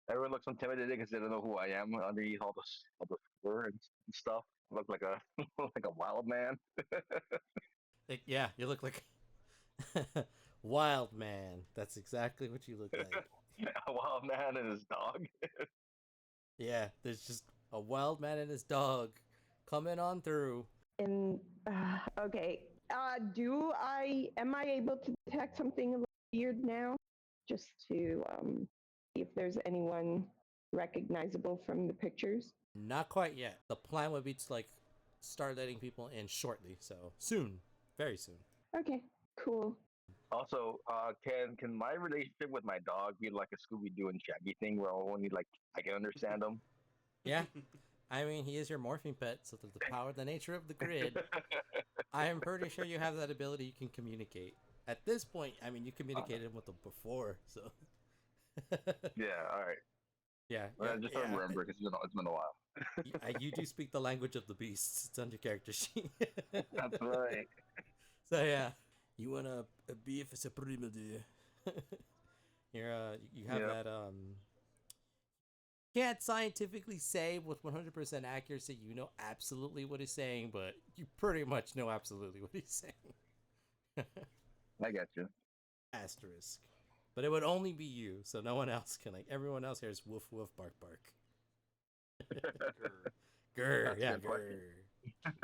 Everyone looks intimidated because they don't know who I am underneath all the fur and stuff. I look like a like a wild man. Yeah, you look like wild man. That's exactly what you look like. A wild man and his dog. Yeah, there's just a wild man and his dog coming on through. And okay, am I able to detect something a little weird now? Just to see if there's anyone recognizable from the pictures. Not quite yet. The plan would be to like start letting people in shortly. So soon, very soon. Okay, cool. Also, can my relationship with my dog be like a Scooby Doo and Shaggy thing where only like I can understand him? Yeah. I mean, he is your morphing pet, so the power, the nature of the grid. I am pretty sure you have that ability. You can communicate. At this point, I mean, you communicated with them before, so. Yeah, all right. Yeah. I just don't remember because it's been a while. You do speak the language of the beasts. It's on your character sheet. That's right. So yeah, you want a beef supreme, dude? You have that can't scientifically say with 100% accuracy you know absolutely what he's saying, but you pretty much know absolutely what he's saying. I got you. Asterisk. But it would only be you, so no one else can. Like everyone else hears woof woof bark bark. Grr, yeah, grr.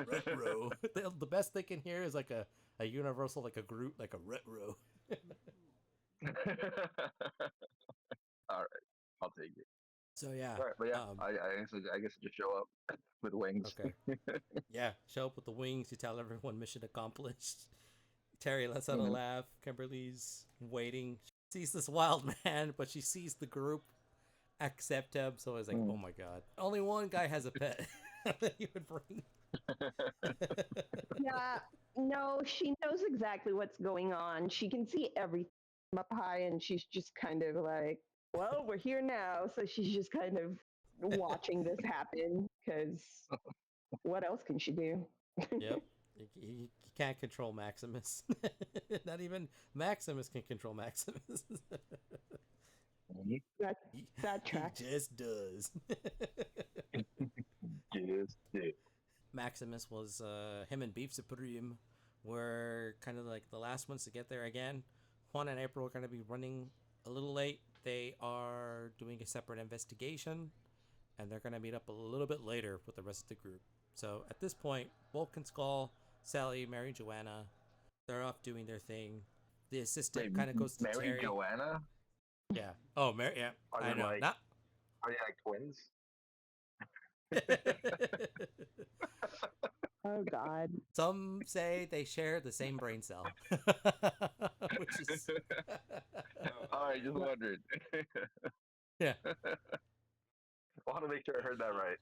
Retro. The best they can hear is like a universal, like a Groot, like a retro. All right, I'll take it. So yeah. All right, but yeah, I guess I just show up with wings. Okay. Yeah, show up with the wings. You tell everyone mission accomplished. Terry lets out a laugh. Kimberly's waiting. She sees this wild man, but she sees the group accept him. So it's like, oh my god. Only one guy has a pet that you would bring. Yeah, no, she knows exactly what's going on. She can see everything from up high, and she's just kind of like, well, we're here now. So she's just kind of watching this happen because what else can she do? Yep. You can't control Maximus. Not even Maximus can control Maximus. That, he, that he tracks. just does. Yes, dude. Maximus was him and Beef Supreme were kind of like the last ones to get there again. Juan and April are going to be running a little late. They are doing a separate investigation, and they're going to meet up a little bit later with the rest of the group. So at this point, Wolf and Skull, Sally, Mary, Joanna, they're off doing their thing. The assistant Wait, kind of goes to Mary Terry. Joanna? Yeah. Oh, Mary. Yeah, Are I they know. like Not. are they like twins? Oh God. Some say they share the same brain cell, which is I just wondered. yeah. I want to make sure I heard that right.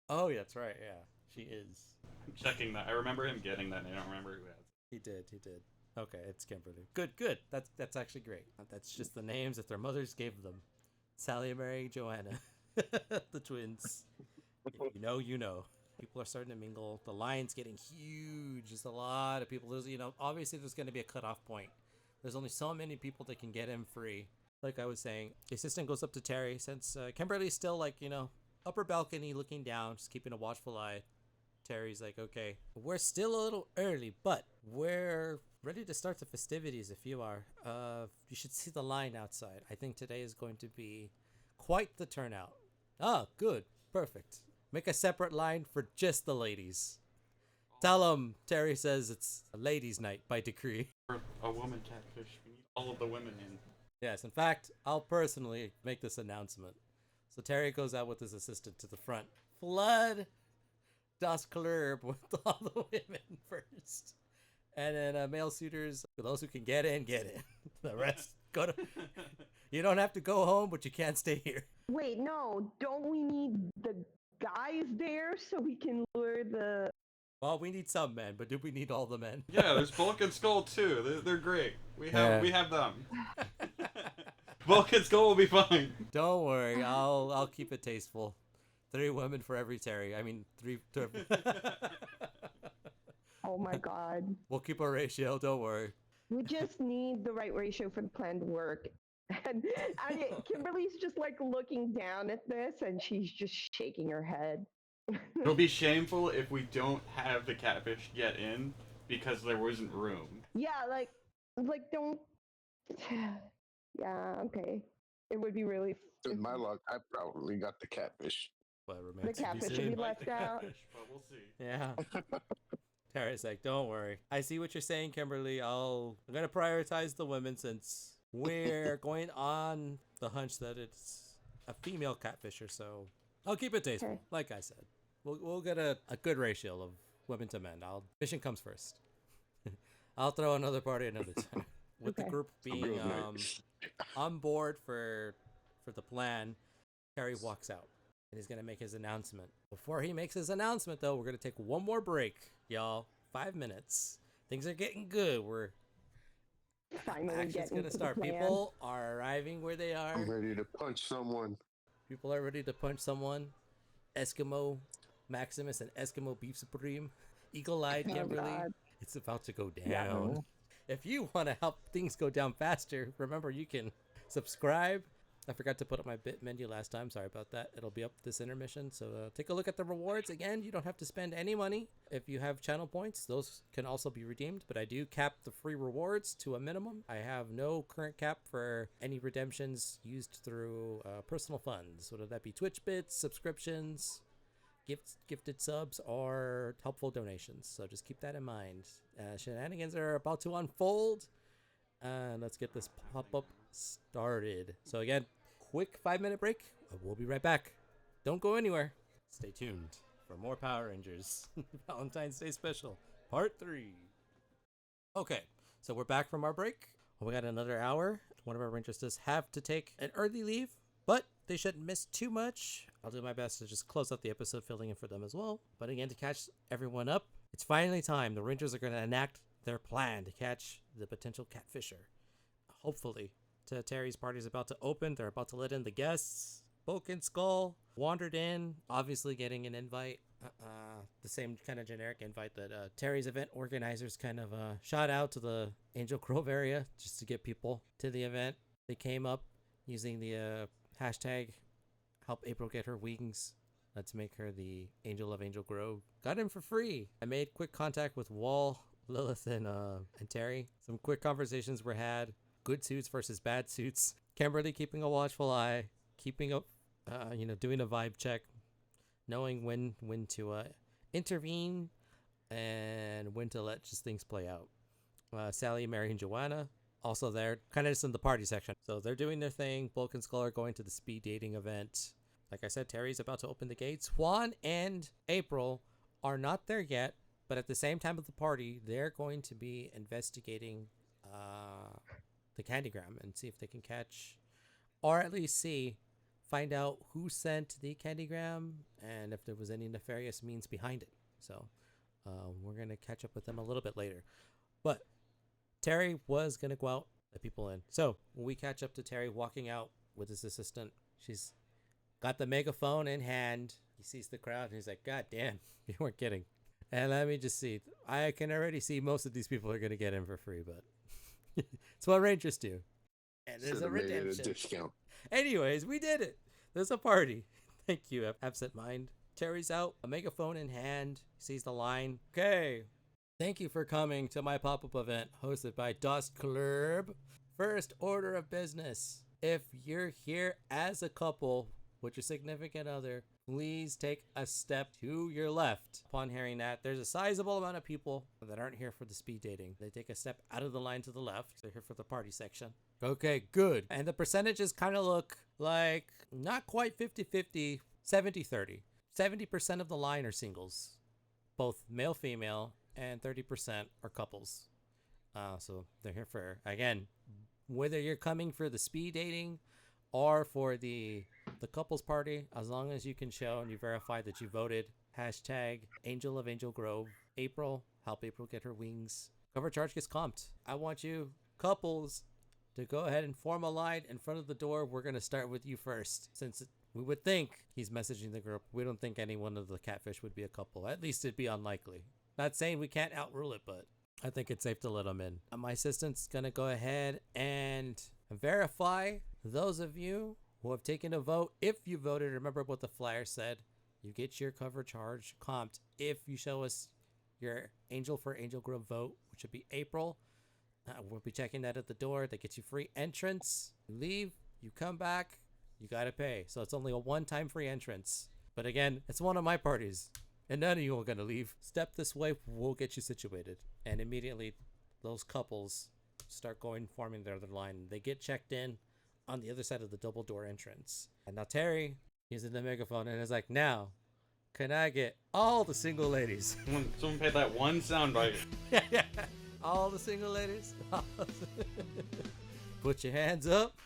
Oh, yeah, that's right. Yeah, she is. I'm checking that. I remember him getting that, and I don't remember who has it. He did. He did. Okay, it's Kimberly. Good. Good. That's actually great. That's just the names that their mothers gave them. Sally, Mary, Joanna, the twins. If you know, you know. People are starting to mingle. The line's getting huge. There's a lot of people. There's, obviously there's going to be a cutoff point. There's only so many people that can get in free. Like I was saying, the assistant goes up to Terry since Kimberly's still like, upper balcony looking down, just keeping a watchful eye. Terry's like, okay, we're still a little early, but we're ready to start the festivities if you are. You should see the line outside. I think today is going to be quite the turnout. Ah, good. Perfect. Make a separate line for just the ladies. Tell them, Terry says it's a ladies' night by decree. For a woman catfish, we need all of the women in. Yes, in fact, I'll personally make this announcement. So Terry goes out with his assistant to the front. Flood Das Club with all the women first. And then male suitors, for those who can get in, get in. The rest, go to... You don't have to go home, but you can't stay here. Wait, no, don't we need the guys there so we can lure the... Well, we need some men, but do we need all the men? Yeah, there's Bulk and Skull too. They're great. We have them. Bulk and Skull will be fine. Don't worry, I'll keep it tasteful. 3 women for every Terry. I mean, 3. Oh my God. We'll keep a ratio. Don't worry. We just need the right ratio for the plan to work. And Kimberly's just like looking down at this and she's just shaking her head. It'll be shameful if we don't have the catfish get in because there wasn't room. Yeah, like don't. Yeah, okay. It would be really. With my luck, I probably got the catfish. Well, The remains to be catfish would seen. be left out. But we'll see. Yeah. Terry's like, don't worry. I see what you're saying, Kimberly. I'm gonna prioritize the women since we're going on the hunch that it's a female catfisher. So I'll keep it tasteful, Okay. like I said. We'll get a good ratio of women to men. Mission comes first. I'll throw another party another time. With the Okay. group being on board for the plan, Terry walks out and he's gonna make his announcement. Before he makes his announcement, though, we're gonna take one more break, y'all. 5 minutes. Things are getting good. We're Finally action's getting gonna to the start. plan. People are arriving where they are. I'm ready to punch someone. People are ready to punch someone. Eskimo Maximus and Eskimo Beef Supreme. Eagle-eyed Oh, Kimberly. God. It's about to go Yeah. down. If you want to help things go down faster, remember you can subscribe. I forgot to put up my bit menu last time. Sorry about that. It'll be up this intermission. So take a look at the rewards. Again, you don't have to spend any money. If you have channel points, those can also be redeemed. But I do cap the free rewards to a minimum. I have no current cap for any redemptions used through personal funds, whether that be Twitch bits, subscriptions, gifted subs, or helpful donations. So just keep that in mind. Shenanigans are about to unfold. And let's get this pop-up started. So again, quick 5-minute break. We'll be right back. Don't go anywhere. Stay tuned for more Power Rangers Valentine's Day Special Part 3. Okay, so we're back from our break. We got another hour. One of our Rangers does have to take an early leave, but they shouldn't miss too much. I'll do my best to just close out the episode filling in for them as well. But again, to catch everyone up, it's finally time. The Rangers are going to enact their plan to catch the potential catfisher. Hopefully. Terry's party is about to open. They're about to let in the guests. Bulk and Skull wandered in, obviously getting an invite. The same kind of generic invite that Terry's event organizers kind of shot out to the Angel Grove area just to get people to the event. They came up using the hashtag help April get her wings. Let's make her the Angel of Angel Grove. Got him for free. I made quick contact with Wall, Lilith, and Terry. Some quick conversations were had. Good suits versus bad suits. Kimberly keeping a watchful eye, keeping up, doing a vibe check, knowing when to intervene and when to let just things play out. Sally, Mary, and Joanna also there, kind of just in the party section. So they're doing their thing. Bulk and Skull are going to the speed dating event. Like I said, Terry's about to open the gates. Juan and April are not there yet, but at the same time of the party, they're going to be investigating the candygram and see if they can catch, or at least find out who sent the candygram and if there was any nefarious means behind it. So we're going to catch up with them a little bit later. But Terry was going to go out, let people in. So when we catch up to Terry walking out with his assistant, she's got the megaphone in hand. He sees the crowd and he's like, God damn, you weren't kidding. And let me just see. I can already see most of these people are going to get in for free, but it's what Rangers do. And there's a redemption. Discount. Anyways, we did it. There's a party. Thank you, Absent Mind. Terry's out, a megaphone in hand, sees the line. Okay. Thank you for coming to my pop-up event hosted by Dust Club. First order of business. If you're here as a couple with your significant other, please take a step to your left. Upon hearing that, there's a sizable amount of people that aren't here for the speed dating. They take a step out of the line to the left. They're here for the party section. Okay, good. And the percentages kind of look like not quite 50-50, 70-30. 70% of the line are singles, both male, female, and 30% are couples. So they're here for, again, whether you're coming for the speed dating or for the couples party, as long as you can show and you verify that you voted. Hashtag Angel of Angel Grove. April, help April get her wings. Cover charge gets comped. I want you couples to go ahead and form a line in front of the door. We're going to start with you first. Since we would think he's messaging the group, we don't think any one of the catfish would be a couple. At least it'd be unlikely. Not saying we can't outrule it, but I think it's safe to let them in. My assistant's going to go ahead and verify those of you who have taken a vote. If you voted, remember what the flyer said. You get your cover charge comped if you show us your Angel for Angel Grove vote, which would be April. We'll be checking that at the door. That gets you free entrance. You leave, you come back, you got to pay. So it's only a one-time free entrance. But again, it's one of my parties, and none of you are going to leave. Step this way, we'll get you situated. And immediately, those couples start forming their other line. They get checked in on the other side of the double door entrance. And now Terry using the megaphone and is like, now, can I get all the single ladies? Someone paid that one soundbite. Yeah. All the single ladies. Put your hands up.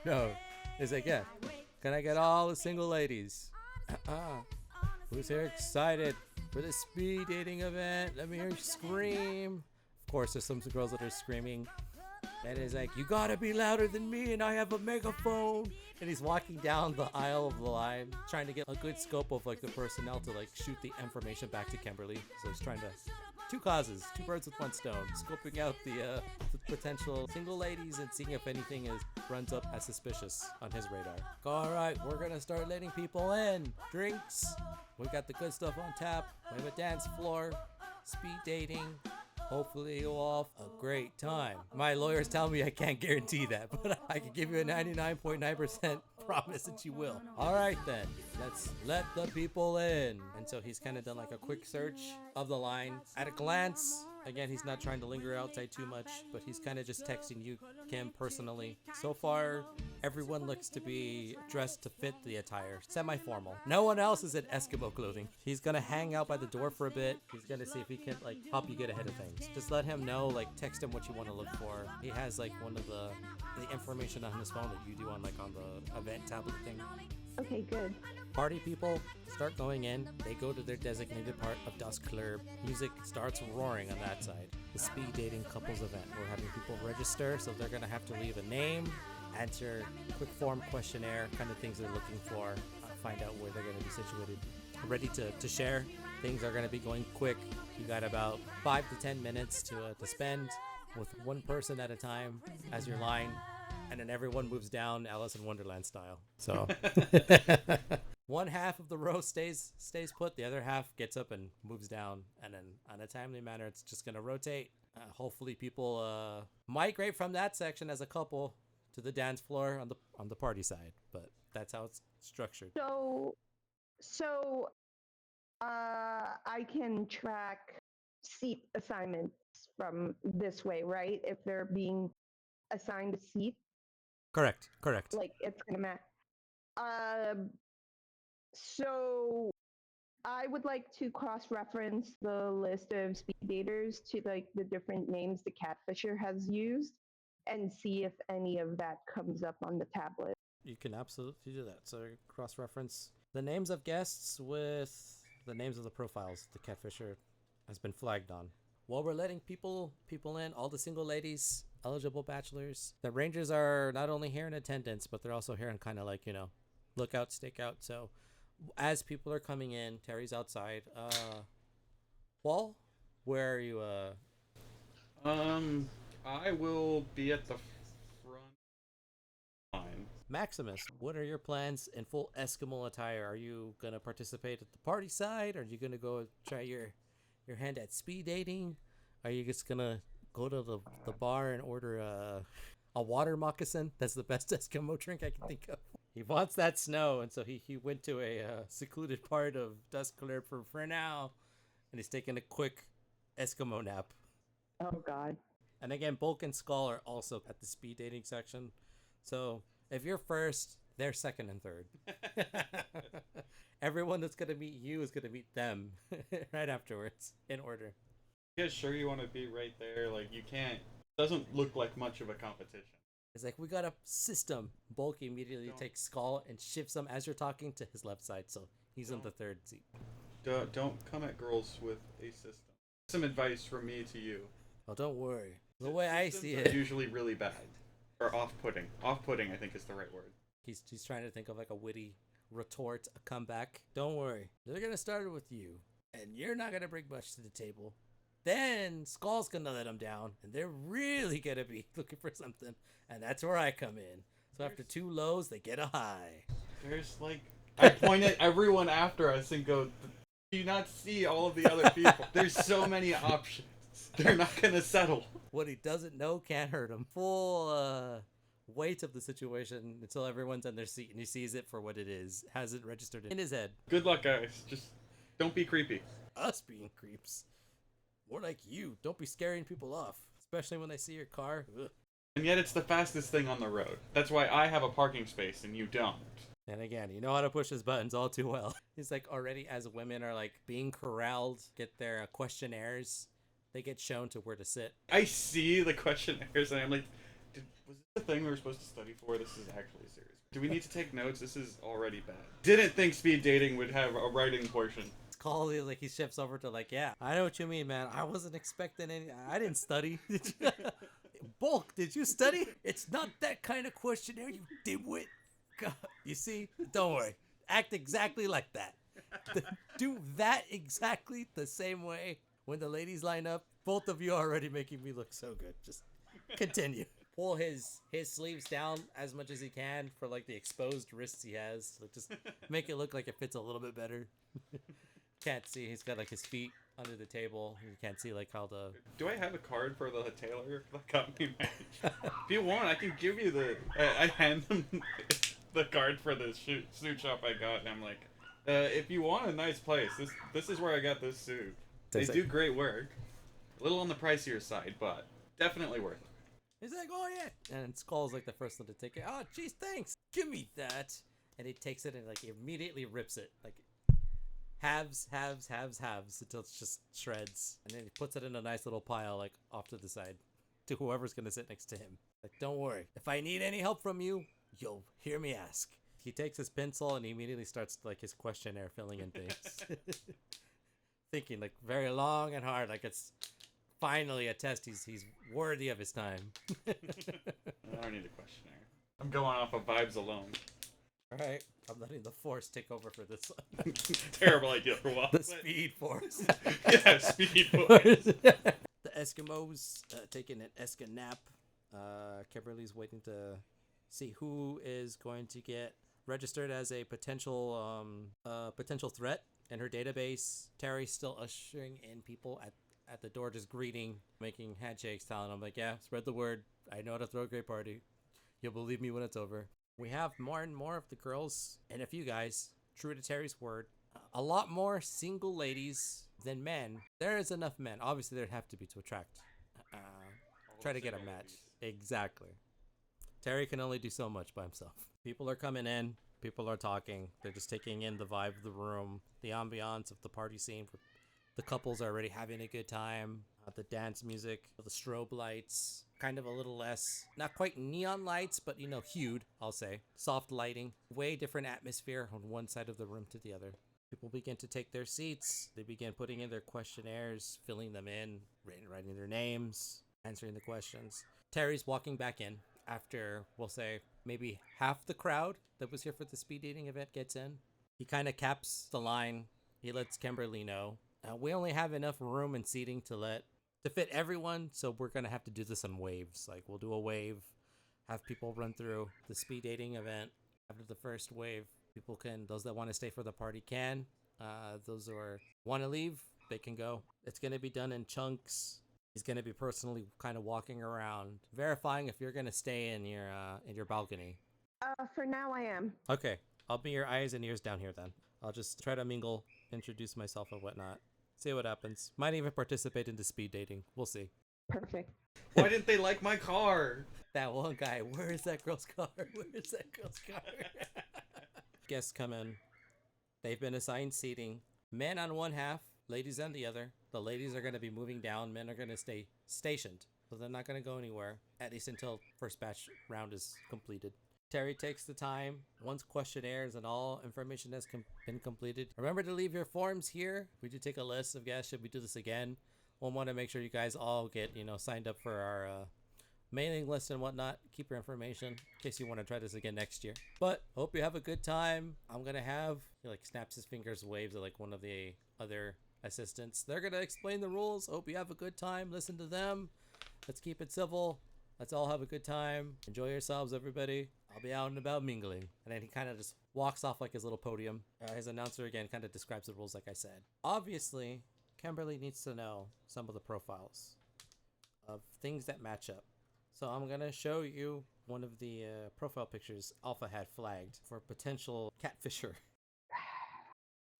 No. It's like, yeah. Can I get all the single ladies? Who's here excited for the speed dating event? Let me hear you scream. Of course, there's some girls that are screaming. And he's like, you gotta be louder than me, and I have a megaphone. And he's walking down the aisle of the line, trying to get a good scope of like the personnel to like shoot the information back to Kimberly. So he's trying to, two birds with one stone, scoping out the potential single ladies and seeing if anything runs up as suspicious on his radar. All right, we're gonna start letting people in. Drinks, we got the good stuff on tap. We have a dance floor, speed dating. Hopefully you'll have a great time. My lawyers tell me I can't guarantee that, but I can give you a 99.9% promise that you will. All right then, let's let the people in. And so he's kind of done like a quick search of the line. At a glance, Again, he's not trying to linger outside too much, but he's kind of just texting you, Kim, personally. So far, everyone looks to be dressed to fit the attire, semi-formal. No one else is in Eskimo clothing. He's gonna hang out by the door for a bit. He's gonna see if he can like help you get ahead of things. Just let him know, like text him what you want to look for. He has like one of the information on his phone that you do on like on the event tablet thing. Okay, good. Party people start going in. They go to their designated part of Dusk Club. Music starts roaring on that side. The speed dating couples event. We're having people register, so they're gonna have to leave a name, answer quick form questionnaire, kind of things they're looking for, find out where they're gonna be situated. Ready to share. Things are gonna be going quick. You got about 5 to 10 minutes to spend with one person at a time as your line. And then everyone moves down Alice in Wonderland style. So one half of the row stays put, the other half gets up and moves down, and then on a timely manner it's just gonna rotate. Hopefully people migrate from that section as a couple to the dance floor on the party side, but that's how it's structured. So I can track seat assignments from this way, right? If they're being assigned a seat. Correct. Like it's gonna match. So I would like to cross-reference the list of speed daters to like the different names the Catfisher has used and see if any of that comes up on the tablet. You can absolutely do that. So cross-reference the names of guests with the names of the profiles the Catfisher has been flagged on. While we're letting people in, all the single ladies, eligible bachelors, the Rangers are not only here in attendance, but they're also here in kind of like, look out, stake out. So as people are coming in, Terry's outside. Wall, where are you? I will be at the front line. Maximus, what are your plans in full Eskimo attire? Are you gonna participate at the party side? Are you gonna go try your hand at speed dating? Are you just gonna go to the bar and order a water moccasin? That's the best Eskimo drink I can think of. He wants that snow, and so he went to a secluded part of Dusk Club for now, and he's taking a quick Eskimo nap. Oh God. And again, Bulk and Skull are also at the speed dating section. So if you're first, they're second and third. Everyone that's going to meet you is going to meet them right afterwards in order. You guys sure you want to be right there? Like, you can't. Doesn't look like much of a competition. It's like, we got a system. Bulk immediately takes Skull and shifts him as you're talking to his left side. So he's in the third seat. Don't come at girls with a system. Some advice from me to you. Oh, don't worry. The way I see it, usually really bad. Or off-putting. Off-putting, I think, is the right word. He's trying to think of like a witty retort, a comeback. Don't worry. They're going to start with you. And you're not going to bring much to the table. Then Skull's going to let them down. And they're really going to be looking for something. And that's where I come in. So after 2 lows, they get a high. There's like... I point at everyone after us and go, do you not see all of the other people? There's so many options. They're not going to settle. What he doesn't know can't hurt him. Full weight of the situation until everyone's on their seat and he sees it for what it is. Has it registered in his head. Good luck, guys. Just don't be creepy. Us being creeps. More like you. Don't be scaring people off. Especially when they see your car. Ugh. And yet it's the fastest thing on the road. That's why I have a parking space and you don't. And again, you know how to push his buttons all too well. He's like, already as women are like being corralled, get their questionnaires. They get shown to where to sit. I see the questionnaires and I'm like, was this the thing we were supposed to study for? This is actually serious. Do we need to take notes? This is already bad. Didn't think speed dating would have a writing portion. It's called, like, he shifts over to like, yeah, I know what you mean, man. I wasn't expecting any. I didn't study. Bulk, did you study? It's not that kind of questionnaire, you dimwit. God, you see? Don't worry. Act exactly like that. Do that exactly the same way. When the ladies line up, both of you are already making me look so good. Just continue. Pull his sleeves down as much as he can for like the exposed wrists he has. So just make it look like it fits a little bit better. Can't see. He's got like his feet under the table. You can't see like how the... Do I have a card for the tailor that got me matched? If you want, I can give you the... I hand them the card for the suit shop I got, and I'm like, if you want a nice place, this is where I got this suit. They do great work. little on the pricier side, but definitely worth it. He's like, oh yeah, and Skull's like the first one to take it. Oh, geez, thanks. Give me that. And he takes it and like immediately rips it, like halves until it's just shreds, and then he puts it in a nice little pile, like off to the side, to whoever's gonna sit next to him. Like, don't worry, if I need any help from you, you'll hear me ask. He takes his pencil and he immediately starts like his questionnaire, filling in things, thinking like very long and hard, like it's finally a test he's worthy of his time. I don't need a questionnaire. I'm going off of vibes alone. All right, I'm letting the force take over for this one. Terrible idea for what? The speed force. Yeah, speed force. The Eskimos taking an Eska nap. Kimberly's waiting to see who is going to get registered as a potential threat in her database. Terry's still ushering in people at the door, just greeting, making handshakes, telling them like, yeah, spread the word. I know how to throw a great party. You'll believe me when it's over. We have more and more of the girls and a few guys, true to Terry's word. A lot more single ladies than men. There is enough men. Obviously, there'd have to be to attract. Try to get a match. Exactly. Terry can only do so much by himself. People are coming in. People are talking. They're just taking in the vibe of the room, the ambiance of the party scene. The couples are already having a good time. The dance music, the strobe lights, kind of a little less, not quite neon lights, but hued, I'll say. Soft lighting, way different atmosphere on one side of the room to the other. People begin to take their seats. They begin putting in their questionnaires, filling them in, writing their names, answering the questions. Terry's walking back in after, we'll say, maybe half the crowd that was here for the speed dating event gets in. He kind of caps the line. He lets Kimberly know. We only have enough room and seating to fit everyone, so we're going to have to do this in waves. Like, we'll do a wave, have people run through the speed dating event. After the first wave, those that want to stay for the party can. Those who want to leave, they can go. It's going to be done in chunks. He's going to be personally kind of walking around, verifying if you're going to stay in your balcony. For now, I am. Okay, I'll be your eyes and ears down here then. I'll just try to mingle, introduce myself and whatnot. See what happens. Might even participate in the speed dating. We'll see. Perfect. Why didn't they like my car? That one guy. Where is that girl's car? Where is that girl's car? Guests come in. They've been assigned seating. Men on one half, ladies on the other. The ladies are going to be moving down. Men are going to stay stationed. So they're not going to go anywhere, at least until first batch round is completed. Terry takes the time. Once questionnaires and all information has been completed, remember to leave your forms here. We do take a list of guests. Should we do this again? We'll want to make sure you guys all get signed up for our mailing list and whatnot. Keep your information in case you want to try this again next year. But hope you have a good time. I'm gonna have, he snaps his fingers, waves at one of the other assistants. They're gonna explain the rules. Hope you have a good time. Listen to them. Let's keep it civil. Let's all have a good time. Enjoy yourselves, everybody. I'll be out and about mingling. And then he kind of just walks off his little podium. His announcer again kind of describes the rules like I said. Obviously, Kimberly needs to know some of the profiles of things that match up. So I'm going to show you one of the profile pictures Alpha had flagged for potential catfisher.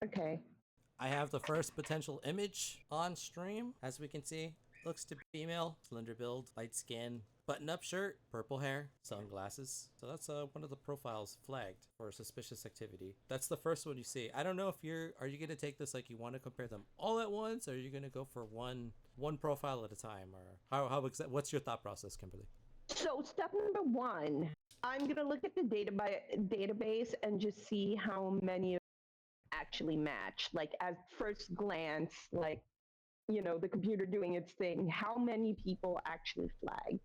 Okay. I have the first potential image on stream. As we can see, looks to be female, slender build, light skin, button-up shirt, purple hair, sunglasses. So that's one of the profiles flagged for suspicious activity. That's the first one you see. I don't know if are you going to take this you want to compare them all at once, or are you going to go for one profile at a time, or what's your thought process, Kimberly? So step number one, I'm going to look at the database and just see how many actually match. At first glance, the computer doing its thing, how many people actually flag.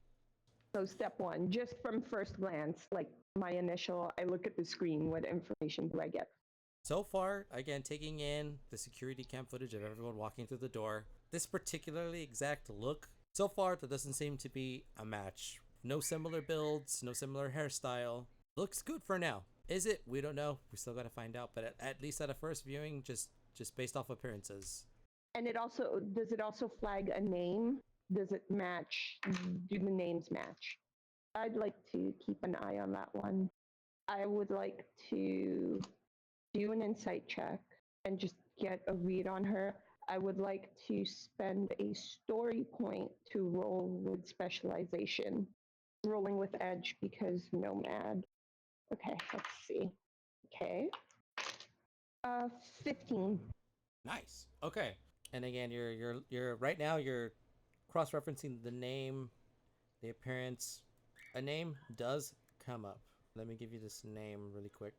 So step one, just from first glance, my initial, I look at the screen, what information do I get? So far, again, taking in the security cam footage of everyone walking through the door, this particularly exact look, so far there doesn't seem to be a match. No similar builds, no similar hairstyle. Looks good for now. Is it? We don't know. We still got to find out, but at least at a first viewing, just based off appearances. And does it also flag a name? Does it match? Do the names match? I'd like to keep an eye on that one. I would like to do an insight check and just get a read on her. I would like to spend a story point to roll with specialization. Rolling with edge because nomad. Okay, let's see. Okay. 15. Nice. Okay. And again, you're right now you're cross-referencing the name, the appearance. A name does come up. Let me give you this name really quick.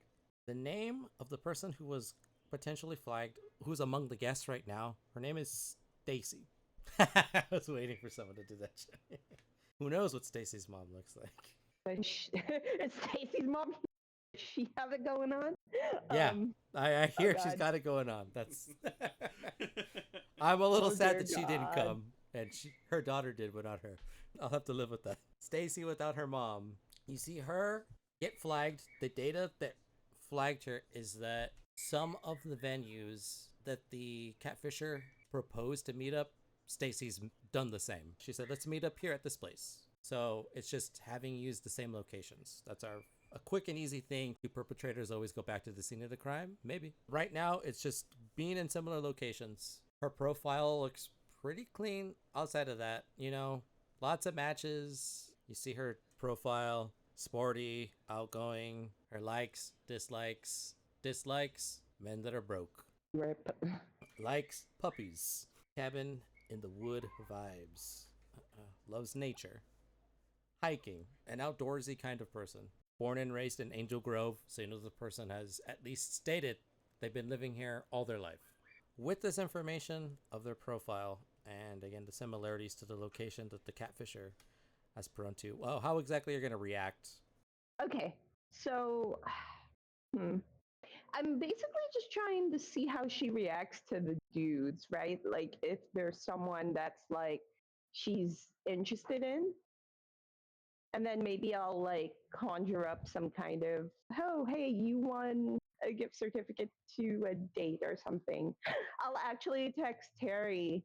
The name of the person who was potentially flagged, who's among the guests right now, her name is Stacy. I was waiting for someone to do that shit. Who knows what Stacy's mom looks like? It's Stacy's mom. Does she have it going on? Yeah, I hear she's God. got it going on. That's. I'm a little Oh, sad dear that she didn't God. come, and her daughter did, but not her. I'll have to live with that. Stacy without her mom. You see her get flagged. The data that flagged her is that some of the venues that the catfisher proposed to meet up, Stacy's done the same. She said, "Let's meet up here at this place." So it's just having used the same locations. That's a quick and easy thing. Do perpetrators always go back to the scene of the crime? Maybe. Right now, it's just being in similar locations. Her profile looks pretty clean outside of that. Lots of matches. You see her profile, sporty, outgoing, her likes, dislikes, men that are broke. Rip. Likes puppies. Cabin in the wood vibes. Loves nature. Hiking. An outdoorsy kind of person. Born and raised in Angel Grove, so the person has at least stated they've been living here all their life. With this information of their profile, and again, the similarities to the location that the catfisher has prone to, well, how exactly you're going to react? Okay, so I'm basically just trying to see how she reacts to the dudes, right? Like, if there's someone that's like she's interested in, and then maybe I'll like conjure up some kind of, oh, hey, you won a gift certificate to a date or something. I'll actually text Terry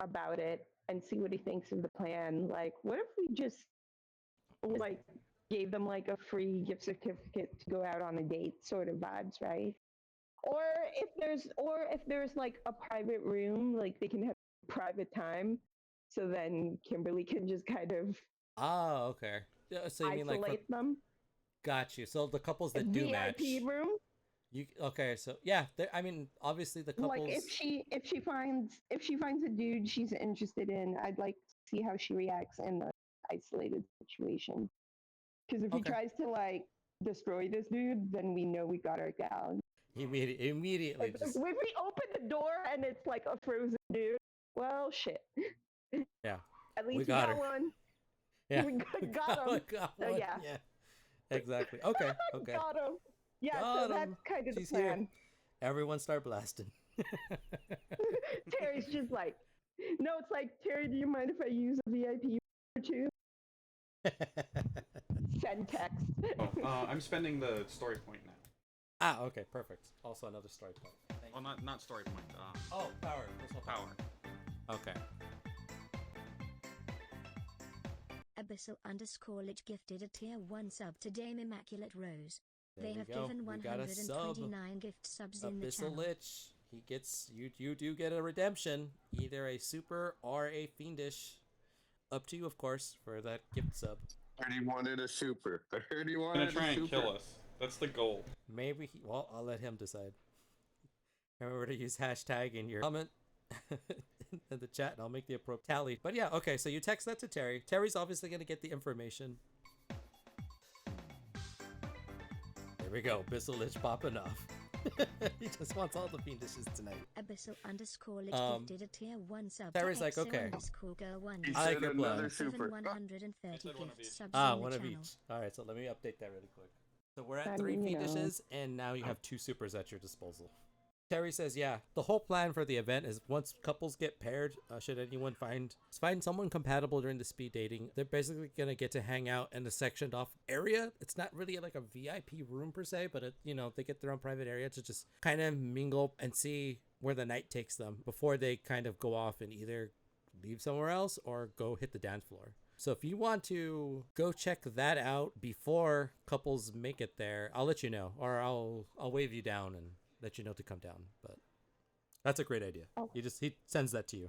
about it and see what he thinks of the plan. Like, what if we just like gave them like a free gift certificate to go out on a date sort of vibes, right? Or if there's like a private room, like they can have private time. So then Kimberly can just kind of Oh, okay. Yeah, so you mean like isolate them. got you. So the couples A that do match. VIP room. Okay, so yeah, I mean, obviously the couples. Like if she finds a dude she's interested in, I'd like to see how she reacts in the isolated situation. Because if he Okay. tries to like destroy this dude, then we know we got our gal. Immediately If just we open the door and it's like a frozen dude, well, shit. yeah. At least We we got got her. one. Yeah. We got him. Got So one. yeah, Yeah. Exactly. Okay. got him. Yeah, so Got that's him. kind of the She's here. plan. Everyone start blasting. Terry's just like, no, it's like, Terry, do you mind if I use a VIP or two? Send text. I'm spending the story point now. Okay, perfect. Also another story point. Thank Well, you. not story point. Oh, power. Personal Power. Okay. Abyssal_lich gifted a tier 1 sub to Dame Immaculate Rose. There They we have go. given We got a sub. 129 gift subs in the Abyssal channel. Lich. He gets you do get a redemption, either a super or a fiendish. Up to you, of course, for that gift sub. I heard he wanted a super. I heard he He's wanted gonna try a and super. kill us. That's the goal. Maybe well, I'll let him decide. Remember to use hashtag in your comment in the chat, and I'll make the appropriate tally. But yeah, okay, so you text that to Terry. Terry's obviously going to get the information. There we go. Abyssal Lich popping off. He just wants all the fiendishes tonight. Abyssal_lich gifted a tier 1 sub Terry's to like, okay. Girl1. He I like said your plan. another Given super. 130 said one of gift each. subs in the One of channel. each. All right, so let me update that really quick. So we're at I 3 mean, fiendishes, and now you have 2 supers at your disposal. Terry says, yeah, the whole plan for the event is once couples get paired, should anyone find someone compatible during the speed dating, they're basically going to get to hang out in a sectioned off area. It's not really like a VIP room per se, but they get their own private area to just kind of mingle and see where the night takes them before they kind of go off and either leave somewhere else or go hit the dance floor. So if you want to go check that out before couples make it there, I'll let you know, or I'll wave you down and let you know to come down. But That's a great idea. Oh. He sends that to you.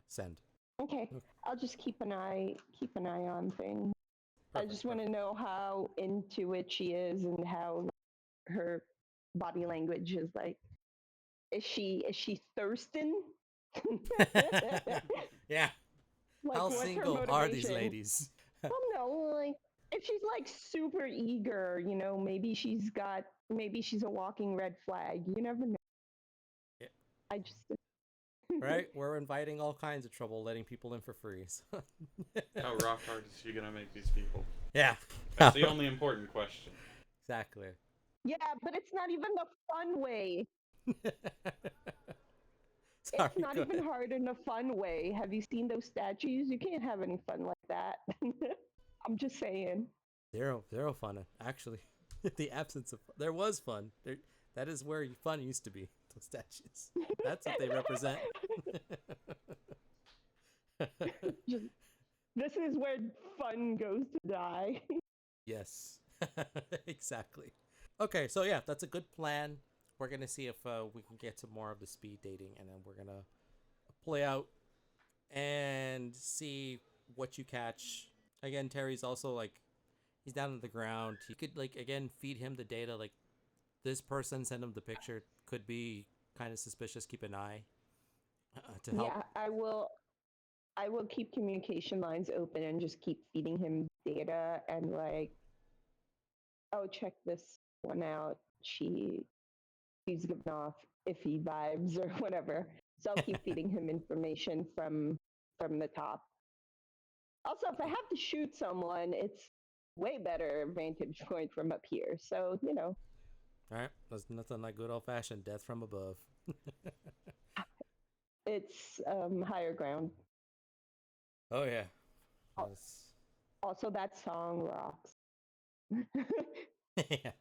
Send. Okay, I'll just keep an eye on things. I just want to know how into it she is and how her body language is like. Is she thirsting? Yeah. Like, How what's her single are these motivation? ladies? Well, no, like if she's like super eager, maybe she's a walking red flag. You never know. Yeah. I just Right? We're inviting all kinds of trouble, letting people in for free. So. How rock hard is she gonna make these people? Yeah. That's the only important question. Exactly. Yeah, but it's not even the fun way. Sorry, It's not go even ahead. hard in a fun way. Have you seen those statues? You can't have any fun like that. I'm just saying. Zero fun, actually. The absence of fun. There was fun. That is where fun used to be. Those statues. That's what they represent. Just, this is where fun goes to die. Yes. Exactly. Okay, so yeah, that's a good plan. We're gonna see if we can get to more of the speed dating, and then we're gonna play out and see what you catch. Again, Terry's also like he's down on the ground. You could like again feed him the data. Like this person, send him the picture. Could be kind of suspicious. Keep an eye to help. Yeah, I will. I will keep communication lines open and just keep feeding him data and like, oh, check this one out. She's giving off iffy vibes or whatever. So I'll keep feeding him information from the top. Also, if I have to shoot someone, it's way better vantage point from up here. So, All right, there's nothing like good old fashioned death from above. it's higher ground. Oh yeah. Also, that song rocks. Yeah.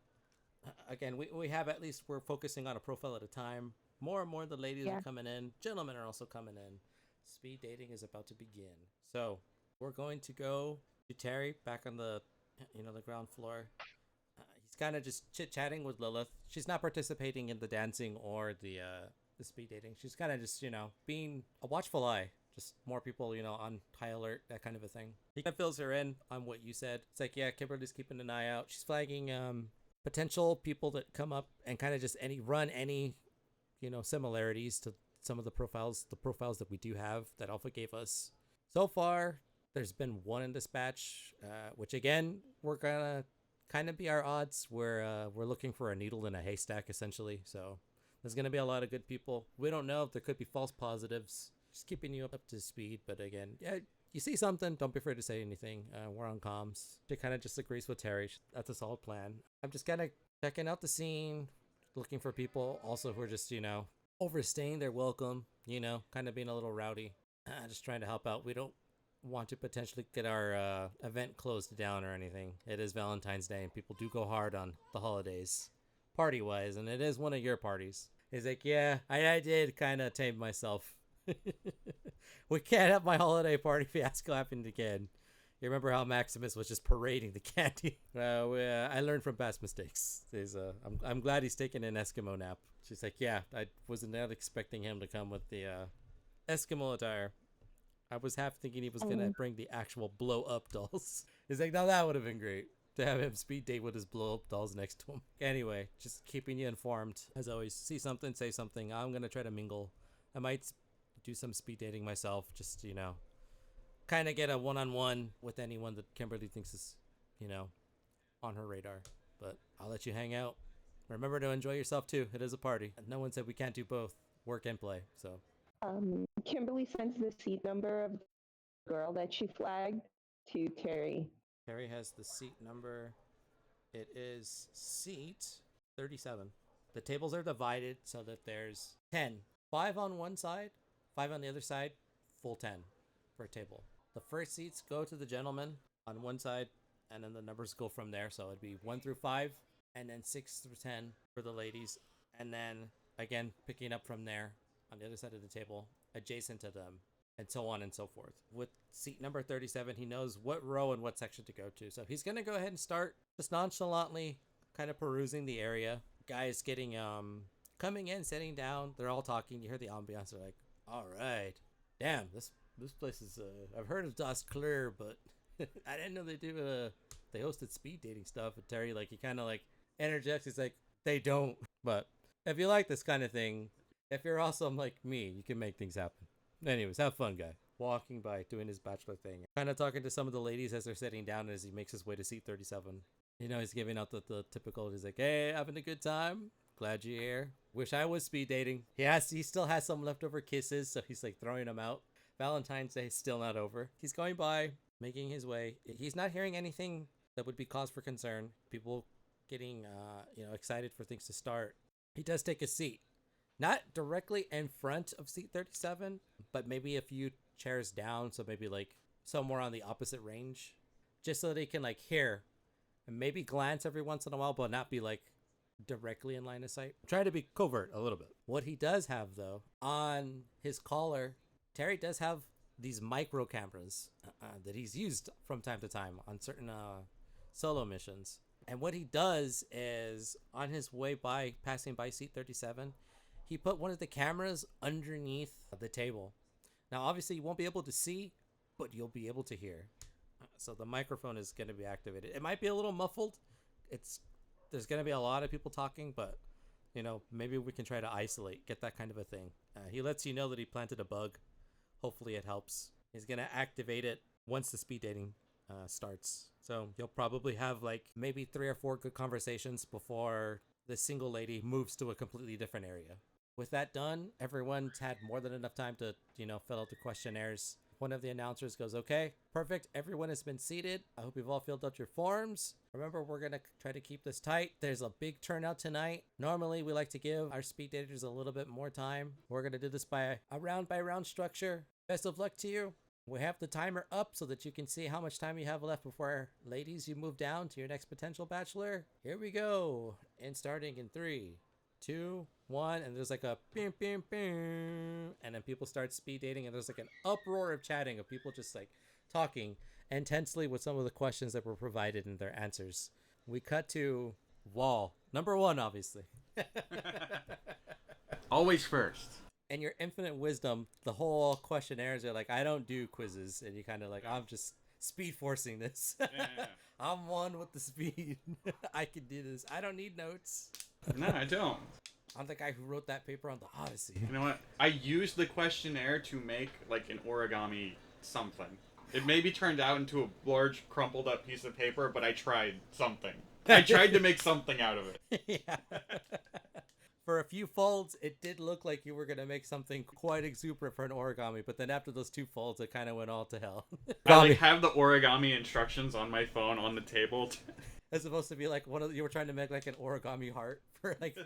Again, we have at least we're focusing on a profile at a time. More and more the ladies Yeah. are coming in. Gentlemen are also coming in. Speed dating is about to begin. So we're going to go to Terry back on the the ground floor. He's kind of just chit chatting with Lilith. She's not participating in the dancing or the speed dating. She's kind of just being a watchful eye. Just more people on high alert, that kind of a thing. He kind of fills her in on what you said. It's like, yeah, Kimberly's keeping an eye out. She's flagging potential people that come up and kind of just any similarities to some of the profiles that we do have that Alpha gave us. So far there's been one in dispatch, which again we're gonna kind of be our odds. We're looking for a needle in a haystack essentially, so there's gonna be a lot of good people. We don't know if there could be false positives. Just keeping you up to speed, but again, yeah, you see something, don't be afraid to say anything. We're on comms. She kind of just agrees with Terry. That's a solid plan. I'm just kind of checking out the scene, looking for people also who are just, overstaying their welcome, kind of being a little rowdy. Just trying to help out. We don't want to potentially get our event closed down or anything. It is Valentine's Day, and people do go hard on the holidays, party-wise, and it is one of your parties. He's like, yeah, I did kind of tame myself. We can't have my holiday party fiasco happen again. You remember how Maximus was just parading the candy? I learned from past mistakes. I'm glad he's taking an Eskimo nap. She's like, yeah, I was not expecting him to come with the Eskimo attire. I was half thinking he was going to bring the actual blow-up dolls. He's like, no, that would have been great. To have him speed date with his blow-up dolls next to him. Anyway, just keeping you informed. As always, see something, say something. I'm going to try to mingle. I might do some speed dating myself, just kind of get a one-on-one with anyone that Kimberly thinks is on her radar. But I'll let you hang out. Remember to enjoy yourself too. It is a party. No one said we can't do both work and play. So Kimberly sends the seat number of the girl that she flagged to Terry. Terry has the seat number. It is seat 37. The tables are divided so that there's 10. 5 on one side, 5 on the other side, full 10 for a table. The first seats go to the gentleman on one side, and then the numbers go from there. So it'd be 1 through 5, and then 6 through 10 for the ladies. And then, again, picking up from there on the other side of the table, adjacent to them, and so on and so forth. With seat number 37, he knows what row and what section to go to. So he's going to go ahead and start just nonchalantly kind of perusing the area. Guys getting Coming in, sitting down, they're all talking. You hear the ambiance. They're like, all right, damn, this place is. I've heard of Das Clear, but I didn't know they hosted speed dating stuff. And Terry, like, he kind of like interjects. He's like, they don't. But if you like this kind of thing, if you're awesome like me, you can make things happen. Anyways, have fun, guy. Walking by, doing his bachelor thing. Kind of talking to some of the ladies as they're sitting down as he makes his way to seat 37. You know, he's giving out the typical, he's like, hey, having a good time? Glad you're here. Wish I was speed dating. He still has some leftover kisses, so he's like throwing them out. Valentine's Day is still not over. He's going by, making his way. He's not hearing anything that would be cause for concern. People getting, excited for things to start. He does take a seat. Not directly in front of seat 37, but maybe a few chairs down, so maybe like somewhere on the opposite range, just so they can like hear and maybe glance every once in a while, but not be like directly in line of sight. Try to be covert a little bit. What he does have though, on his collar, Terry does have these micro cameras that he's used from time to time on certain solo missions. And what he does is, on his way by, passing by seat 37, he put one of the cameras underneath the table. Now, obviously, you won't be able to see, but you'll be able to hear. So the microphone is going to be activated. It might be a little muffled. There's going to be a lot of people talking, but, maybe we can try to isolate, get that kind of a thing. He lets you know that he planted a bug. Hopefully it helps. He's going to activate it once the speed dating starts. So you'll probably have like maybe 3 or 4 good conversations before the single lady moves to a completely different area. With that done, everyone's had more than enough time to, fill out the questionnaires. One of the announcers goes, okay, perfect. Everyone has been seated. I hope you've all filled out your forms. Remember, we're going to try to keep this tight. There's a big turnout tonight. Normally, we like to give our speed daters a little bit more time. We're going to do this by a round structure. Best of luck to you. We have the timer up so that you can see how much time you have left before, ladies, you move down to your next potential bachelor. Here we go. And starting in 3, 2, 1, and there's like a bing, bing, bing, and then people start speed dating, and there's like an uproar of chatting of people just like talking intensely with some of the questions that were provided and their answers. We cut to wall number 1, obviously. Always first. And your infinite wisdom, the whole questionnaires are like, I don't do quizzes, and you kind of like, I'm just speed forcing this. Yeah. I'm one with the speed. I can do this. I don't need notes. No, I don't. I'm the guy who wrote that paper on the Odyssey. You know what? I used the questionnaire to make like an origami something. It maybe turned out into a large crumpled up piece of paper, but I tried something. I tried to make something out of it. Yeah. For a few folds, it did look like you were going to make something quite exuberant for an origami, but then after those 2 folds, it kind of went all to hell. I like have the origami instructions on my phone on the table. It's supposed to be like you were trying to make like an origami heart for like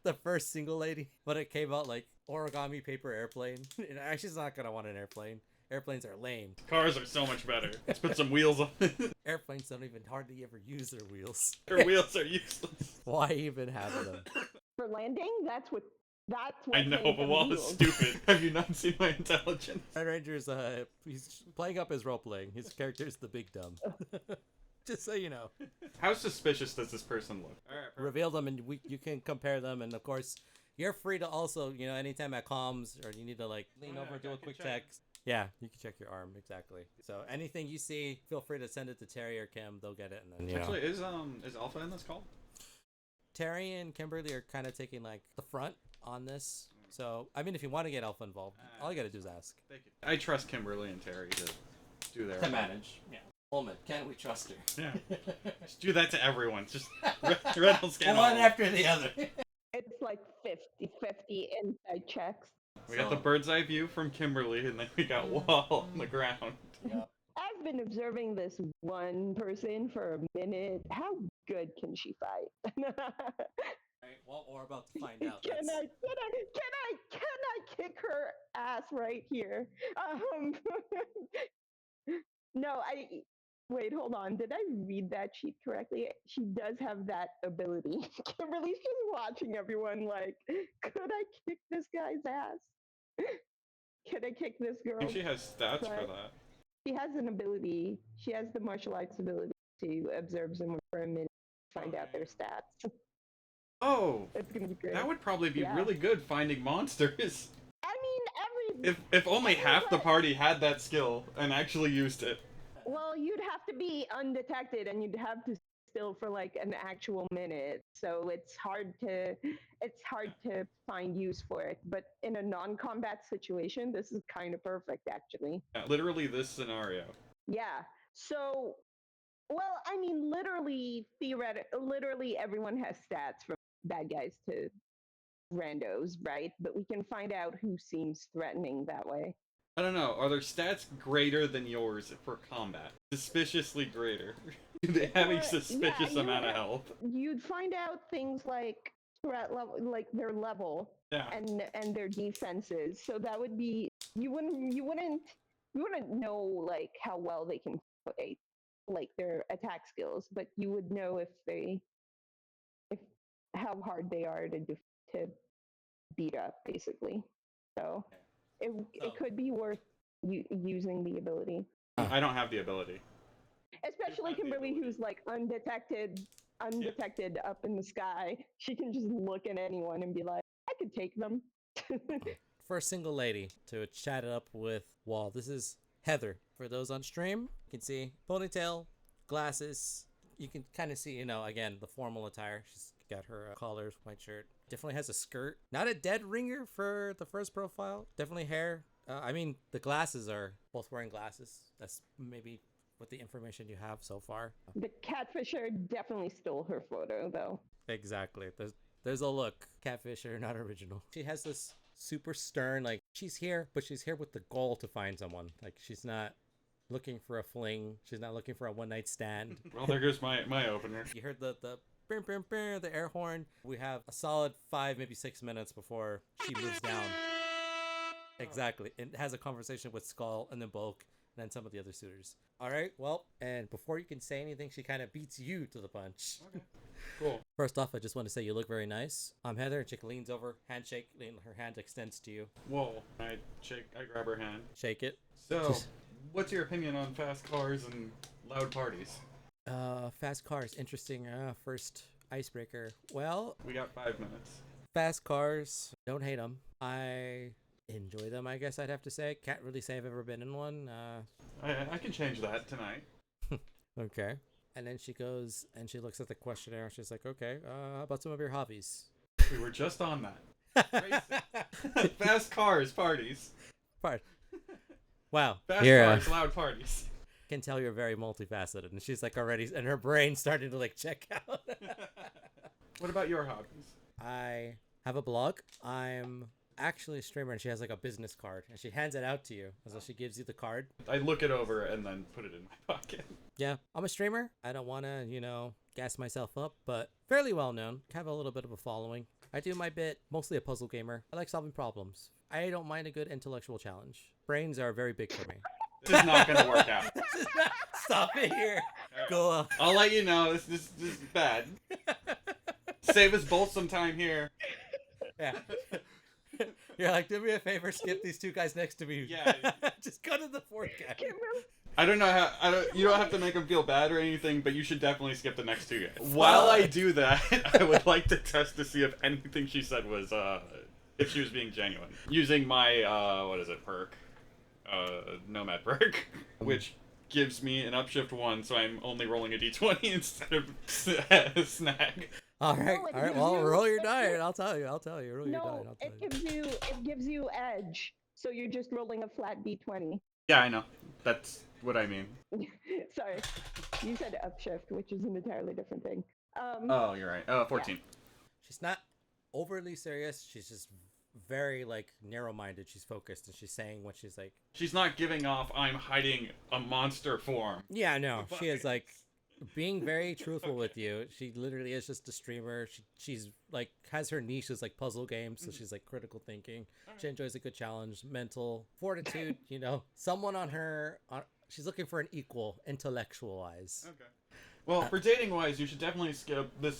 the first single lady, but it came out like origami paper airplane. And actually, it's not going to want an airplane. Airplanes are lame. Cars are so much better. Let's put some wheels on it. Airplanes don't even hardly ever use their wheels. Their wheels are useless. Why even have them? For landing, that's what I know, made but them Wall is wheels. stupid. Have you not seen my intelligence? Red Ranger's he's playing up his role playing. His character is the big dumb. Just so you know. How suspicious does this person look? All right, Reveal them, and you can compare them, and of course, you're free to also, anytime at comms or you need to like lean over, do a quick check. Yeah, you can check your arm, exactly. So anything you see, feel free to send it to Terry or Kim. They'll get it, and then Actually, is Alpha in this call? Terry and Kimberly are kind of taking like the front on this. So I mean, if you want to get Alpha involved, all you gotta do is ask. Thank you. I trust Kimberly and Terry to do their To manage. Yeah. Holman, can we trust her? Yeah. Just do that to everyone. Just Reynolds can one after the other. It's like 50-50 inside checks. We got the bird's eye view from Kimberly, and then we got Wall on the ground. Yeah. I've been observing this one person for a minute. How good can she fight? Right, well, we're about to find out. Can I kick her ass right here? No, wait, hold on. Did I read that sheet correctly? She does have that ability. Kimberly's just watching everyone like, could I kick this guy's ass? Can I kick this I girl? think she has stats for that. She has an ability. She has the martial arts ability to observe someone for a minute, find out their stats. Oh, It's gonna be great. that would probably be Yeah. really good finding monsters. I mean, If only half the everyone- party had that skill and actually used it. Well, you'd have to be undetected, and you'd have to still for like an actual minute. So it's hard to find use for it. But in a non-combat situation, this is kind of perfect, actually. Yeah, literally this scenario. Yeah. So, well, I mean, literally everyone has stats from bad guys to randos, right? But we can find out who seems threatening that way. I don't know. Are their stats greater than yours for combat? Suspiciously greater. Do they have a suspicious amount of health? You'd find out things like threat level, like their level, Yeah. and their defenses. So that would be you wouldn't know like how well they can play, like their attack skills, but you would know if how hard they are to beat up, basically. So it could be worth using the ability. I don't have the ability. Especially Kimberly, who's like undetected up in the sky. She can just look at anyone and be like, I could take them. For a single lady to chat it up with Wall, this is Heather. For those on stream, you can see ponytail, glasses. You can kind of see, you know, again, the formal attire. She's got her collars, white shirt. Definitely has a skirt. Not a dead ringer for the first profile. Definitely hair. I mean, the glasses are both wearing glasses. That's maybe with the information you have so far. The catfisher definitely stole her photo, though. Exactly. There's a look. Catfisher, not original. She has this super stern, like, she's here, but she's here with the goal to find someone. Like, she's not looking for a fling. She's not looking for a one-night stand. Well, there goes my opener. You heard the bing, bing, bing, the air horn. We have a solid 5, maybe 6 minutes before she moves down. Exactly. And has a conversation with Skull and then Bulk and then some of the other suitors. All right, well, and before you can say anything, she kind of beats you to the punch. Okay. Cool. First off, I just want to say you look very nice. I'm Heather, and she leans over, handshake, her hand extends to you. Whoa. I grab her hand. Shake it. So, what's your opinion on fast cars and loud parties? Fast cars, interesting. First icebreaker. Well, We got 5 minutes. fast cars, don't hate them. I enjoy them, I guess I'd have to say. Can't really say I've ever been in one. I can change that tonight. Okay. And then she goes and she looks at the questionnaire. She's like, okay, how about some of your hobbies? We were just on that. Racing. Fast cars, parties. Part. Wow. Fast You're, cars, loud parties. can tell you're very multifaceted. And she's like already, and her brain's starting to like check out. What about your hobbies? I have a blog. I'm actually a streamer, and she has like a business card, and she hands it out to you as though she gives you the card. I look it over and then put it in my pocket. Yeah, I'm a streamer. I don't want to, gas myself up, but fairly well known. Have a little bit of a following. I do my bit, mostly a puzzle gamer. I like solving problems. I don't mind a good intellectual challenge. Brains are very big for me. This is not going to work out. Stop it here. Go. I'll let you know. This is bad. Save us both some time here. Yeah. You're like, do me a favor, skip these two guys next to me. Yeah. Just go to the fourth guy. I don't know how. You don't have to make them feel bad or anything, but you should definitely skip the next two guys. While I do that, I would like to test to see if anything she said was if she was being genuine. Using my perk, Nomad perk, which gives me an upshift 1, so I'm only rolling a d20 instead of snag. All right. No, it All right. gives Well, you- roll your die, and I'll tell you. Roll your die, No, and I'll tell it gives you edge. So you're just rolling a flat d20. Yeah, I know. That's what I mean. Sorry, you said upshift, which is an entirely different thing. Oh, you're right. 14. She's not overly serious. She's just very like narrow-minded. She's focused, and she's saying what she's like. She's not giving off I'm hiding a monster form. Yeah, no, she is like being very truthful with you. She literally is just a streamer. She's like has her niche is like puzzle games, so she's like critical thinking. She enjoys a good challenge, mental fortitude. Someone on her. She's looking for an equal intellectual wise. Okay. Well, for dating wise, you should definitely skip the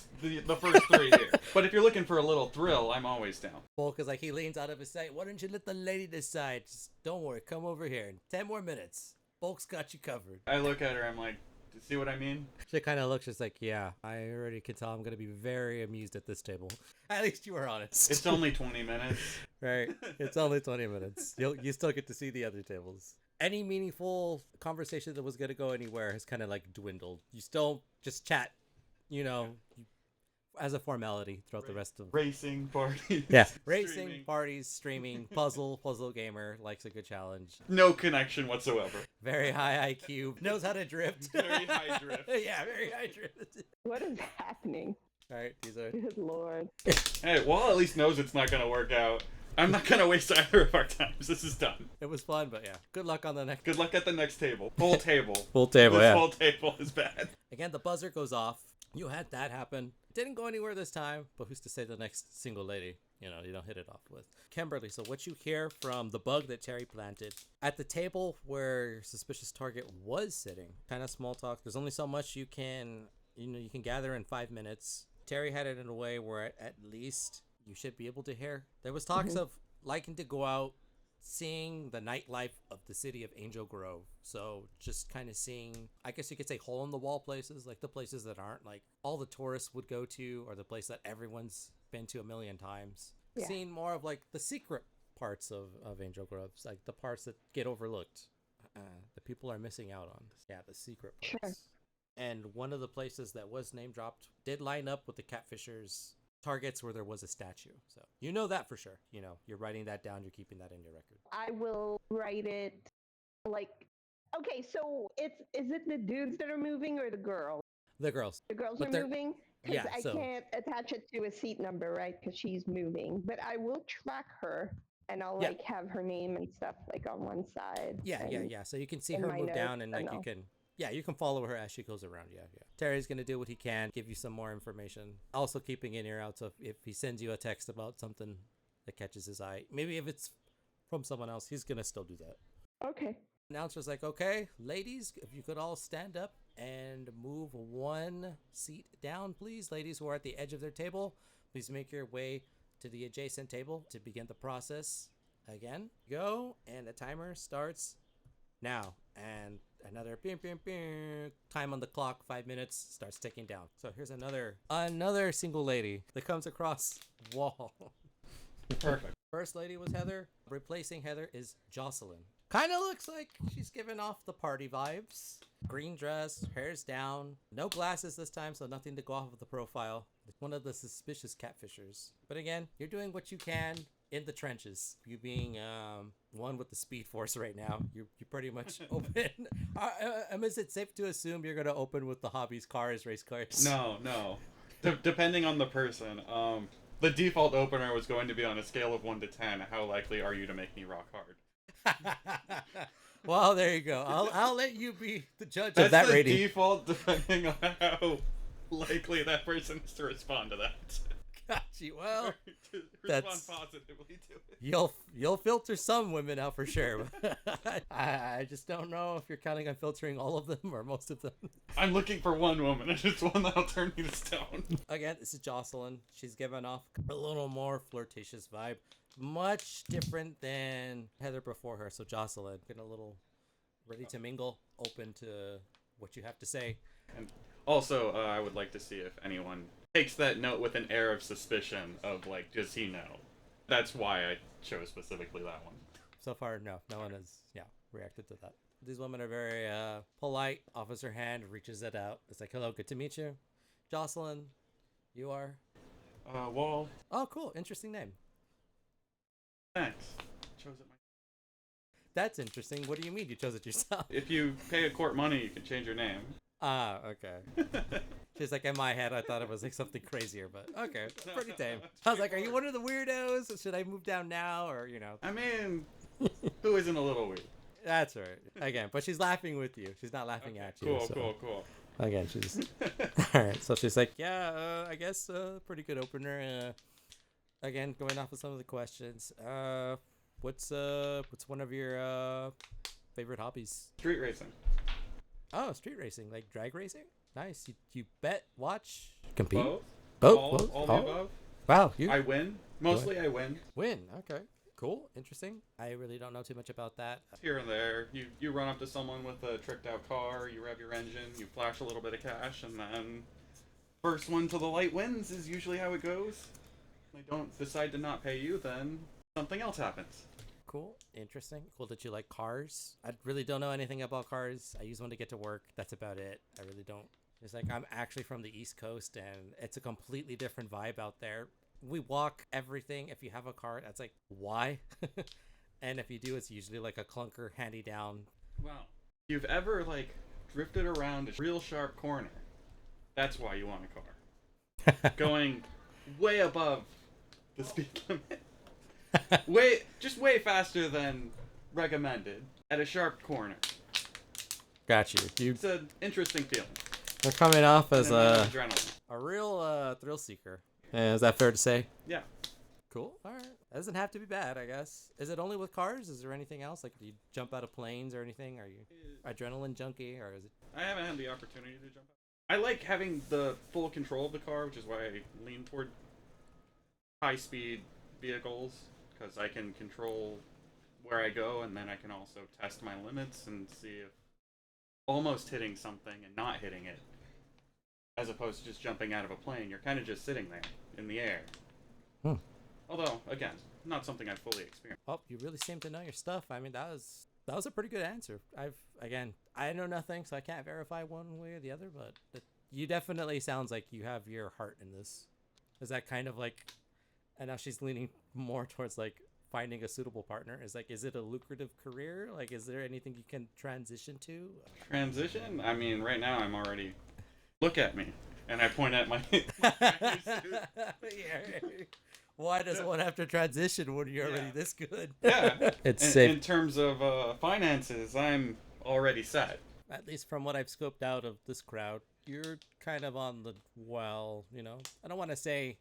first 3 here. But if you're looking for a little thrill, I'm always down. Well, because like he leans out of his sight. Why don't you let the lady decide? Just don't worry. Come over here. 10 more minutes. Bulk's got you covered. I look at her, I'm like, See what I mean? She kind of looks just like, yeah, I already can tell I'm going to be very amused at this table. At least you were honest. It's only 20 minutes. Right. It's only 20 minutes. You still get to see the other tables. Any meaningful conversation that was going to go anywhere has kind of like dwindled. You still just chat, as a formality throughout the rest of Racing parties. Yeah, racing, streaming. parties, streaming, puzzle gamer, likes a good challenge. No connection whatsoever. Very high IQ, knows how to drift. Very high drift. Yeah, very high drift. What is happening? All right, these are Good lord. Hey, Wall at least knows it's not gonna work out. I'm not gonna waste either of our times. This is done. It was fun, but yeah. Good luck on the next. Good luck at the next table. Full table. Full table, This yeah. whole table is bad. Again, the buzzer goes off. You had that happen. Didn't go anywhere this time, but who's to say the next single lady, you don't hit it off with. Kimberly, so what you hear from the bug that Terry planted at the table where your suspicious target was sitting, kind of small talk. There's only so much you can gather in 5 minutes. Terry had it in a way where at least you should be able to hear. There was talks of liking to go out, seeing the nightlife of the city of Angel Grove. So just kind of seeing, I guess you could say, hole in the wall places, like the places that aren't like all the tourists would go to, or the place that everyone's been to a million times. Yeah. Seeing more of like the secret parts of Angel Groves, like the parts that get overlooked, the people are missing out on. Yeah, the secret parts. Sure. And one of the places that was name dropped did line up with the Catfishers targets where there was a statue. So you know that for sure. You're writing that down. You're keeping that in your record. I will write it like, okay, so is it the dudes that are moving or the girls? The girls. The girls But are they're- moving? Because yeah, I so- can't attach it to a seat number, right? Because she's moving. But I will track her and I'll Yeah. like have her name and stuff like on one side. Yeah. and So you can see in her my move down, notes, and and like you can follow her as she goes around. Yeah. Terry's gonna do what he can, give you some more information. Also keeping an ear out, so if he sends you a text about something that catches his eye, maybe if it's from someone else, he's gonna still do that. Okay. Announcer's like, okay, ladies, if you could all stand up and move one seat down, please. Ladies who are at the edge of their table, please make your way to the adjacent table to begin the process. Again, go, and the timer starts now. And another bing, bing, bing. Time on the clock, 5 minutes, starts ticking down. So here's another single lady that comes across wall. Perfect. First lady was Heather. Replacing Heather is Jocelyn. Kind of looks like she's giving off the party vibes. Green dress, hair's down. No glasses this time, so nothing to go off of the profile. One of the suspicious catfishers. But again, you're doing what you can in the trenches. You being one with the Speed Force right now. You pretty much open. Is it safe to assume you're going to open with the hobbies, cars, race cars? No. Depending on the person. The default opener was going to be on a scale of 1 to 10. How likely are you to make me rock hard? Well, there you go. I'll let you be the judge That's of that the rating. default, depending on how likely that person is to respond to that. Gotcha. Well, To that's- respond positively to it. you'll filter some women out for sure. I just don't know if you're counting on filtering all of them or most of them. I'm looking for one woman, and it's one that'll turn me to stone. Again, this is Jocelyn. She's giving off a little more flirtatious vibe. Much different than Heather before her. So Jocelyn, getting a little ready to mingle, open to what you have to say. And also, I would like to see if anyone takes that note with an air of suspicion of, like, does he know? That's why I chose specifically that one. So far, no one has, reacted to that. These women are very polite. Offers her hand, reaches it out. It's like, hello, good to meet you. Jocelyn, you are? Wall. Oh, cool. Interesting name. Thanks. Chose it That's interesting. What do you mean you chose it yourself? If you pay a court money, you can change your name. Ah, okay. She's like, in my head, I thought it was like something crazier, but okay, pretty tame. I was like, are you one of the weirdos? Should I move down now, or I mean, who isn't a little weird? That's right. Again, but she's laughing with you. She's not laughing at you. Cool. Again, she's all right. So she's like, I guess pretty good opener. Again, going off of some of the questions. What's one of your favorite hobbies? Street racing. Oh, street racing, like drag racing. Nice. You bet, watch, compete. Both. Both. All the above. Wow, I win. Mostly I win. win. Okay. Cool, interesting. I really don't know too much about that. Here and there, you run up to someone with a tricked out car, you rev your engine, you flash a little bit of cash, and then first one to the light wins is usually how it goes. They don't decide to not pay you, then something else happens. Cool, interesting. Cool that you like cars. I really don't know anything about cars. I use one to get to work. That's about it. I really don't. It's like I'm actually from the East Coast, and it's a completely different vibe out there. We walk everything. If you have a car, that's like, why? And if you do, it's usually like a clunker handy down. Well, you've ever like drifted around a real sharp corner, that's why you want a car. Going way above the speed limit. way faster than recommended at a sharp corner. Got you. It's an interesting feeling. You're coming off as Adrenaline. a real thrill seeker. Is that fair to say? Yeah. Cool. All right. That doesn't have to be bad, I guess. Is it only with cars? Is there anything else? Like, do you jump out of planes or anything? Are you adrenaline junkie, or is it? I haven't had the opportunity to jump out. I like having the full control of the car, which is why I lean toward high-speed vehicles, because I can control where I go, and then I can also test my limits and see if almost hitting something and not hitting it, as opposed to just jumping out of a plane. You're kind of just sitting there in the air. Although, again, not something I've fully experienced. Oh, you really seem to know your stuff. I mean, that was a pretty good answer. I know nothing, so I can't verify one way or the other, but you definitely sounds like you have your heart in this. Is that kind of like, and now she's leaning more towards like finding a suitable partner. Is it a lucrative career? Like, is there anything you can transition to? Transition? I mean, right now I'm already, look at me. And I point at my Yeah. Why does one have to transition when you're already this good? Yeah. It's in, safe. in terms of finances, I'm already set. At least from what I've scoped out of this crowd, you're kind of on the, well, I don't want to say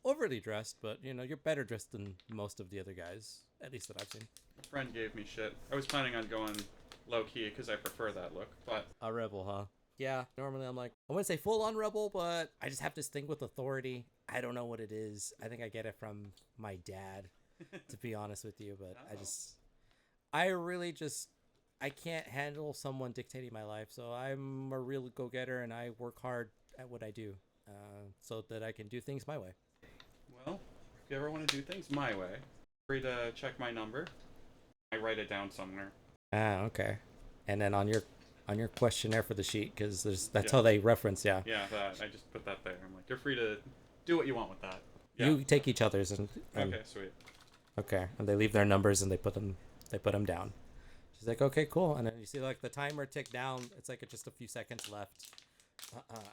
overly dressed, but, you're better dressed than most of the other guys, at least that I've seen. A friend gave me shit. I was planning on going low-key because I prefer that look, but... A rebel, huh? Yeah, normally I'm like, I wouldn't say full-on rebel, but I just have this thing with authority. I don't know what it is. I think I get it from my dad, to be honest with you, but I can't handle someone dictating my life, so I'm a real go-getter, and I work hard at what I do, so that I can do things my way. Well, if you ever want to do things my way, feel free to check my number. I write it down somewhere. Ah, okay. And then on your questionnaire for the sheet, because that's how they reference, Yeah, that I just put that there. I'm like, you're free to do what you want with that. Yeah. You take each other's and okay, sweet. Okay, and they leave their numbers and they put them down. She's like, okay, cool. And then you see like the timer tick down. It's like just a few seconds left.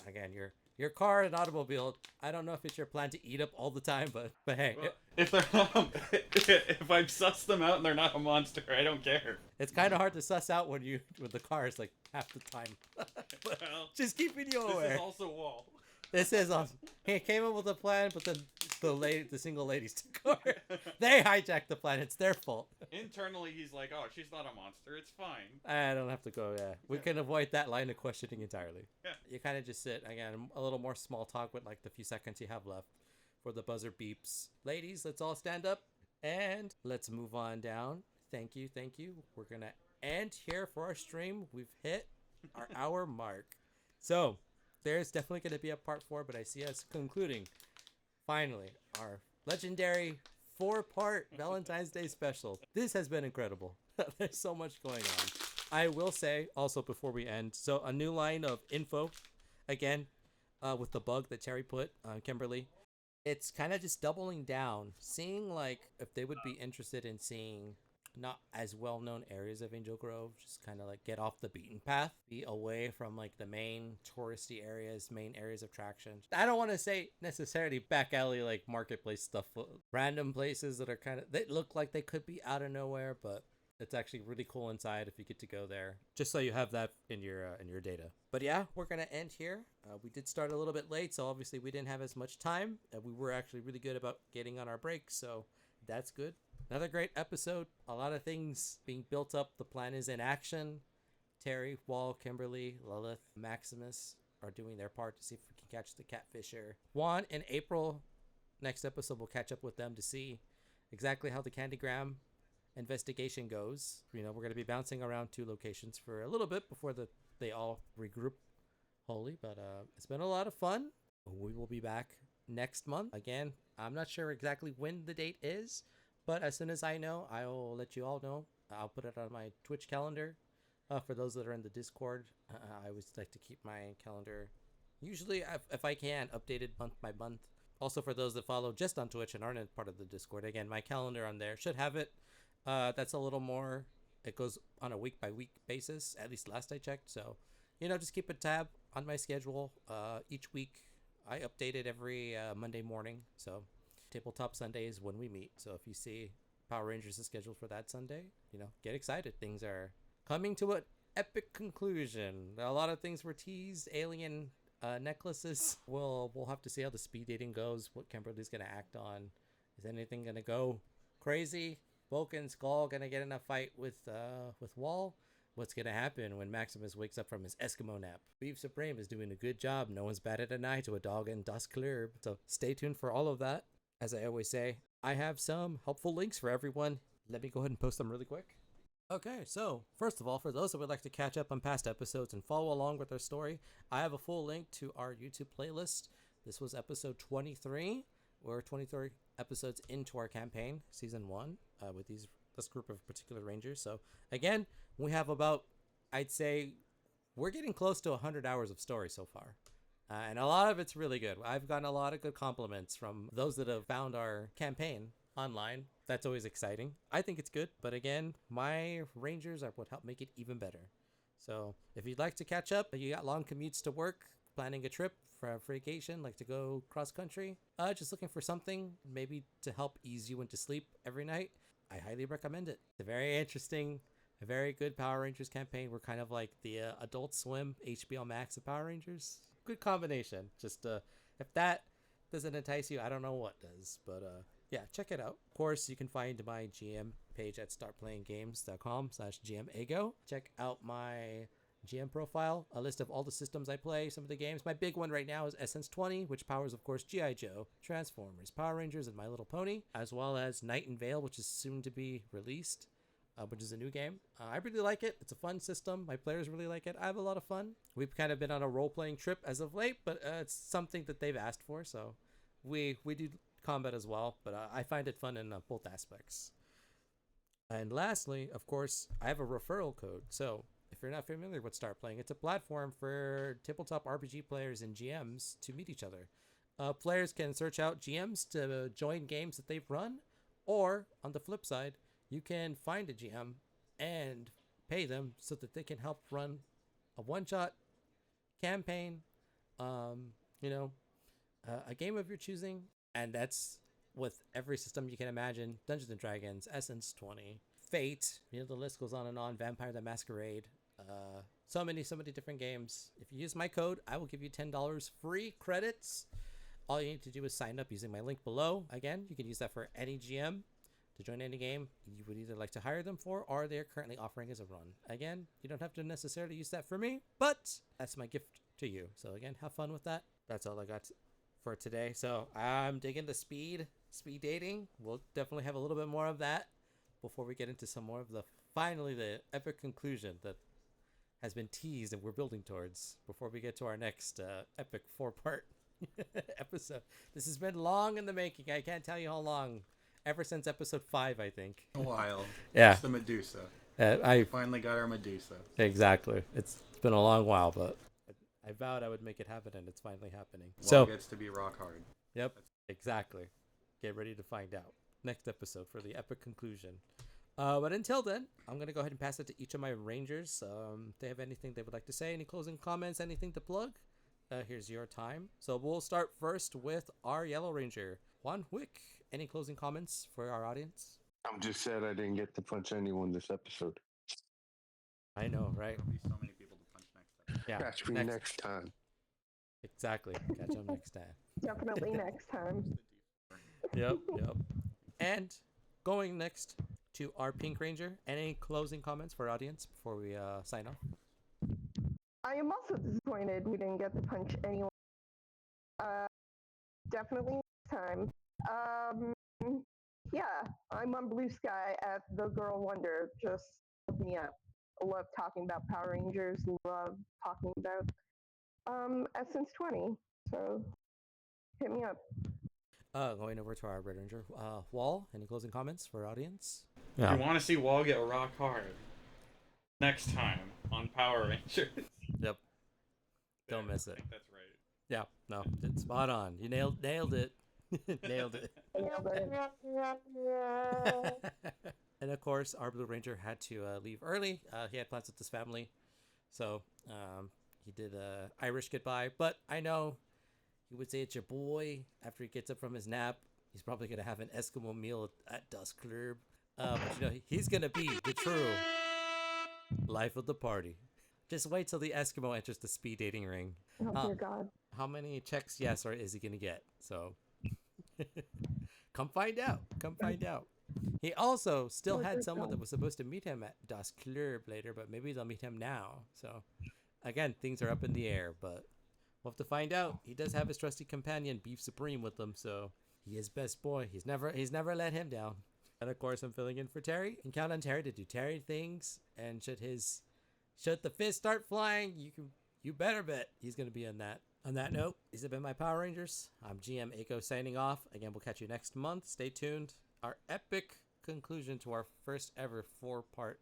Again, your car and automobile. I don't know if it's your plan to eat up all the time, but hey, Well, if they're not, if I've sussed them out and they're not a monster, I don't care. it's kind of hard to suss out when the car is like half the time. But Well, just keeping you aware. this is also wall. This is awesome. He came up with a plan, but then the single ladies took over. They hijacked the plan. It's their fault. Internally, he's like, oh, she's not a monster. It's fine. I don't have to go. Yeah, we can avoid that line of questioning entirely. Yeah. You kind of just sit again, a little more small talk with like the few seconds you have left for the buzzer beeps. Ladies, let's all stand up and let's move on down. Thank you. We're gonna end here for our stream. We've hit our hour mark. So there's definitely going to be a part 4, but I see us concluding finally our legendary 4-part Valentine's Day special. This has been incredible. There's so much going on. I will say also before we end, so a new line of info again with the bug that Terry put on Kimberly. It's kind of just doubling down, seeing like if they would be interested in seeing not as well-known areas of Angel Grove, just kind of like get off the beaten path, be away from like the main touristy areas, main areas of traction. I don't want to say necessarily back alley like marketplace stuff, random places that are kind of, they look like they could be out of nowhere, but it's actually really cool inside if you get to go there, just so you have that in your data. But yeah, we're gonna end here. We did start a little bit late, so obviously we didn't have as much time, and we were actually really good about getting on our breaks, so that's good. Another great episode. A lot of things being built up. The plan is in action. Terry, Wall, Kimberly, Lilith, Maximus are doing their part to see if we can catch the catfisher. Juan and April, next episode we'll catch up with them to see exactly how the Candygram investigation goes. We're going to be bouncing around 2 locations for a little bit before they all regroup wholly. But it's been a lot of fun. We will be back next month. Again, I'm not sure exactly when the date is, but as soon as I know, I will let you all know. I'll put it on my Twitch calendar. For those that are in the Discord, I always like to keep my calendar, usually if I can, updated month by month. Also, for those that follow just on Twitch and aren't a part of the Discord, again, my calendar on there should have it. That's a little more, it goes on a week by week basis, at least last I checked. So, just keep a tab on my schedule. Each week, I update it every Monday morning. So, Tabletop Sunday is when we meet. So, if you see Power Rangers is scheduled for that Sunday, get excited. Things are coming to an epic conclusion. A lot of things were teased. Alien necklaces. We'll have to see how the speed dating goes. What Kimberly's gonna act on. Is anything gonna go crazy? Vulcan Skull gonna get in a fight with Wall? What's gonna happen when Maximus wakes up from his Eskimo nap? Beef Supreme is doing a good job. No one's batted an eye to a dog in Das Club. So stay tuned for all of that. As I always say, I have some helpful links for everyone. Let me go ahead and post them really quick. Okay, so first of all, for those that would like to catch up on past episodes and follow along with our story, I have a full link to our YouTube playlist. This was episode 23. We're 23 episodes into our campaign, season 1, with this group of particular rangers. So again, we have about, I'd say, we're getting close to 100 hours of story so far. And a lot of it's really good. I've gotten a lot of good compliments from those that have found our campaign online. That's always exciting. I think it's good, but again, my rangers are what help make it even better. So if you'd like to catch up, you got long commutes to work, planning a trip for a vacation, like to go cross country, just looking for something maybe to help ease you into sleep every night, I highly recommend it. It's a very interesting, a very good Power Rangers campaign. We're kind of like the Adult Swim HBO Max of Power Rangers. Good combination. Just if that doesn't entice you, I don't know what does. But yeah, check it out. Of course, you can find my GM page at startplayinggames.com/GMEggo. Check out my GM profile, a list of all the systems I play, some of the games. My big one right now is Essence20, which powers, of course, G.I. Joe, Transformers, Power Rangers, and My Little Pony, as well as Night and Vale, which is soon to be released, which is a new game. I really like it. It's a fun system. My players really like it. I have a lot of fun. We've kind of been on a role-playing trip as of late, but it's something that they've asked for, so we do combat as well, but I find it fun in both aspects. And lastly, of course, I have a referral code. So if you're not familiar with StartPlaying, it's a platform for tabletop RPG players and GMs to meet each other. Players can search out GMs to join games that they've run, or on the flip side, you can find a GM and pay them so that they can help run a one-shot campaign, a game of your choosing. And that's with every system you can imagine. Dungeons and Dragons, Essence20, Fate, the list goes on and on. Vampire the Masquerade, so many different games. If you use my code, I will give you $10 free credits. All you need to do is sign up using my link below. Again, you can use that for any GM to join any game you would either like to hire them for, or they're currently offering as a run. Again, you don't have to necessarily use that for me, but that's my gift to you. So again, have fun with that. That's all I got for today. So I'm digging the speed dating. We'll definitely have a little bit more of that before we get into some more of the epic conclusion that has been teased and we're building towards before we get to our next epic 4-part episode. This has been long in the making. I can't tell you how long. Ever since episode 5, I think. A while. Yeah. It's the Medusa. I finally got our Medusa. Exactly. It's been a long while, but I vowed I would make it happen, and it's finally happening. It gets to be rock hard. Yep, exactly. Get ready to find out. Next episode for the epic conclusion. But until then, I'm going to go ahead and pass it to each of my rangers. If they have anything they would like to say, any closing comments, anything to plug, here's your time. So we'll start first with our Yellow Ranger, Juan Wick. Any closing comments for our audience? I'm just sad I didn't get to punch anyone this episode. I know, right? There'll be so many people to punch next time. Yeah. Catch me next time. Exactly. Catch them next time. Definitely next time. Yep. And going next to our Pink Ranger. Any closing comments for our audience before we sign off? I am also disappointed we didn't get to punch anyone. Definitely next time. Yeah, I'm on Blue Sky at The Girl Wonder. Just look me up. I love talking about Power Rangers. Love talking about Essence20. So hit me up. Going over to our Red Ranger Wall. Any closing comments for our audience? If you want to see Wall get rock hard next time on Power Rangers. Yep. Don't miss I it. think that's right. Yeah. No, it's spot on. You nailed it. Nailed it. And of course, our Blue Ranger had to leave early. He had plans with his family, so he did a Irish goodbye. But I know he would say it's your boy after he gets up from his nap. He's probably gonna have an Eskimo meal at Dusk Club. But you know he's gonna be the true life of the party. Just wait till the Eskimo enters the speed dating ring. Oh dear God. How many checks yes or is he gonna get? So come find out. Come find out. He also still had someone that was supposed to meet him at Das Club later, but maybe they'll meet him now. So again, things are up in the air, but we'll have to find out. He does have his trusty companion, Beef Supreme, with him, so he is best boy. He's never let him down. And of course, I'm filling in for Terry, and count on Terry to do Terry things. And should the fist start flying, you better bet he's gonna be in that. On that note, these have been my Power Rangers. I'm GM Eggo signing off. Again, we'll catch you next month. Stay tuned. Our epic conclusion to our first ever 4-part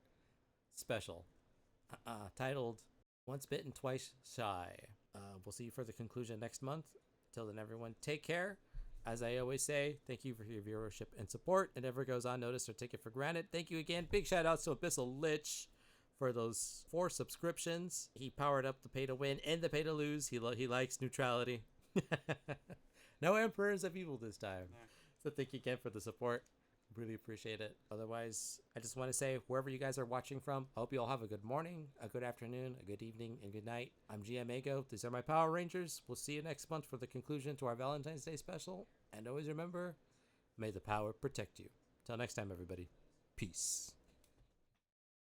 special, titled Once Bitten, Twice Shy. We'll see you for the conclusion next month. Till then, everyone, take care. As I always say, thank you for your viewership and support. It never goes unnoticed or taken for granted. Thank you again. Big shout outs to Abyssal Lich for those 4 subscriptions. He powered up the pay to win and the pay to lose. He likes neutrality. No Emperors of Evil this time. So thank you again for the support. Really appreciate it. Otherwise, I just want to say, wherever you guys are watching from, I hope you all have a good morning, a good afternoon, a good evening, and good night. I'm GM Eggo. These are my Power Rangers. We'll see you next month for the conclusion to our Valentine's Day special. And always remember, may the power protect you. Till next time, everybody. Peace.